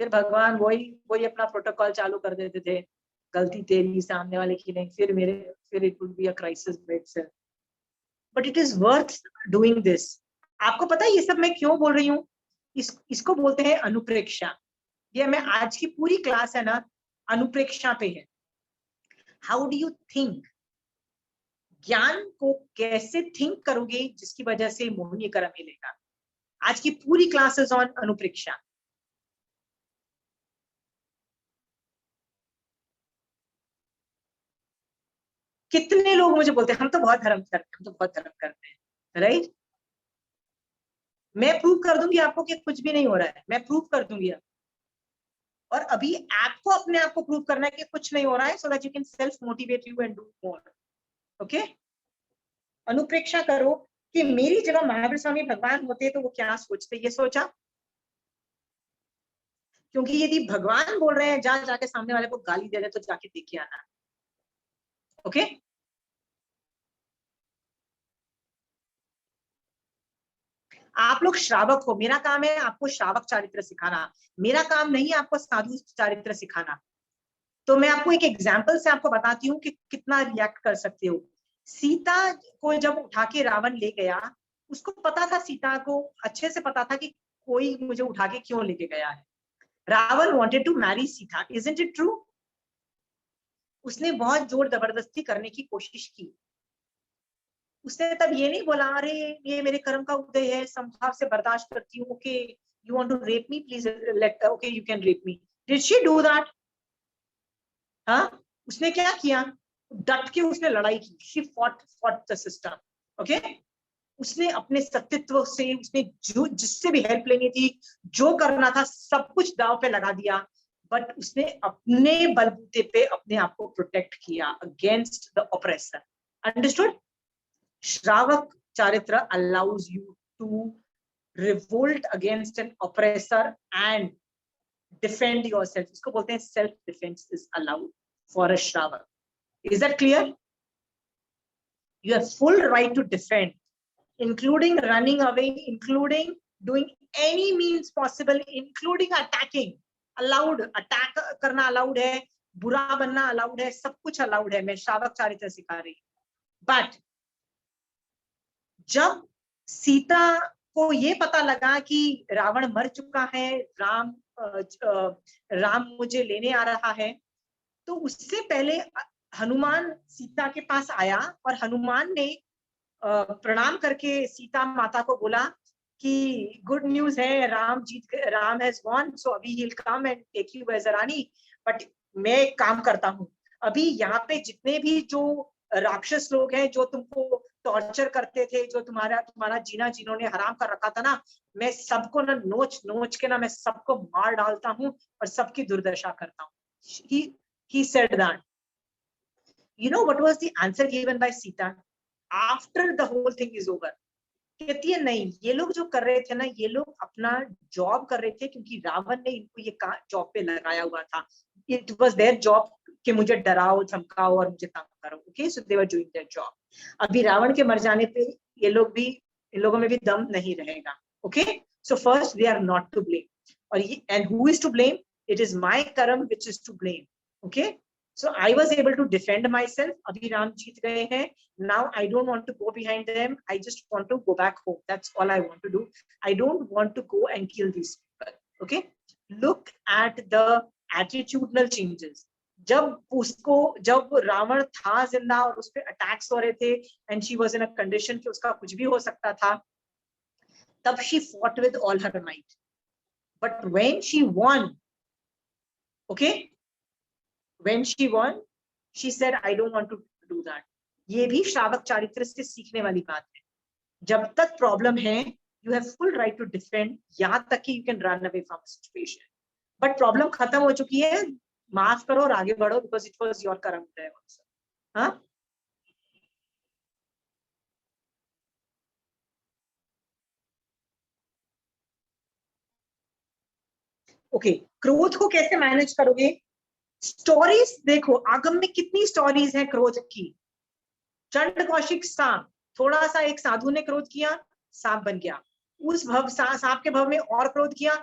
Speaker 1: फिर भगवान वही अपना प्रोटोकॉल चालू कर देते थे, गलती तेरी, सामने वाले की नहीं, फिर it would be a crisis itself. But it is worth doing this. आपको पता है ये सब मैं क्यों बोल रही हूँ? इसको बोलते हैं अनुप्रेक्षा। ये मैं आज की पूरी क्लास है ना, अनुप्रेक्षा पे है। How do you think? ज्ञान को कैसे थिंक करोगे जिसकी वजह से मोहनीय कर्म मिलेगा। आज की पूरी क्लासेस ऑन अनुप्रेक्षा। कितने लोग मुझे बोलते हैं हम तो बहुत धर्म करते हैं, हम तो बहुत धर्म करते हैं, राइट? मैं प्रूव कर दूंगी आपको कि कुछ भी नहीं हो रहा है, मैं प्रूव कर दूंगी आपको। और अभी आपको अपने आप को प्रूव करना है कि कुछ नहीं हो रहा है, so that you can self motivate you and do more. Okay, अनुप्रेक्षा करो कि मेरी जगह महावीर स्वामी भगवान होते तो वो क्या सोचते। ये सोचा? क्योंकि यदि भगवान बोल रहे हैं जाके सामने वाले को गाली दे रहे तो जाके देख के आना। ओके, आप लोग श्रावक हो, मेरा काम है आपको श्रावक चारित्र सिखाना, मेरा काम नहीं है आपको साधु चारित्र सिखाना। तो मैं आपको एक एग्जाम्पल से आपको बताती हूँ कि कितना रिएक्ट कर सकते हो। सीता को जब उठा के रावण ले गया, उसको पता था, सीता को अच्छे से पता था कि कोई मुझे उठा के क्यों लेके गया है। Ravan wanted to marry Sita, isn't it true? उसने बहुत जोर जबरदस्ती करने की कोशिश की। उसने तब ये नहीं बोला अरे ये मेरे कर्म का उदय है, समभाव से बर्दाश्त करती हूँ, okay you want to rape me, please let, okay you can rape me. Did she do that? हाँ, उसने क्या किया? डट के उसने लड़ाई की। She fought the system. Okay, उसने अपने सत्यत्व से, उसने जो जिससे भी हेल्प लेनी थी, जो करना था, सब कुछ दांव पे लगा दिया। बट उसने अपने बलबूते पे अपने आप को प्रोटेक्ट किया अगेंस्ट द ऑपरेसर। अंडरस्टूड? श्रावक चारित्र allows you to revolt against an oppressor and defend yourself. इसको बोलते हैं self defense is allowed for a Shravak. Is that clear? You have full right to defend, including running away, including doing any means possible, including attacking. Allowed, attack करना allowed है, बुरा बनना allowed है, सब कुछ allowed है। मैं श्रावक चारित्र सिखा रही हूँ। But जब सीता को ये पता लगा कि रावण मर चुका है, राम मुझे लेने आ रहा है, तो उससे पहले हनुमान सीता के पास आया और हनुमान ने प्रणाम करके सीता माता को बोला कि गुड न्यूज है, राम हैज वॉन, सो अभी ही will come and take you as a रानी। बट मैं एक काम करता हूँ, अभी यहाँ पे जितने भी जो राक्षस लोग हैं जो तुमको टॉर्चर करते थे, जो तुम्हारा जीना जिन्होंने हराम कर रखा था ना, मैं सबको ना नोच नोच के ना मैं सबको मार डालता हूँ और सबकी दुर्दशा करता हूँ. He said that. You know what was the answer given by Sita after the whole thing is over? कहती है नहीं, ये लोग जो कर रहे थे ना, ये लोग अपना जॉब कर रहे थे क्योंकि रावण ने इनको ये जॉब पे लगाया हुआ था. It was their job कि मुझे डराओ धमकाओ और मुझे तंग करो. Okay, so they were doing their job. अभी रावण के मर जाने पे ये लोग भी, इन लोगों में भी दम नहीं रहेगा. Okay, so first they are not to blame. और ये, and who is to blame? It is my karma which is to blame. Okay, so I was able to defend myself. अभी राम जीत गए हैं. Now I don't want to go behind them. I just want to go back home. That's all I want to do. I don't want to go and kill these people. Okay, look at the attitudinal changes. जब रावण था जिंदा और उस पे attacks हो रहे थे and she was in a condition कि उसका कुछ भी हो सकता था, तब she fought with all her might. But when she won, okay, when she won, she said, I don't want to do that. ये भी श्रावक चारित्र से सीखने वाली बात है. जब तक प्रॉब्लम है, you have full right to defend, यहाँ तक कि you can run away from a situation. But problem खत्म हो चुकी है, माफ करो और आगे बढ़ो, because it was your karma there also. हाँ? Okay, क्रोध को कैसे मैनेज करोगे? स्टोरीज देखो, आगम में कितनी स्टोरीज हैं क्रोध की. चंड कौशिक सांप, थोड़ा सा एक साधु ने क्रोध किया, सांप बन गया. उस सांप के भव में और क्रोध किया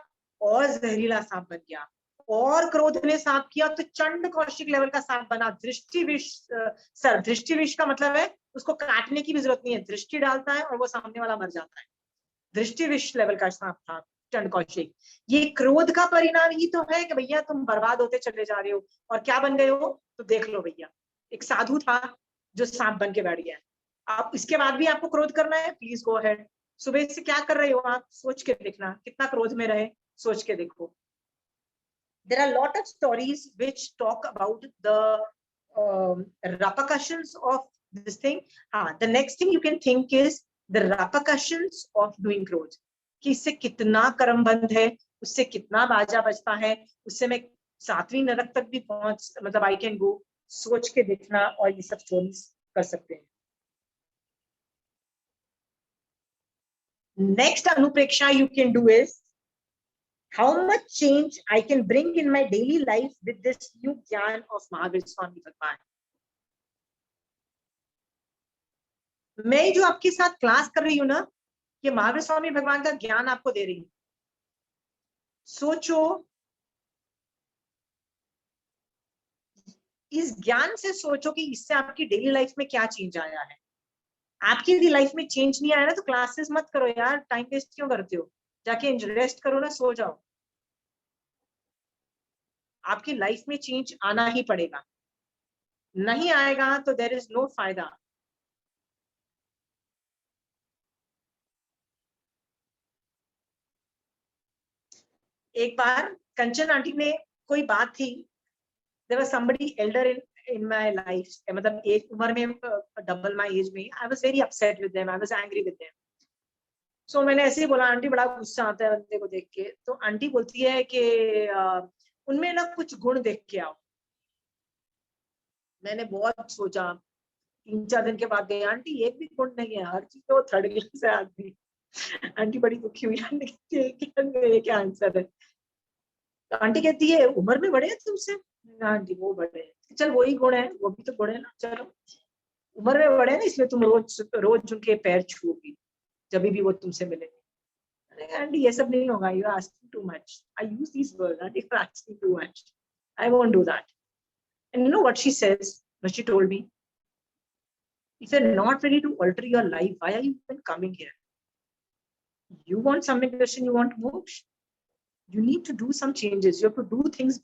Speaker 1: और जहरीला सांप बन गया. और क्रोध ने सांप किया तो चंड कौशिक लेवल का सांप बना. दृष्टि विष का मतलब है उसको काटने की भी जरूरत नहीं है, दृष्टि डालता है और वो सामने वाला मर जाता है. दृष्टि विष लेवल का सांप था चंड कौशिक. ये क्रोध का परिणाम ही तो है कि भैया तुम बर्बाद होते चले जा रहे हो. और क्या बन गए हो तो देख लो भैया, एक साधु था जो सांप बन के बैठ गया. आप इसके बाद भी आपको क्रोध करना है, प्लीज गो अहेड. सुबह से क्या कर रहे हो आप, सोच के देखना, कितना क्रोध में रहे, सोच के देखो. There are a lot of stories which talk about the repercussions of this thing. The next thing you can think is the repercussions of doing क्रोध. कि इससे कितना कर्म बंध है, उससे कितना बाजा बजता है, उससे मैं 7वीं नरक तक भी पहुंच, मतलब आई कैन गो. सोच के देखना और ये सब स्टोरीज कर सकते हैं. Next anupreksha you can do is how much change I can bring in my daily life with this new ज्ञान of महावीर स्वामी भगवान. मैं जो आपके साथ क्लास कर रही हूँ ना, ये महावीर स्वामी भगवान का ज्ञान आपको दे रही हूँ. सोचो, इस ज्ञान से सोचो कि इससे आपकी डेली लाइफ में क्या चेंज आया है. आपकी यदि लाइफ में चेंज नहीं आया ना तो क्लासेस मत करो यार, टाइम वेस्ट क्यों करते हो, जाके रेस्ट करो ना, सो जाओ. आपकी लाइफ में चेंज आना ही पड़ेगा, नहीं आएगा तो देयर इज नो फायदा. एक बार कंचन आंटी ने कोई बात थी, there was somebody elder in my life, मतलब एक उम्र में डबल माय एज में. I was very upset with them, I was angry with them. So मैंने ऐसे ही बोला, आंटी बड़ा गुस्सा आता है बंदे को देख के. तो आंटी बोलती है कि उनमें ना कुछ गुण देख के आओ. मैंने बहुत सोचा, 3-4 दिन के बाद गई, आंटी एक भी गुण नहीं है, हर चीज तो थर्ड क्लास है आदमी. आंटी बड़ी दुखी हुई, आंटी कहती है क्या आंसर है. तो आंटी कहती है उम्र में बड़े हैं तुमसे. आंटी वो बड़े हैं, चल वही गुण है, वो भी तो गुण है ना. चलो उम्र में बड़े हैं ना, इसलिए तुम रोज उनके पैर छूओगी जब भी वो तुमसे मिलेंगे. आंटी ये सब नहीं होगा, you are asking too much. I use this word, aunty you are asking too much, I won't do that. And you know what she says, what she told me, if you're not ready to alter your life, why are you even coming here? You want salvation, you want moksha, you need to do some changes. You have to do things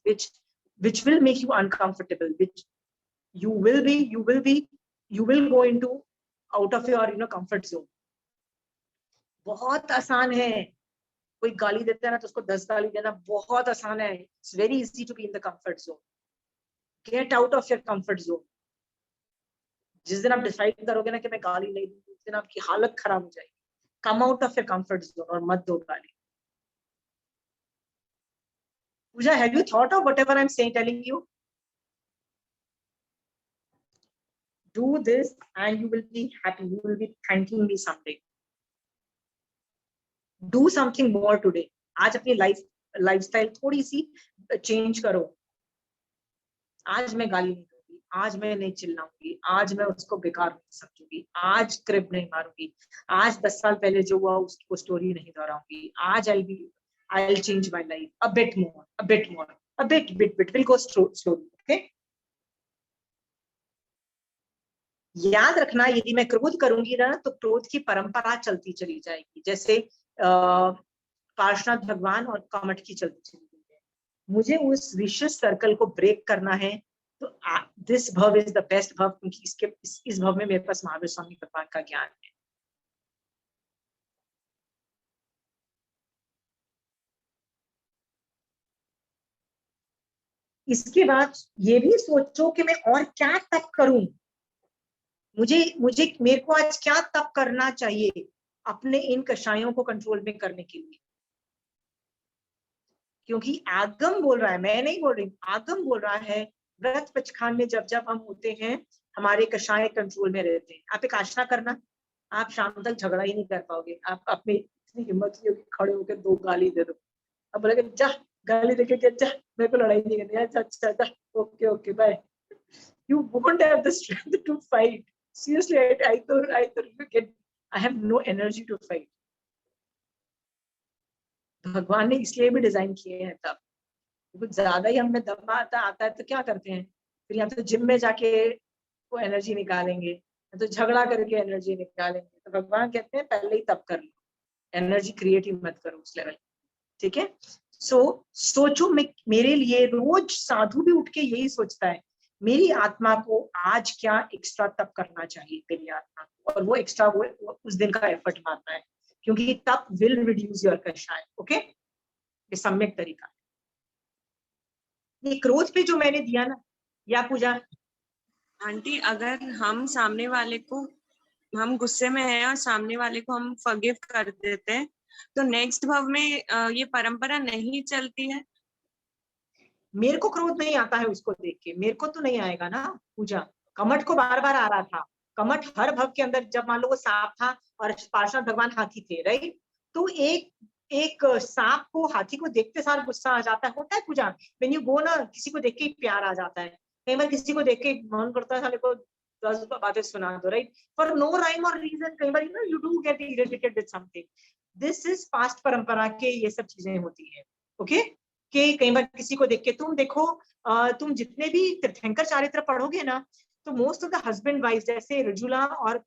Speaker 1: which will make you uncomfortable, which you will go into out of your comfort zone. बहुत आसान है. कोई गाली देता है ना तो उसको 10 गाली देना बहुत आसान है. It's very easy to be in the comfort zone. Get out of your comfort zone. जिस दिन आप डिसाइड करोगे ना कि मैं गाली नहीं दूंगी, दिन आपकी हालत खराब हो जाएगी। Come out of your comfort zone और मत दो गाली। Puja, have you thought of whatever I am saying, telling you? Do this and you will be happy. You will be thanking me someday. Do something more today. आज अपनी lifestyle थोड़ी सी change करो। आज मैं गाली नहीं दूंगी, आज मैं नहीं चिल्लाऊंगी, आज मैं उसको बेकार नहीं समझूंगी, आज क्रिप नहीं मारूंगी, आज 10 साल पहले जो हुआ उसको स्टोरी नहीं दोहराऊंगी, आज I'll change my life a bit more, a bit more, a bit. We'll go slowly, okay? याद रखना, यदि मैं क्रोध करूंगी ना तो क्रोध की परंपरा चलती चली जाएगी, जैसे पार्श्वनाथ भगवान और कमठ की चलती चली गई है। मुझे उस विशिष्ट सर्कल को ब्रेक करना है, तो दिस भव इज द बेस्ट भव, क्योंकि इस भव में मेरे पास महावीर स्वामी भगवान का ज्ञान है। इसके बाद ये भी सोचो कि मैं और क्या तप करूं, मेरे को आज क्या तप करना चाहिए अपने इन कषायों को कंट्रोल में करने के लिए। क्योंकि आगम बोल रहा है, मैं नहीं बोल रही, आगम बोल रहा है, व्रत पचखान में जब हम होते हैं हमारे कषाय कंट्रोल में रहते हैं। आप एक आशना करना, आप शाम तक झगड़ा ही नहीं कर पाओगे। आप अपनी इतनी हिम्मत नहीं होगी खड़े होकर 2 गाली दे दो। अब बोलेगे जा गाली देके क्या, जा मेरे को लड़ाई नहीं करनी, अच्छा जा, okay bye. You won't have the strength to fight. Seriously, I have no energy to fight. भगवान ने इसलिए भी डिजाइन किए हैं तब, कुछ ज्यादा ही हमें दम आता है तो क्या करते हैं फिर, या तो जिम में जाके वो एनर्जी निकालेंगे, या तो झगड़ा करके एनर्जी निकालेंगे। तो भगवान कहते हैं पहले ही तब कर लो, एनर्जी क्रिएट ही मत करो उस लेवल। ठीक है, सोचो, मेरे लिए रोज साधु भी उठ के यही सोचता है, मेरी आत्मा को आज क्या एक्स्ट्रा तप करना चाहिए मेरी आत्मा को, और वो एक्स्ट्रा वो उस दिन का एफर्ट मारना है, क्योंकि तप विल रिड्यूस योर कषाय। ओके, ये सम्यक तरीका। ये क्रोध पे जो मैंने दिया ना, या पूजा
Speaker 6: आंटी, अगर हम सामने वाले को, हम गुस्से में हैं और सामने वाले को हम फॉरगिव कर देते हैं, तो नेक्स्ट भाव में ये परंपरा नहीं चलती है।
Speaker 1: मेरे को क्रोध नहीं आता है उसको देख के, मेरे को तो नहीं आएगा ना पूजा। कमठ को बार बार आ रहा था, कमठ हर भव के अंदर, जब मान लो वो सांप था और पार्श्वनाथ भगवान हाथी थे, राइट, तो एक सांप को, हाथी को देखते सार गुस्सा आ जाता है, होता है पूजा। व्हेन यू गो ना, किसी को देख के प्यार आ जाता है, कई बार किसी को देख के मन करता है साले को 10 बातें सुना दो, राइट, फॉर नो राइम और रीजन। कई बार you do get irritated with something. This is past परंपरा के ये सब चीजें होती है। ओके, कि कई बार किसी को देख के, तुम देखो, तुम जितने भी तीर्थंकर चारित्र पढ़ोगे ना, तो most of the husband wife, जैसे रजुला और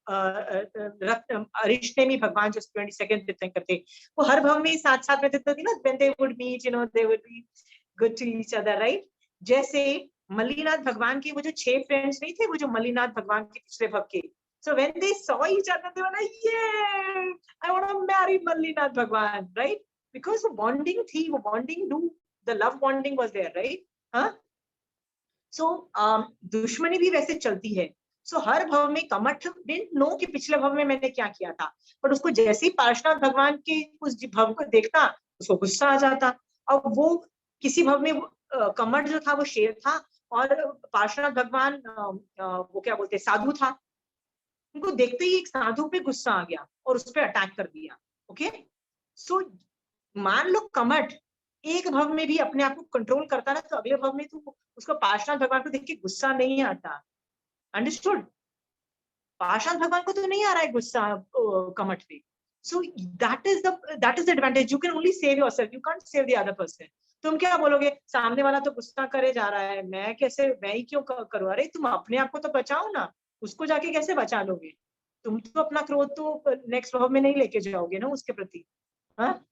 Speaker 1: अरिष्टेमी भगवान जो 22nd तीर्थंकर थे, वो हर भव में साथ साथ में थे ना, when they would meet, you know, they would be good to each other, right? जैसे मल्लीनाथ भगवान के वो जो 6 फ्रेंड्स नहीं थे, वो जो मल्लीनाथ भगवान के पिछले भव के, so when they saw each other, they were like, yeah, I want to marry Mallinath भगवान, right? Because वो bonding थी, वो bonding the love bonding was there, right? हाँ, so दुश्मनी भी वैसे चलती है। so हर भव में कमठ didn't know कि पिछले भव में मैंने क्या किया था, पर उसको जैसे ही पार्श्वनाथ भगवान के उस भव को देखता, उसको गुस्सा आ जाता। और वो किसी भव में कमठ जो था वो शेर था, और पार्श्वनाथ भगवान वो क्या बोलते, साधु था। उनको देखते ही एक साधु पे गुस्सा आ गया और उस पर अटैक कर दिया। ओके, सो मान लो कमठ एक भव में भी अपने आप को कंट्रोल करता ना, तो अगले भव में तो उसको पार्श्वनाथ भगवान को देख के गुस्सा नहीं आता। अंडरस्टूड? पार्श्वनाथ भगवान को तो नहीं आ रहा है गुस्सा कमठ पे। So that is the advantage. You can only save yourself, you can't save the other person. तुम क्या बोलोगे, सामने वाला तो गुस्सा करे जा रहा है, मैं ही क्यों करूँ? अरे तुम अपने आप को तो बचाओ ना, उसको जाके कैसे बचा लोगे? तुम तो अपना क्रोध तो नेक्स्ट भव में नहीं लेके जाओगे ना उसके प्रति। हाँ,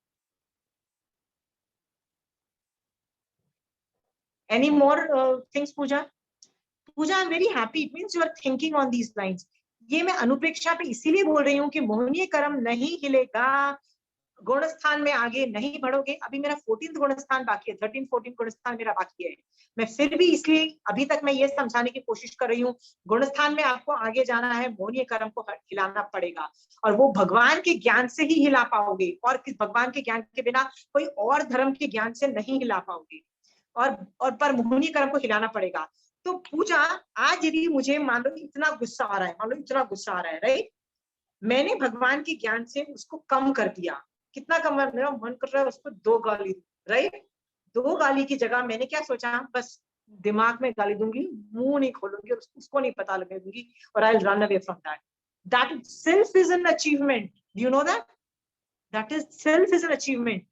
Speaker 1: any more things, Pooja? Pooja, I'm very happy. It means you are thinking on these lines. ये मैं अनुप्रेक्षा पे इसीलिए बोल रही हूँ कि मोहनीय कर्म नहीं हिलेगा गुण स्थान में आगे नहीं बढ़ोगे। अभी मेरा 14th गुण स्थान बाकी है, 13 14 गुण स्थान मेरा बाकी है। मैं फिर भी इसलिए अभी तक मैं ये समझाने की कोशिश कर रही हूँ, गुण स्थान में आपको आगे जाना है, मोहनीय कर्म को हिलाना पड़ेगा, और वो भगवान के ज्ञान से ही हिला पाओगे, और भगवान के ज्ञान के बिना कोई और धर्म के ज्ञान से नहीं हिला पाओगे, और पर मोहनीय कर्म को हिलाना पड़ेगा। तो पूजा, आज यदि मुझे मान लो इतना गुस्सा आ रहा है, मान लो इतना गुस्सा आ रहा है, राइट, मैंने भगवान के ज्ञान से उसको कम कर दिया। कितना कम? मेरा मन कर रहा है उसको 2 गाली, राइट, 2 गाली की जगह मैंने क्या सोचा, बस दिमाग में गाली दूंगी, मुंह नहीं खोलूंगी, और उसको नहीं पता लगने दूंगी, और I will run away from that. That itself is an achievement. Do you know that? That itself is an achievement.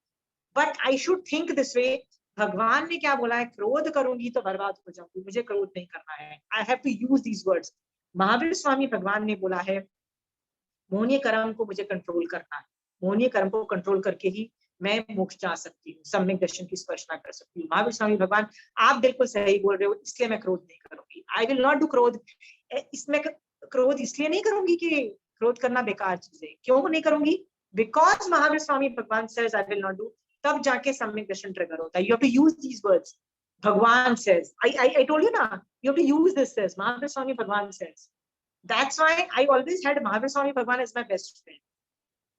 Speaker 1: But I should think this way. भगवान ने क्या बोला है, क्रोध करूंगी तो बर्बाद हो जाऊंगी, मुझे क्रोध नहीं करना है। I have to use these words. Mahavir Swami भगवान ने बोला है, मोहनीय कर्म को मुझे कंट्रोल करना है, मोहनीय कर्म को कंट्रोल करके ही मैं मोक्ष जा सकती हूँ, सम्यक दर्शन की स्पर्शना कर सकती हूँ। महावीर स्वामी भगवान, आप बिल्कुल सही बोल रहे हो, इसलिए मैं क्रोध नहीं करूंगी। आई विल नॉट डू क्रोध। इसमें क्रोध इसलिए नहीं करूंगी कि क्रोध करना बेकार चीज है। क्यों नहीं करूंगी? बिकॉज महावीर स्वामी भगवान says I will not do, तब जाके सम्यक दर्शन ट्रिगर होता है। You have to use these words. भगवान says, I told you ना, you have to use this says, Mahavir Swami भगवान says. That's why I always had Mahavir Swami Bhagwan as my best friend.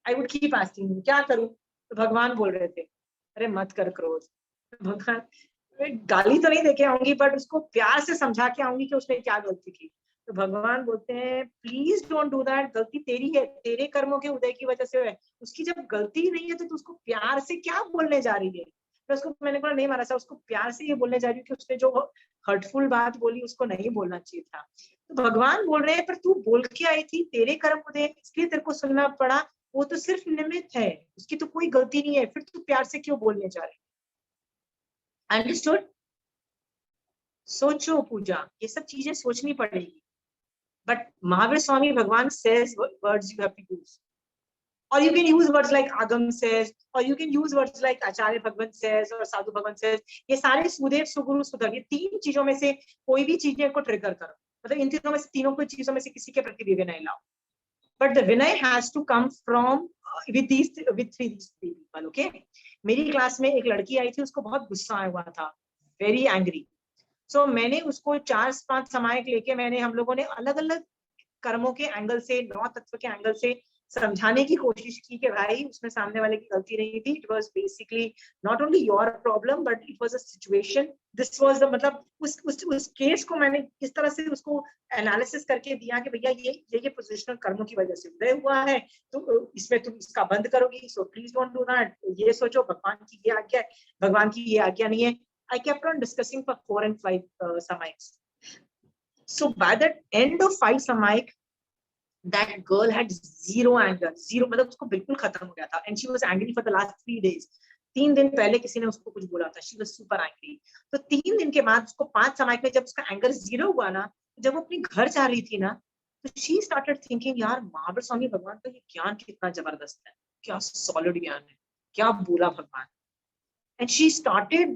Speaker 1: I would keep asking him, क्या करूं? तो भगवान बोल रहे थे, अरे मत कर क्रोध। भगवान, गाली तो नहीं देके आऊंगी, बट उसको प्यार से समझा के आऊंगी कि उसने क्या गलती की। तो भगवान बोलते हैं, प्लीज डोंट डू दैट, गलती तेरी है, तेरे कर्मों के उदय की वजह से है। उसकी जब गलती नहीं है तो तू उसको प्यार से क्या बोलने जा रही है? तो उसको मैंने बोला, नहीं महाराज, उसको प्यार से ये बोलने जा रही हूँ कि उसने जो हर्टफुल बात बोली उसको नहीं बोलना चाहिए था। तो भगवान बोल रहे हैं, पर तू बोल के आई थी, तेरे कर्म उदय, इसलिए तेरे को सुनना पड़ा, वो तो सिर्फ निमित्त है, उसकी तो कोई गलती नहीं है, फिर तू प्यार से क्यों बोलने जा रही? अंडरस्टूड? सोचो पूजा, ये सब चीजें सोचनी पड़ेगी। बट महावीर स्वामी भगवान says words you have to use, or you can use words like Agam says, or you can use words like Acharya Bhagwan says or Sadhu Bhagwan says. ये सारे सुदेव, सुगुरु, सुधर्म, ये 3 चीजों में से कोई भी चीजें को ट्रिगर करो, मतलब इन तीनों में से, तीनों को चीजों में से किसी के प्रति भी विनय लाओ। But the vinay has to come from with these three people. Okay? मेरी क्लास में एक लड़की आई थी, उसको बहुत गुस्सा आया हुआ था, very angry. So मैंने उसको 4-5 समायक लेके, मैंने हम लोगों ने अलग अलग कर्मों के एंगल से, 9 तत्व के एंगल से समझाने की कोशिश की कि भाई उसमें सामने वाले की गलती नहीं थी। It was basically not only your problem, but it was a situation, this was the, मतलब उस केस को मैंने इस तरह से उसको एनालिसिस करके दिया कि भैया ये पोजिशनल कर्मों की वजह से उदय हुआ है, तो इसमें तुम इसका बंद करोगी, so please don't do that. ये सोचो, भगवान की ये आज्ञा है, भगवान की ये आज्ञा नहीं है। I kept on discussing for 4 and 5 samayiks. So by the end of 5 samayik, that girl had zero anger, zero, मतलब उसको बिल्कुल खत्म हो गया था, and she was angry for the last 3 days. 3 दिन पहले किसी ने उसको कुछ बोला था, she was super angry. तो 3 दिन के बाद उसको 5 समायक में जब उसका एंगर 0 हुआ ना, जब वो अपनी घर जा रही थी ना, तो she started thinking, यार महावीर स्वामी भगवान का ये ज्ञान कितना जबरदस्त है, क्या सॉलिड ज्ञान है, क्या बोला भगवान। And she started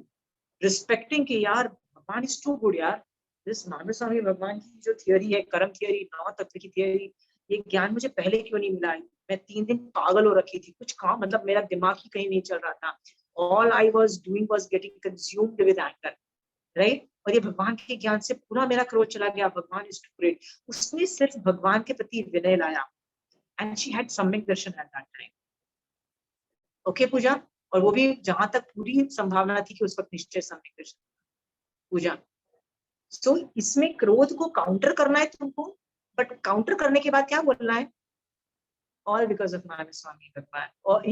Speaker 1: रिस्पेक्टिंग कि यार भगवान इज टू गुड यार, दिस महावीर स्वामी भगवान की जो थियरी है, कर्म थियरी, 9 तत्व की थियरी, ये ज्ञान मुझे पहले क्यों नहीं मिला है? मैं 3 दिन पागल हो रखी थी, कुछ काम, मतलब मेरा दिमाग ही कहीं नहीं चल रहा था। All I was doing was getting consumed with anger, right? और ये भगवान के ज्ञान से पूरा मेरा क्रोध चला गया, भगवान इज टू ग्रेट। उसने सिर्फ भगवान के प्रति विनय लाया, एंड शी हैड सम्यक दर्शन एट दैट टाइम। ओके पूजा? और वो भी जहां तक पूरी संभावना थी कि उस वक्त निश्चय सम्यक दर्शन पूजा। सो इसमें क्रोध को काउंटर करना है तुमको, बट काउंटर करने के बाद क्या बोलना है? All because of Mahavir Swami bhagwan. और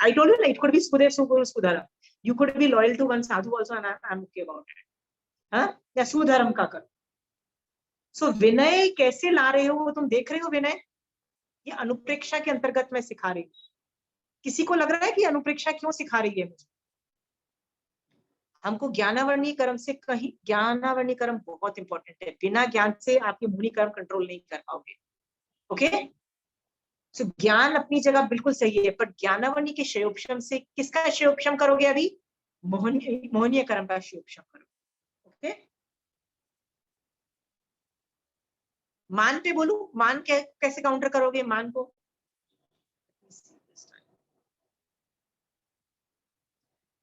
Speaker 1: आई टोल्ड यू ना, it could be Sudev, सुगुरु, Sudharm, you could be loyal to one sadhu also, and I am okay about it. हां, या सुधर्म का करो। सो विनय कैसे ला रहे हो वो तुम देख रहे हो। विनय ये अनुप्रेक्षा के अंतर्गत मैं सिखा रही हूँ। किसी को लग रहा है कि अनुप्रेक्षा क्यों सिखा रही है मुझे? हमको ज्ञानावर्णीय कर्म से कहीं, ज्ञानावर्णीय कर्म बहुत इंपॉर्टेंट है, बिना ज्ञान से आपके मुनि कर्म कंट्रोल नहीं कर पाओगे। ओके? सो ज्ञान अपनी जगह बिल्कुल सही है, पर ज्ञानावर्णीय के क्षयोपशम से किसका क्षयोपशम करोगे? अभी मोहनीय कर्म का क्षयोपशम करोगे। ओके? मान पे बोलूं, मान कैसे काउंटर करोगे मान को?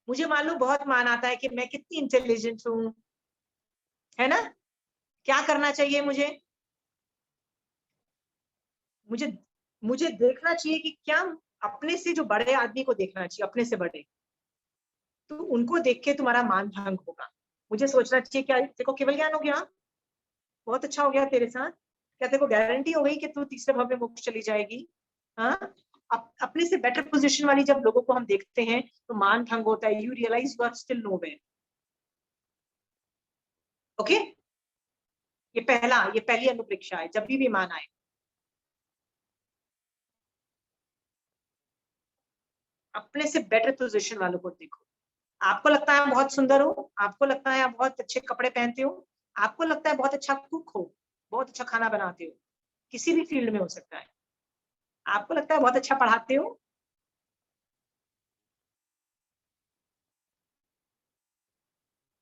Speaker 1: मुझे मालूम बहुत मान आता है कि मैं कितनी इंटेलिजेंट हूँ, है ना? क्या करना चाहिए मुझे? मुझे देखना चाहिए कि क्या अपने से जो बड़े आदमी को देखना चाहिए, अपने से बड़े, तो उनको देख के तुम्हारा मान भंग होगा। मुझे सोचना चाहिए क्या देखो केवल ज्ञान हो गया, बहुत अच्छा हो गया तेरे साथ, क्या तेरे को गारंटी हो गई कि तू तीसरे भाव में मोक्ष चली जाएगी? हाँ, अपने से बेटर पोजीशन वाली जब लोगों को हम देखते हैं तो मान भंग होता है। You realize you are still nowhere. Okay, ये पहली अनुप्रेक्षा है। जब भी मान आए, अपने से बेटर पोजीशन वालों को देखो। आपको लगता है आप बहुत सुंदर हो, आपको लगता है आप बहुत अच्छे कपड़े पहनते हो, आपको लगता है बहुत अच्छा कुक हो, बहुत अच्छा खाना बनाते हो, किसी भी फील्ड में हो सकता है, आपको लगता है बहुत अच्छा पढ़ाते हो,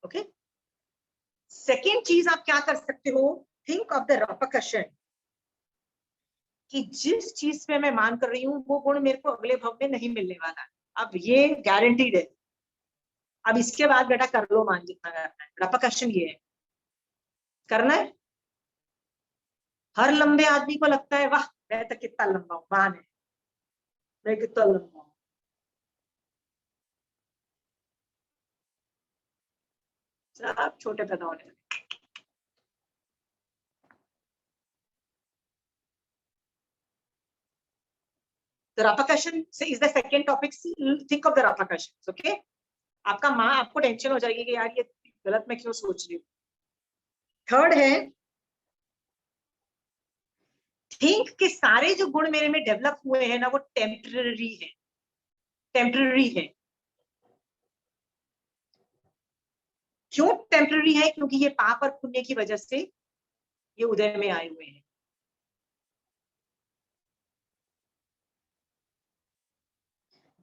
Speaker 1: ओके। सेकेंड चीज आप क्या कर सकते हो, थिंक ऑफ द रिपरकशन, कि जिस चीज पे मैं मान कर रही हूँ वो गुण मेरे को अगले भव में नहीं मिलने वाला। अब ये गारंटीड है। अब इसके बाद बेटा कर लो मान जितना करना है। रिपरकशन ये है, करना है। हर लंबे आदमी को लगता है वाह मैं तो कितना लंबा हूँ, मान है मैं कितना लंबा हूँ। सब छोटे पैदा होने लगे। The repercussion is the second topic. Think of the repercussions, okay? आपका माँ आपको टेंशन हो जाएगी कि यार ये गलत मैं क्यों सोच रही हूँ। थर्ड है, थिंक के सारे जो गुण मेरे में डेवलप हुए हैं ना वो टेम्पररी है, टेम्पररी है। क्यों टेम्पररी है? क्योंकि ये पाप और पुण्य की वजह से ये उदय में आए हुए हैं।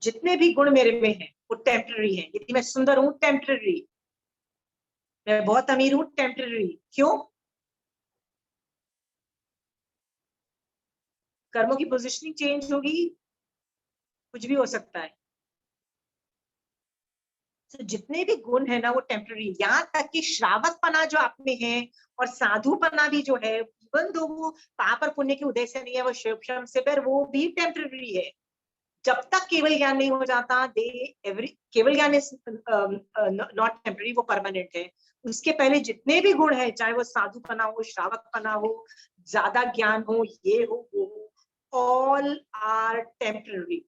Speaker 1: जितने भी गुण मेरे में हैं वो टेम्पररी हैं। यदि मैं सुंदर हूं, टेम्पररी। मैं बहुत अमीर हूं, टेम्पररी। क्यों? कर्मों की पोजीशनिंग चेंज होगी, कुछ भी हो सकता है। तो जितने भी गुण है ना वो टेम्पररी। यहाँ तक कि श्रावक पना जो आप में है और साधु पना भी जो है, इवन दो वो पाप और पुण्य के उदय से नहीं है, वो शिवक्षम से पर वो भी टेम्पररी है। जब तक केवल ज्ञान नहीं हो जाता, केवल ज्ञान इज नॉट टेम्पररी, वो परमानेंट है। उसके पहले जितने भी गुण है, चाहे वो साधु पना हो, श्रावक पना हो, ज्यादा ज्ञान हो, ये हो वो हो, ऑल आर टेम्पररी।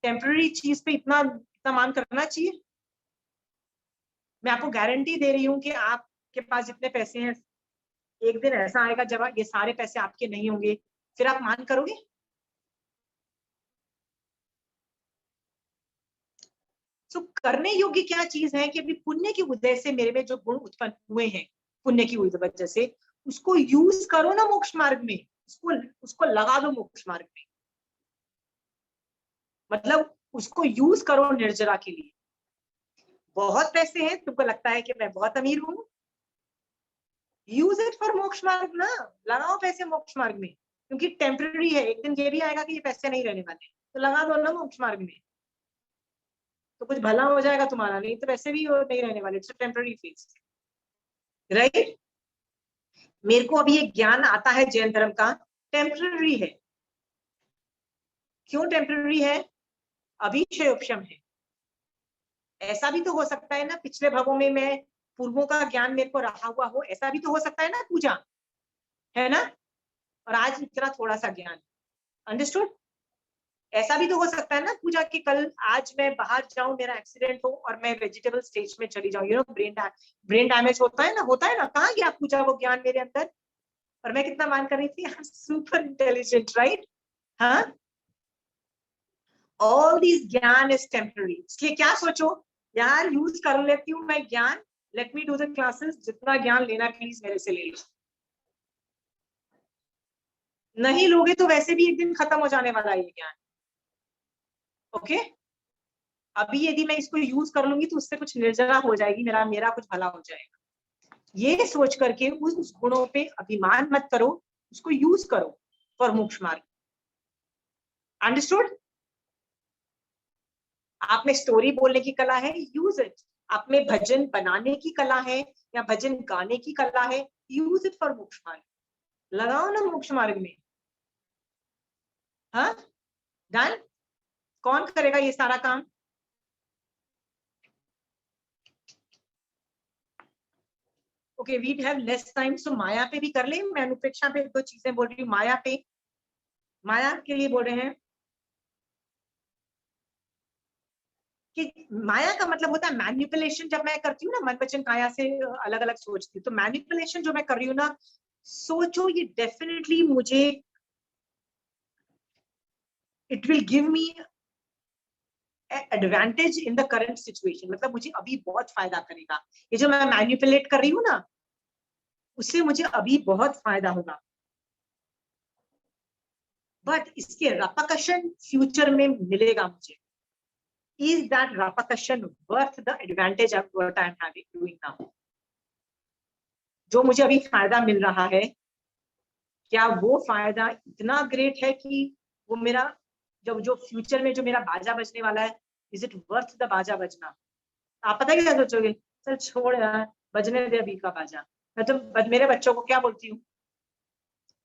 Speaker 1: टेम्पररी चीज पे इतना मान करना चाहिए। मैं आपको गारंटी दे रही हूँ कि आपके पास जितने पैसे हैं, एक दिन ऐसा आएगा जब ये सारे पैसे आपके नहीं होंगे, फिर आप मान करोगे? तो करने योग्य क्या चीज है कि अभी पुण्य की वजह से मेरे में जो गुण उत्पन्न हुए हैं, पुण्य की वजह से, उसको यूज करो ना मोक्ष मार्ग में, उसको लगा दो मोक्ष मार्ग में। मतलब उसको यूज करो निर्जरा के लिए। बहुत पैसे हैं, तुमको लगता है कि मैं बहुत अमीर हूं, यूज इट फॉर मोक्ष मार्ग ना, लगाओ पैसे मोक्ष मार्ग में। क्योंकि टेम्पररी है, एक दिन ये भी आएगा कि ये पैसे नहीं रहने वाले, तो लगा दो ना मोक्ष मार्ग में, तो कुछ भला हो जाएगा तुम्हारा। नहीं तो वैसे भी नहीं रहने वाले, इट्स टेम्पररी फेज, राइट? मेरे को अभी एक ज्ञान आता है जैन धर्म का, टेम्पररी है। क्यों टेम्पररी है? अभी क्षयोपशम है। ऐसा भी तो हो सकता है ना पिछले भवों में मैं पूर्वों का ज्ञान मेरे को रहा हुआ हो, ऐसा भी तो हो सकता है ना पूजा, है ना? और आज इतना थोड़ा सा ज्ञान, अंडरस्टूड? ऐसा भी तो हो सकता है ना पूजा कि कल आज मैं बाहर जाऊं, मेरा एक्सीडेंट हो और मैं वेजिटेबल स्टेज में चली जाऊं, यू नो ब्रेन डैमेज होता है ना, कहाँ गया पूजा वो ज्ञान मेरे अंदर? और मैं कितना मान कर रही थी, सुपर इंटेलिजेंट, राइट? हाँ, ऑल दिस ज्ञान इज टेम्पररी। इसलिए क्या सोचो यार, यूज कर लेती हूँ मैं ज्ञान, let me do the classes, जितना ज्ञान लेना प्लीज मेरे से ले लो। नहीं लोगे तो वैसे भी एक दिन खत्म हो जाने वाला है ये ज्ञान, ओके? अभी यदि मैं इसको यूज कर लूंगी तो उससे कुछ निर्जरा हो जाएगी, मेरा कुछ भला हो जाएगा। ये सोच करके उस गुणों पे अभिमान मत करो, उसको यूज करो फॉर मोक्ष मार्ग। अंडरस्टूड? आप में स्टोरी बोलने की कला है, यूज इट। आप में भजन बनाने की कला है या भजन गाने की कला है, यूज इट फॉर मोक्ष मार्ग। लगाओ ना मोक्ष मार्ग में। हाँ, डन। कौन करेगा ये सारा काम? Okay, we have less time, so माया पे भी कर ले। मैं अनुप्रेक्षा पे 2 चीजें बोल रही हूँ। माया पे, माया के लिए बोल रहे हैं कि माया का मतलब होता है मैनिपुलेशन। जब मैं करती हूँ ना, मन वचन काया से अलग अलग सोचती हूँ, तो मैनिपुलेशन जो मैं कर रही हूँ ना, सोचो ये डेफिनेटली मुझे, it will give me advantage in the current situation. मतलब मुझे अभी बहुत फायदा करेगा। ये जो मैं मैनिपुलेट कर रही हूँ ना, उससे मुझे अभी बहुत फायदा होगा, बट इसके रेपरकशन फ्यूचर में मिलेगा मुझे। Is that repercussion worth the advantage of what I am having doing now? जो मुझे अभी फायदा मिल रहा है, क्या वो फायदा इतना ग्रेट है कि वो मेरा जो फ्यूचर में जो मेरा बाजा बजने वाला है, इज इट वर्थ द बाजा बजना? आप पता क्या सोचोगे, चल छोड़ यार, बजने दे अभी का बाजा। मैं तो मेरे बच्चों को क्या बोलती हूँ,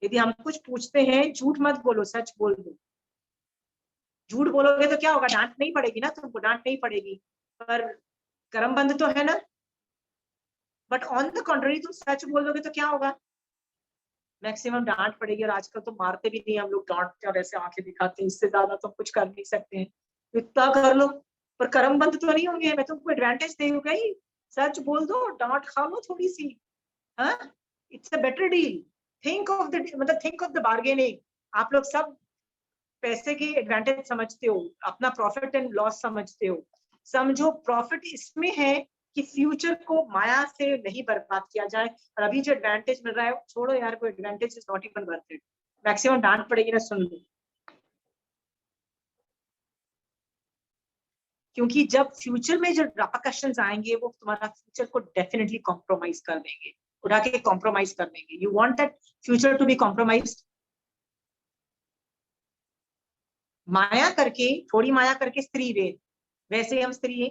Speaker 1: यदि हम कुछ पूछते हैं, झूठ मत बोलो, सच बोल दो। झूठ बोलोगे तो क्या होगा, डांट नहीं पड़ेगी ना तुमको, डांट नहीं पड़ेगी, पर कर्म बंद तो है ना। बट ऑन द कॉन्ट्ररी तुम सच बोल दोगे तो क्या होगा, मैक्सिमम डांट पड़ेगी। और आजकल तो मारते भी नहीं हम लोग, डांट कर ऐसे आंखें दिखाते हैं, इससे ज्यादा तो कुछ कर नहीं सकते हैं, इतना कर लो। पर कर्म बंद तो नहीं होंगे। मैं तुमको एडवांटेज दे गई, सच बोल दो, डांट खा लो थोड़ी सी। हाँ, it's a better deal. Think of the, मतलब थिंक ऑफ द बार्गेनिंग। आप लोग सब पैसे की एडवांटेज समझते हो, अपना प्रॉफिट एंड लॉस समझते हो। समझो प्रॉफिट इसमें है कि फ्यूचर को माया से नहीं बर्बाद किया जाए। और अभी जो एडवांटेज मिल रहा है, छोड़ो यार, कोई advantage is not even worth it. Maximum डांट पड़ेगी ना, सुन लो। क्योंकि जब फ्यूचर में जो रेपरकशंस आएंगे, वो तुम्हारा फ्यूचर को डेफिनेटली कॉम्प्रोमाइज कर देंगे, उठा के कॉम्प्रोमाइज कर देंगे। You want that future to be compromised? माया करके, थोड़ी माया करके स्त्री वेद, वैसे हम स्त्री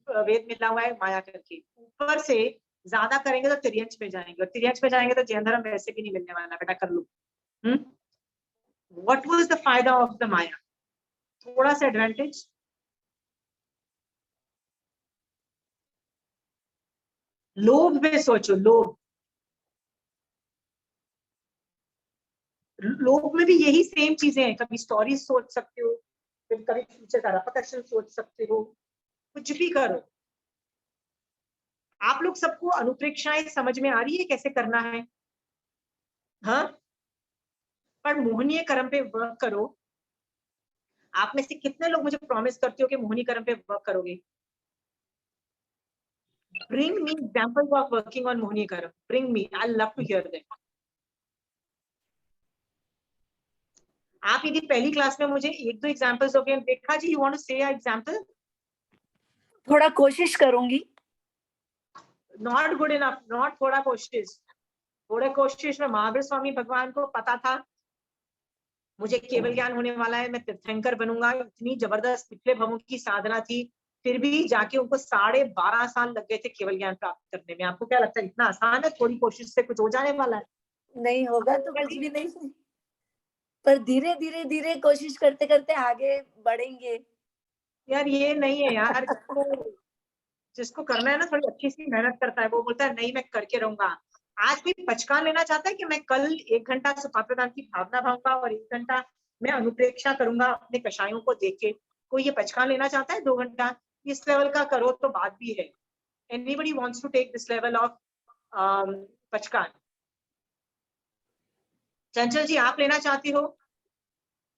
Speaker 1: वेद मिला हुआ है माया करके, ऊपर से ज्यादा करेंगे तो तिर्यंच में जाएंगे, और तिर्यंच में जाएंगे तो जैन धर्म वैसे भी नहीं मिलने वाला। बेटा कर लो। व्हाट वाज द फायदा ऑफ द माया? थोड़ा सा एडवांटेज। लोभ में सोचो, लोभ, लोभ में भी यही सेम चीजें हैं। कभी स्टोरी सोच सकते हो, कभी फ्यूचर का रेपरकशन सोच सकते हो, कुछ भी करो। आप लोग सबको अनुप्रेक्षाएं समझ में आ रही है कैसे करना है? हाँ, पर मोहनीय कर्म पे वर्क करो। आप में से कितने लोग मुझे प्रॉमिस करते हो कि मोहनी कर्म पे वर्क करोगे? Bring me examples of working on मोहनी कर्म. Bring me. I'll love to hear them. आप यदि पहली क्लास में मुझे 1-2 एग्जांपल्स हो गए, देखा जी, यू वांट टू से अ एग्जांपल?
Speaker 7: थोड़ा कोशिश करूंगी।
Speaker 1: Not good enough. Not थोड़ा कोशिश। थोड़े कोशिश में महावीर स्वामी भगवान को पता था मुझे केवल ज्ञान होने वाला है, मैं तीर्थंकर बनूंगा। इतनी जबरदस्त पिछले भवों की साधना थी, फिर भी जाके उनको 12.5 साल लग गए थे केवल ज्ञान प्राप्त करने में। आपको क्या लगता है इतना आसान है? थोड़ी कोशिश से कुछ हो जाने वाला है?
Speaker 7: नहीं होगा तो कुछ भी नहीं, पर धीरे धीरे धीरे कोशिश करते करते आगे बढ़ेंगे।
Speaker 1: यार ये नहीं है यार, जिसको करना है ना, थोड़ी अच्छी सी मेहनत करता है, वो बोलता है नहीं मैं करके रहूंगा। आज कोई पचकान लेना चाहता है कि मैं कल 1 घंटा सुपात्रदान की भावना भाऊंगा और 1 घंटा मैं अनुप्रेक्षा करूंगा अपने कषायों को देख के? कोई ये पचकान लेना चाहता है 2 घंटा? इस लेवल का करो तो बात भी है। Anybody wants to take this level of pachkan? Chanchal ji, आप लेना चाहती हो?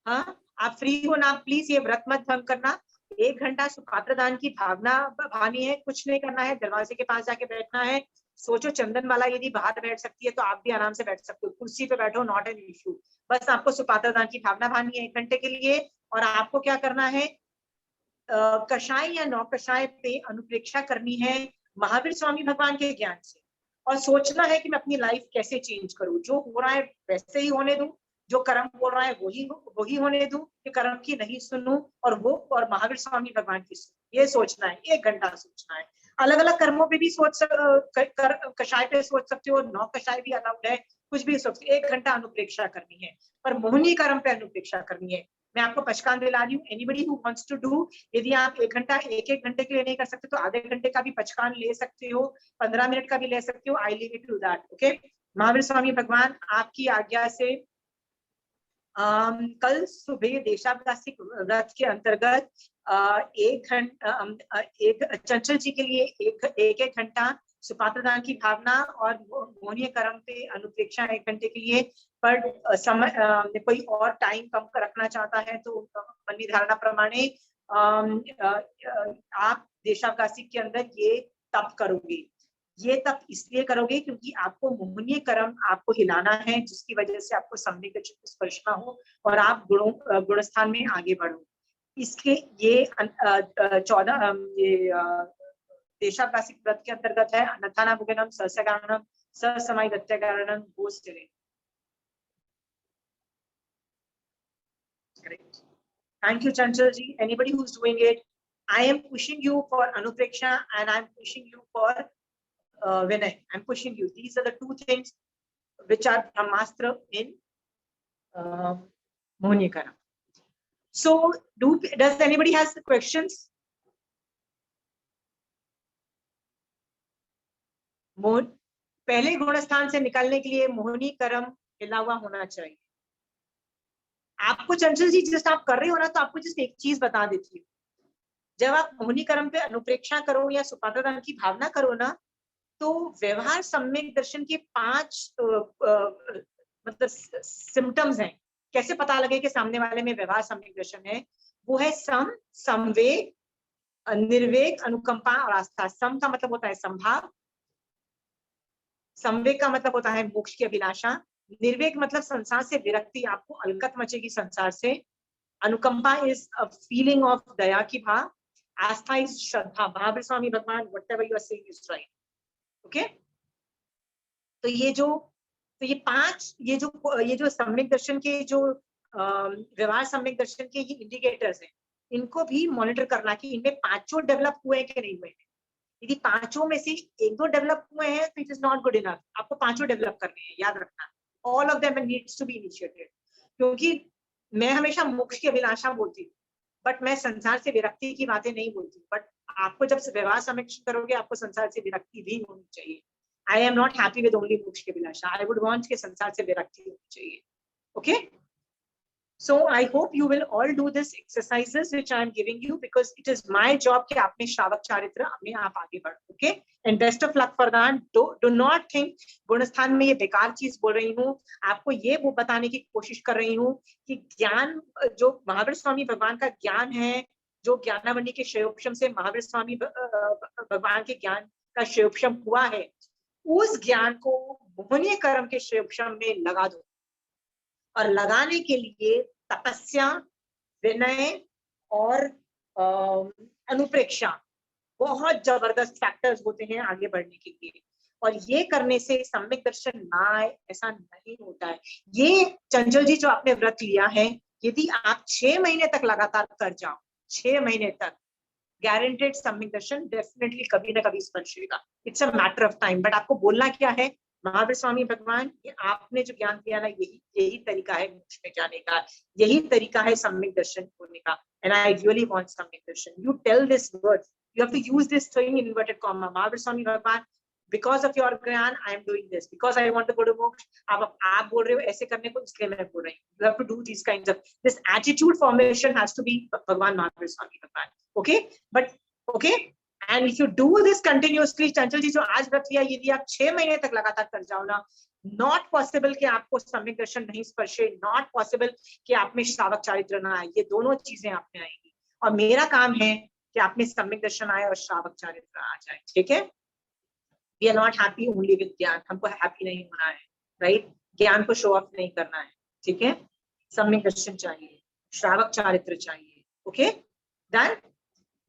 Speaker 1: हाँ, आप फ्री हो ना? प्लीज ये व्रत मत भंग करना। 1 घंटा सुपात्रदान की भावना भानी है, कुछ नहीं करना है, दरवाजे के पास जाके बैठना है। सोचो चंदन वाला यदि बाहर बैठ सकती है तो आप भी आराम से बैठ सकते हो, कुर्सी पे बैठो, नॉट एन इश्यू। बस आपको सुपात्रदान की भावना भानी है 1 घंटे के लिए, और आपको क्या करना है, कषाय या नौ कषाय पे अनुप्रेक्षा करनी है महावीर स्वामी भगवान के ज्ञान से, और सोचना है कि मैं अपनी लाइफ कैसे चेंज करूं। जो हो रहा है वैसे ही होने दूं, जो कर्म बोल रहा है वही होने दूं कि कर्म की नहीं सुनूं और महावीर स्वामी भगवान की सुनूं? ये सोचना है, 1 घंटा सोचना है। अलग अलग कर्मों पे भी कषाय पे सोच सकते हो, 9 कषाय भी अलाउड है, कुछ भी सोच। 1 घंटा अनुप्रेक्षा करनी है, पर मोहिनी कर्म पे अनुप्रेक्षा करनी है। मैं आपको पचकान दिला रही हूँ, anybody who wants to do, यदि आप 1 घंटा 1 घंटे के लिए नहीं कर सकते तो आधे घंटे का भी पचकान ले सकते हो, 15 मिनट का भी ले सकते हो। I leave it to that. Okay, Mahavir Swami bhagwan आपकी आज्ञा से कल सुबह देशावकाशिक व्रत के अंतर्गत 1 घंटा चंचल जी के लिए एक घंटा, सुपात्रदान की भावना और मोहनीय कर्म पे अनुप्रेक्षा 1 घंटे के लिए। पर समय कोई और टाइम कम कर रखना चाहता है तो मनी धारणा प्रमाणे आप देशावकाशिक के अंदर ये तप करोगे। ये तप इसलिए करोगे क्योंकि आपको मोहनीय कर्म आपको हिलाना है, जिसकी वजह से आपको सम्यक स्पर्श ना हो और आप गुणस्थान में आगे बढ़ो। इसके ये 14 ये देशावकाशिक व्रत के अंतर्गत है। अन्नथाना मुगनम सहस्रगारणम ससमय दत्तगारणम गोस्टरे। Great. Thank you, Chanchal ji. Anybody who's doing it, I am pushing you for anupreksha and I'm pushing you for Vinay. I'm pushing you. These are the 2 things which are Brahmastra in Mohiনী Karam. So, does anybody has questions? पहले गुणस्थान से निकलने के लिए मोहिनी कर्म हिला हुआ होना चाहिए। आपको चंचल जी जस्ट आप कर रहे हो ना, तो आपको जस्ट एक चीज बता देती हूँ, जब आप मोहिनी कर्म पे अनुप्रेक्षा करो या सुपात्रदान की भावना करो ना, तो व्यवहार सम्यक दर्शन के 5 मतलब सिम्टम्स हैं। कैसे पता लगे कि सामने वाले में व्यवहार सम्यक दर्शन है? वो है सम, संवेग, निर्वेग, अनुकंपा और आस्था। सम का मतलब होता है संभाव, संवेग का मतलब होता है मोक्ष की अभिलाषा, निर्वेग मतलब संसार से विरक्ति, आपको अलकत मचेगी संसार से, अनुकंपा इज अ फीलिंग ऑफ दया की भाव, आस्था इज श्रद्धा, महावीर स्वामी भगवान whatever you are saying is right. Okay, तो ये 5 ये जो सम्यक दर्शन के जो व्यवहार सम्यक दर्शन के ये इंडिकेटर्स हैं, इनको भी मॉनिटर करना कि इनमें 5 डेवलप हुए हैं कि नहीं हुए हैं। यदि 5 में से 1-2 डेवलप हुए हैं तो it is not good enough. आपको 5 डेवलप करने हैं, याद रखना। All of them needs to be initiated. क्योंकि मैं हमेशा मोक्ष की अभिलाषा बोलती हूँ, बट मैं संसार से विरक्ति की बातें नहीं बोलती। बट आपको जब व्यवहार समीक्षा करोगे, आपको संसार से विरक्ति भी होनी चाहिए। आई am not happy with only मोक्ष की अभिलाषा, आई वुड वांट के संसार से विरक्ति होनी चाहिए। Okay, so I hope you will all do this exercises which I am giving you, because it is my job कि आपने श्रावक चारित्र अपने आप आगे बढ़ो। okay, and best of luck for that. Do not think गुणस्थान में ये बेकार चीज बोल रही हूँ, आपको ये वो बताने की कोशिश कर रही हूँ कि ज्ञान जो महावीर स्वामी भगवान का ज्ञान है, जो ज्ञानावली के श्रेयोपशम से महावीर स्वामी भगवान के ज्ञान का श्रेयोपशम हुआ है, उस ज्ञान को मोहनीय कर्म के श्रेयोपशम में लगा दो। और लगाने के लिए तपस्या, विनय और अनुप्रेक्षा बहुत जबरदस्त फैक्टर्स होते हैं आगे बढ़ने के लिए। और ये करने से सम्यक दर्शन ना आए, ऐसा नहीं होता है। ये चंचल जी जो आपने व्रत लिया है, यदि आप 6 महीने तक लगातार कर जाओ, 6 महीने तक, गारंटेड सम्यक दर्शन डेफिनेटली कभी ना कभी स्पर्शेगा। It's a matter of time. But आपको बोलना क्या है, महावीर स्वामी भगवान, ये आपने जो ज्ञान दिया ना, यही तरीका है मोक्ष में जाने का, यही तरीका है सम्यक दर्शन होने का। And I really want samyak darshan. You tell this word, you have to use this thing in inverted comma, Mahavir Swami bhagwan, because of your ज्ञान I am doing this, because I want to go to मोक्ष। आप बोल रहे हो ऐसे करने को, इसलिए मैं बोल रही हूँ। You have to do these kinds of, this attitude formation has to be भगवान महावीर स्वामी भगवान। Okay, but okay, and if you do this continuously, चंचल जी जो आज व्रत लिया, यदि आप 6 महीने तक लगातार कर जाओ ना, नॉट पॉसिबल कि आपको सम्यक दर्शन नहीं स्पर्शे, नॉट पॉसिबल कि आप में श्रावक चारित्र ना आए। ये दोनों चीजें आप में आएंगी, और मेरा काम है कि आप में सम्यक दर्शन आए और श्रावक चारित्र आ जाए। ठीक है, we are not happy only with ज्ञान, हमको हैप्पी नहीं होना है, राइट? ज्ञान को शो ऑफ नहीं करना है। ठीक है, सम्यक दर्शन चाहिए, श्रावक चारित्र चाहिए। Okay, done.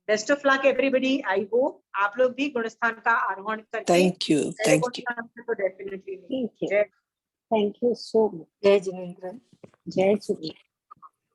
Speaker 1: Best of luck everybody. I hope आप लोग भी गुणस्थान का आरोहण करके,
Speaker 2: थैंक यू
Speaker 1: तो definitely
Speaker 7: thank you so much. जय जिनेंद्र।
Speaker 5: जय श्री